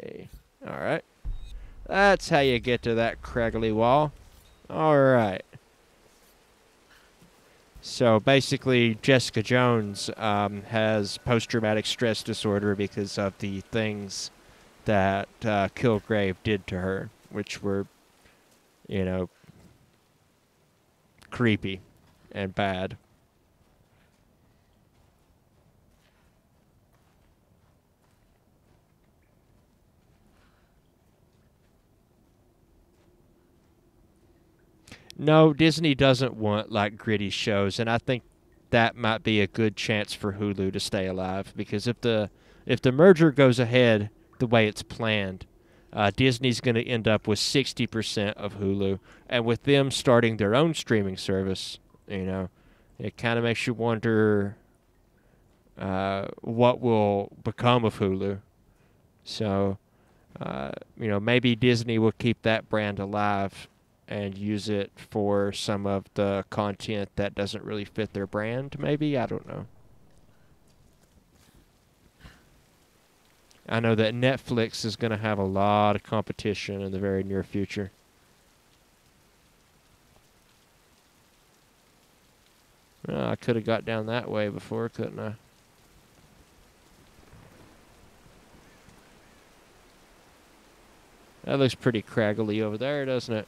right. That's how you get to that craggly wall. All right. So basically, Jessica Jones has post-traumatic stress disorder because of the things that Kilgrave did to her, which were, you know, creepy and bad. No, Disney doesn't want like gritty shows, and I think that might be a good chance for Hulu to stay alive, because if the merger goes ahead the way it's planned, Disney's going to end up with 60% of Hulu, and with them starting their own streaming service, you know, it kind of makes you wonder what will become of Hulu. So, you know, maybe Disney will keep that brand alive and use it for some of the content that doesn't really fit their brand, maybe? I don't know. I know that Netflix is going to have a lot of competition in the very near future. Well, I could have got down that way before, couldn't I? That looks pretty craggly over there, doesn't it?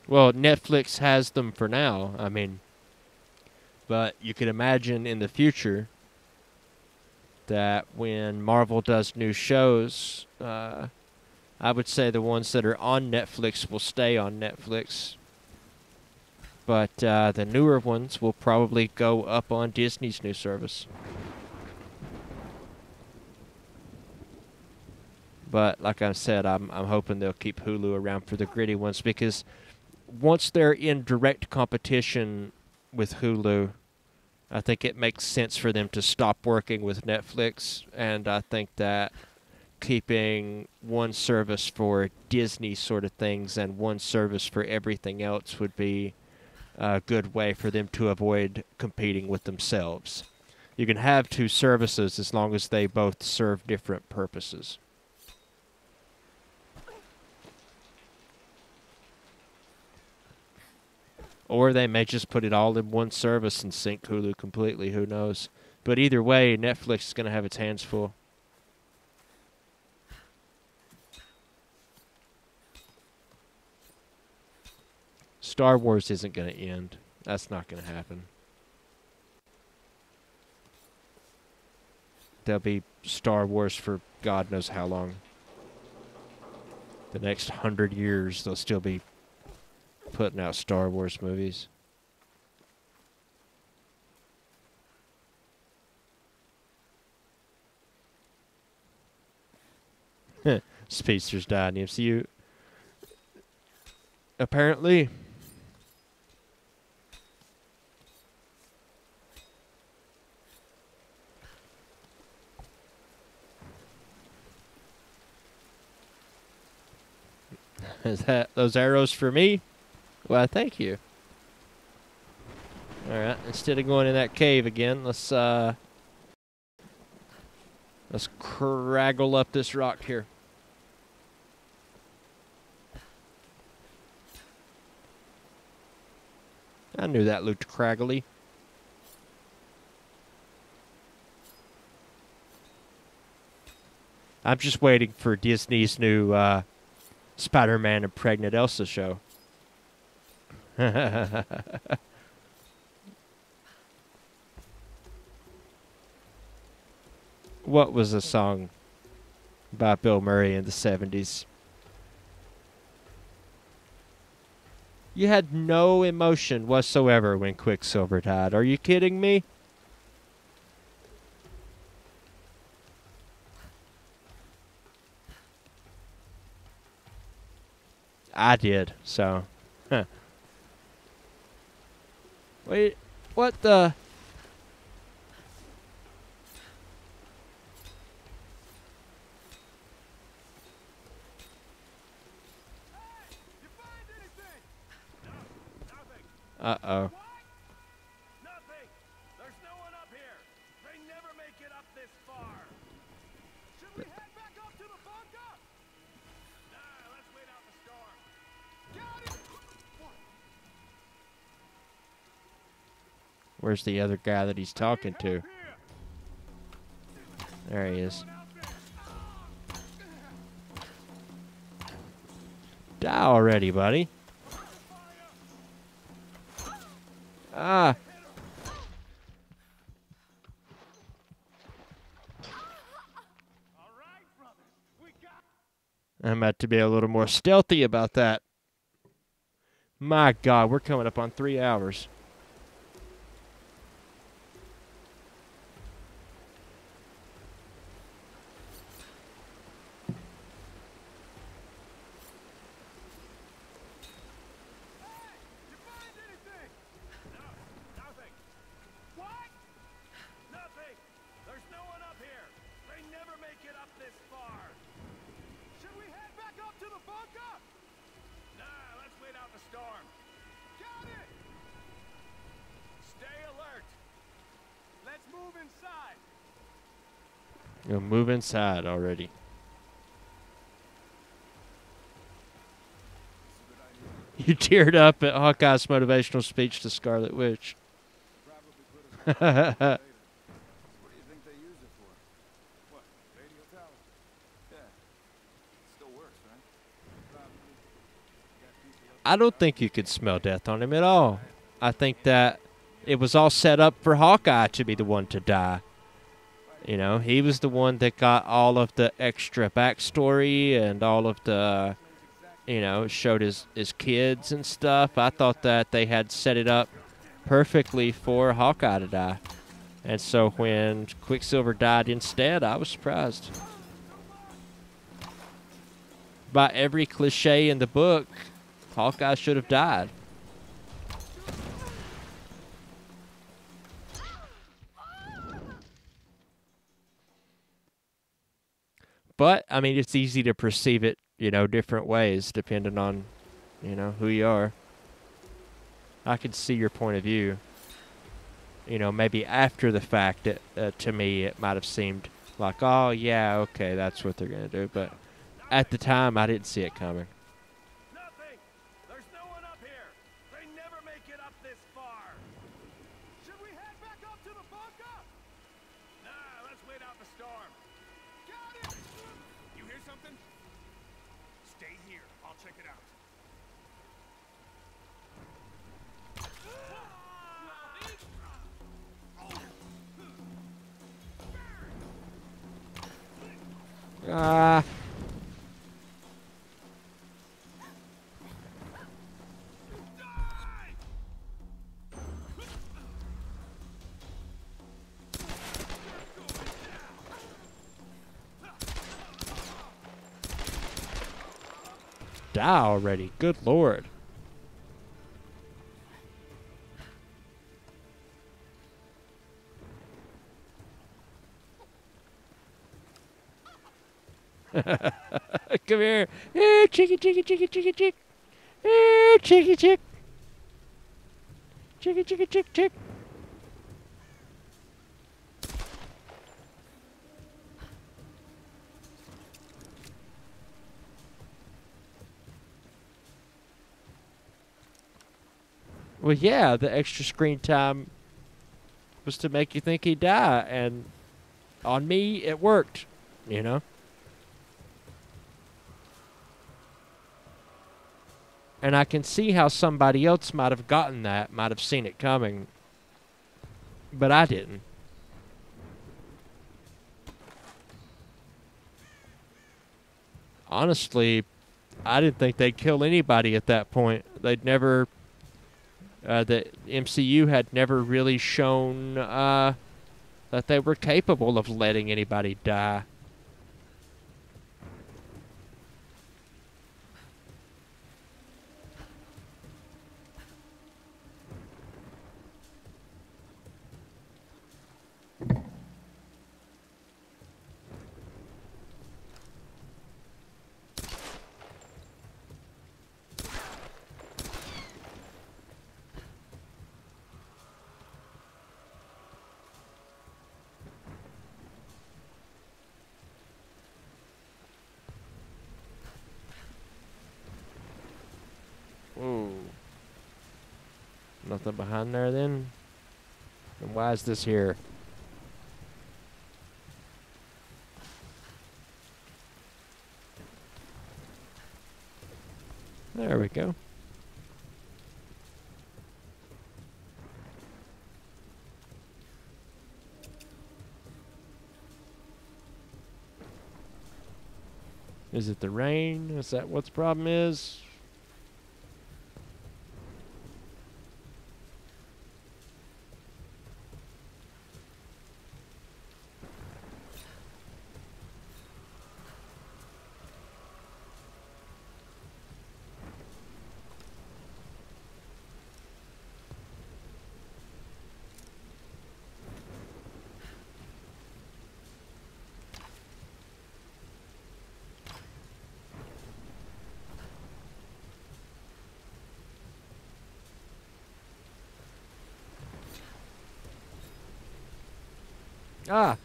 Well, Netflix has them for now. I mean, But you could imagine in the future that when Marvel does new shows, I would say the ones that are on Netflix will stay on Netflix. But the newer ones will probably go up on Disney's new service. But like I said, I'm hoping they'll keep Hulu around for the gritty ones, because once they're in direct competition with Hulu, I think it makes sense for them to stop working with Netflix. And I think that keeping one service for Disney sort of things and one service for everything else would be a good way for them to avoid competing with themselves. You can have two services as long as they both serve different purposes. Or they may just put it all in one service and sink Hulu completely, who knows. But either way, Netflix is going to have its hands full. Star Wars isn't going to end. That's not going to happen. There'll be Star Wars for God knows how long. The next 100 years, they'll still be putting out Star Wars movies. Speedsters died in the MCU. Apparently. Is that those arrows for me? Well, thank you. Alright, instead of going in that cave again, let's craggle up this rock here. I knew that looked craggly. I'm just waiting for Disney's new Spider-Man and Pregnant Elsa show. What was a song by Bill Murray in the 70s? You had no emotion whatsoever when Quicksilver died. Are you kidding me? I did, so. Huh. Wait, what the? Uh-oh. Nothing! There's no one up here! They never make it up this far! Should we head back up to the bunker? Nah, let's wait out the storm. Got it! Where's the other guy that he's talking to? There he is. Die already, buddy. Ah. I'm about to be a little more stealthy about that. My God, we're coming up on 3 hours. You'll move inside already. You teared up at Hawkeye's motivational speech to Scarlet Witch. What do you think they use it for? What? Radio tower? Yeah. Still works, right? I don't think you could smell death on him at all. I think that it was all set up for Hawkeye to be the one to die. You know, he was the one that got all of the extra backstory and all of the, you know, showed his kids and stuff. I thought that they had set it up perfectly for Hawkeye to die. And so when Quicksilver died instead, I was surprised. By every cliche in the book, Hawkeye should have died. But, I mean, it's easy to perceive it, you know, different ways depending on, you know, who you are. I can see your point of view. You know, maybe after the fact, to me, it might have seemed like, oh, yeah, okay, that's what they're going to do. But at the time, I didn't see it coming. Nothing! There's no one up here! They never make it up this far! Should we head back up to the bunker? Nah, let's wait out the storm. Got it! You hear something? Stay here. I'll check it out. Ah. Die already. Good Lord. Come here. Chicky, chicky, chicky, chicky, chick. Chicky, chick. Chicky, chicky, chick, chick. Well, yeah, the extra screen time was to make you think he'd die, and on me, it worked, you know? And I can see how somebody else might have gotten that, might have seen it coming, but I didn't. Honestly, I didn't think they'd kill anybody at that point. They'd never... the MCU had never really shown that they were capable of letting anybody die. Ooh. Nothing behind there then? And why is this here? There we go. Is it the rain? Is that what the problem is? Ah.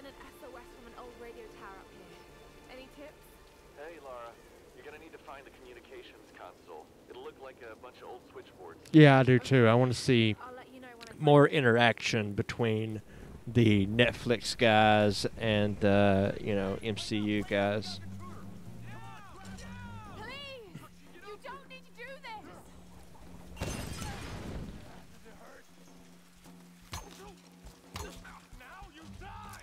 an SOS from an old radio tower up here. Any tips? Hey, Lara. You're gonna need to find the communications console. It'll look like a bunch of old switchboards. Yeah, I do too. I want to see I'll let you know when I more interaction between the Netflix guys and the, you know, MCU guys. Please! You don't need to do this! Now you die!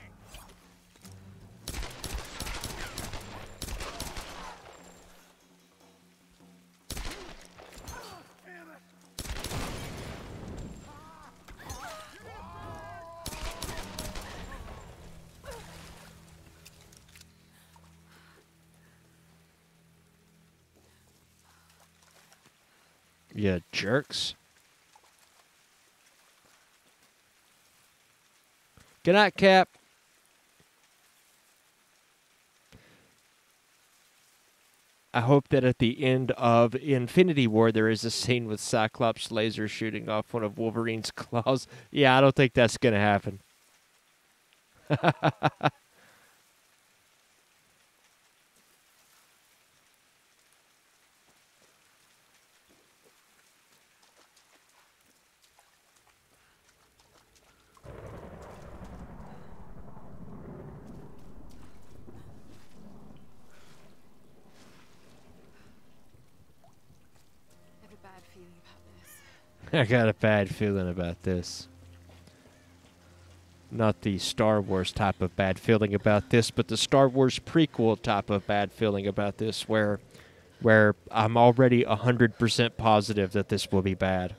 Yeah, jerks. Good night, Cap. I hope that at the end of Infinity War there is a scene with Cyclops laser shooting off one of Wolverine's claws. Yeah, I don't think that's going to happen. I got a bad feeling about this. Not the Star Wars type of bad feeling about this, but the Star Wars prequel type of bad feeling about this, where I'm already 100% positive that this will be bad.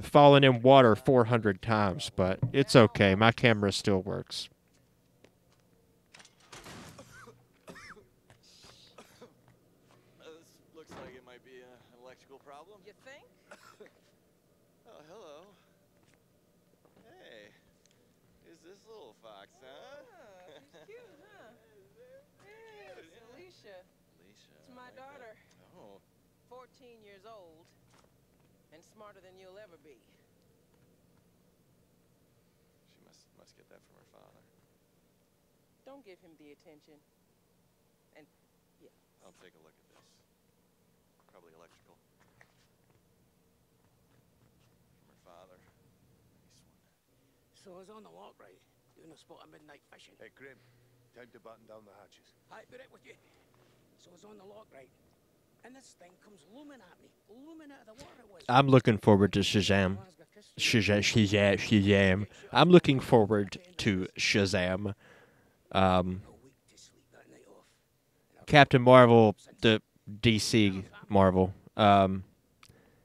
Fallen in water 400 times, but it's okay. My camera still works. This looks like it might be an electrical problem. You think? Oh, hello. Hey, who's this little fox, huh? Oh, she's cute, huh? Yeah, it's Alicia. Alicia. It's my daughter. Oh. 14 years old. And smarter than you'll ever be. She must get that from her father. Don't give him the attention. And, yeah. I'll take a look at this. Probably electrical. From her father. Nice one. So I was on the walk, right? Doing a spot of midnight fishing. Hey, Grim. Time to button down the hatches. I put it with you. So I was on the lock, right? And this thing comes looming at me. Looming out of the water it was. I'm looking forward to Shazam. Shazam. I'm looking forward to Shazam. Captain Marvel, the DC Marvel,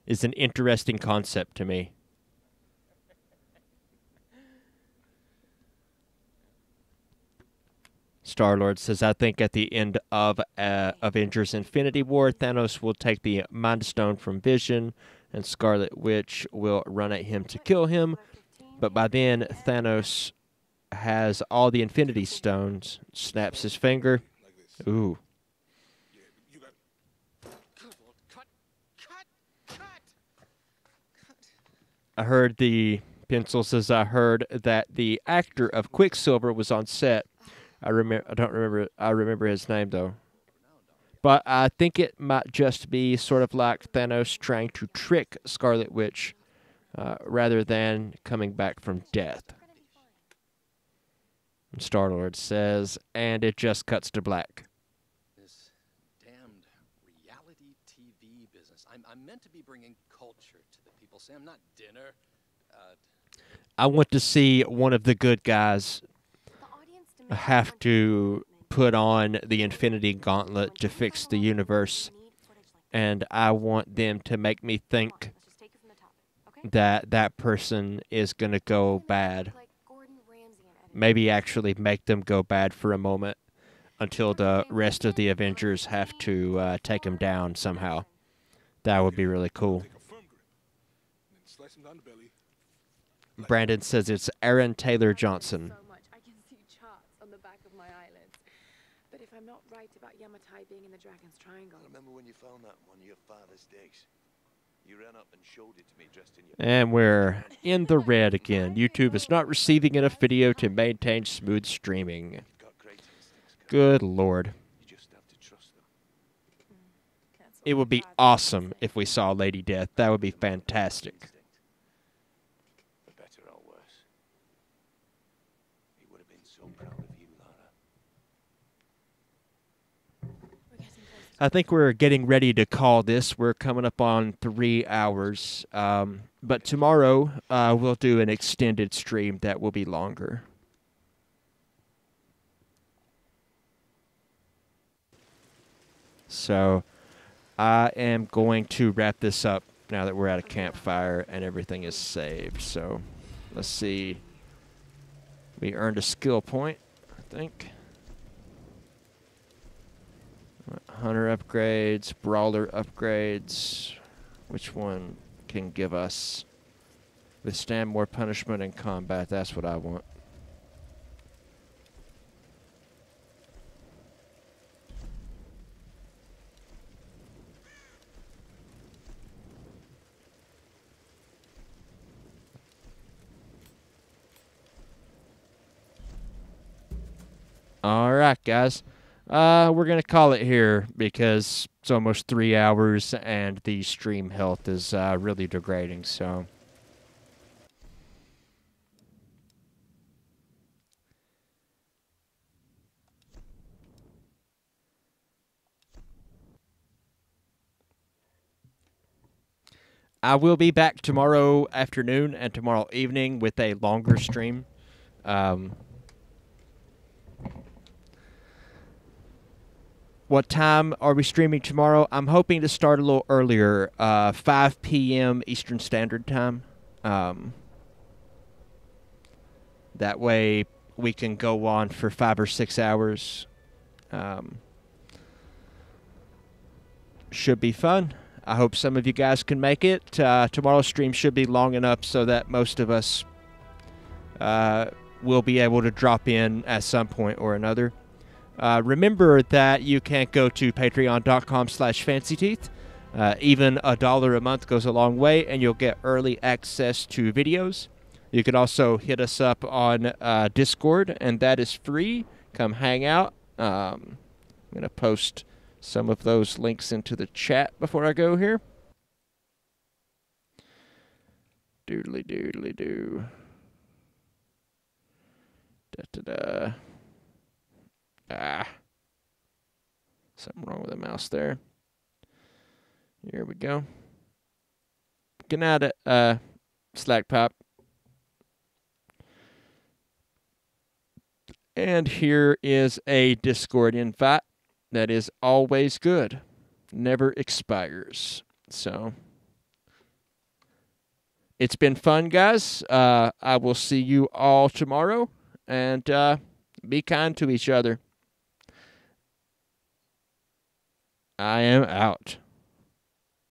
is an interesting concept to me. Star-Lord says, I think at the end of Avengers Infinity War, Thanos will take the Mind Stone from Vision, and Scarlet Witch will run at him to kill him. But by then, Thanos has all the Infinity Stones, snaps his finger. Ooh. I heard the pencil says I heard that the actor of Quicksilver was on set. I remember his name though. But I think it might just be sort of like Thanos trying to trick Scarlet Witch rather than coming back from death. And Star-Lord says, and it just cuts to black. This damned reality TV business. I'm meant to be bringing culture to the people, Sam, not dinner. I want to see one of the good guys have to put on the Infinity Gauntlet to fix the universe, and I want them to make me think that that person is going to go bad. Maybe actually make them go bad for a moment until the rest of the Avengers have to take him down somehow. That would be really cool. Brandon says it's Aaron Taylor Johnson. But if I'm not right about Yamatai being in the Dragon's Triangle... I remember when you found that in one of your father's digs. You ran up and showed it to me dressed in your... And we're in the red again. YouTube is not receiving enough video to maintain smooth streaming. Good Lord. You just have to trust them. It would be awesome if we saw Lady Death. That would be fantastic. For better or worse. He would have been so proud of you, Lara. I think we're getting ready to call this. We're coming up on 3 hours. But tomorrow, we'll do an extended stream that will be longer. So I am going to wrap this up now that we're at a campfire and everything is saved. So let's see. We earned a skill point, I think. Hunter upgrades, brawler upgrades. Which one can give us withstand more punishment in combat? That's what I want. All right, guys. We're going to call it here because it's almost 3 hours and the stream health is really degrading, so... I will be back tomorrow afternoon and tomorrow evening with a longer stream. What time are we streaming tomorrow? I'm hoping to start a little earlier, 5 p.m. Eastern Standard Time. That way we can go on for 5 or 6 hours. Should be fun. I hope some of you guys can make it. Tomorrow's stream should be long enough so that most of us will be able to drop in at some point or another. Remember that you can go to patreon.com/fancyteeth. Even $1 a month goes a long way, and you'll get early access to videos. You can also hit us up on Discord, and that is free. Come hang out. I'm going to post some of those links into the chat before I go here. Doodly doodly doo. Da da da. Something wrong with the mouse there. Here we go. Good night, Slack Pop. And here is a Discord invite that is always good. Never expires. So, it's been fun, guys. I will see you all tomorrow. And be kind to each other. I am out.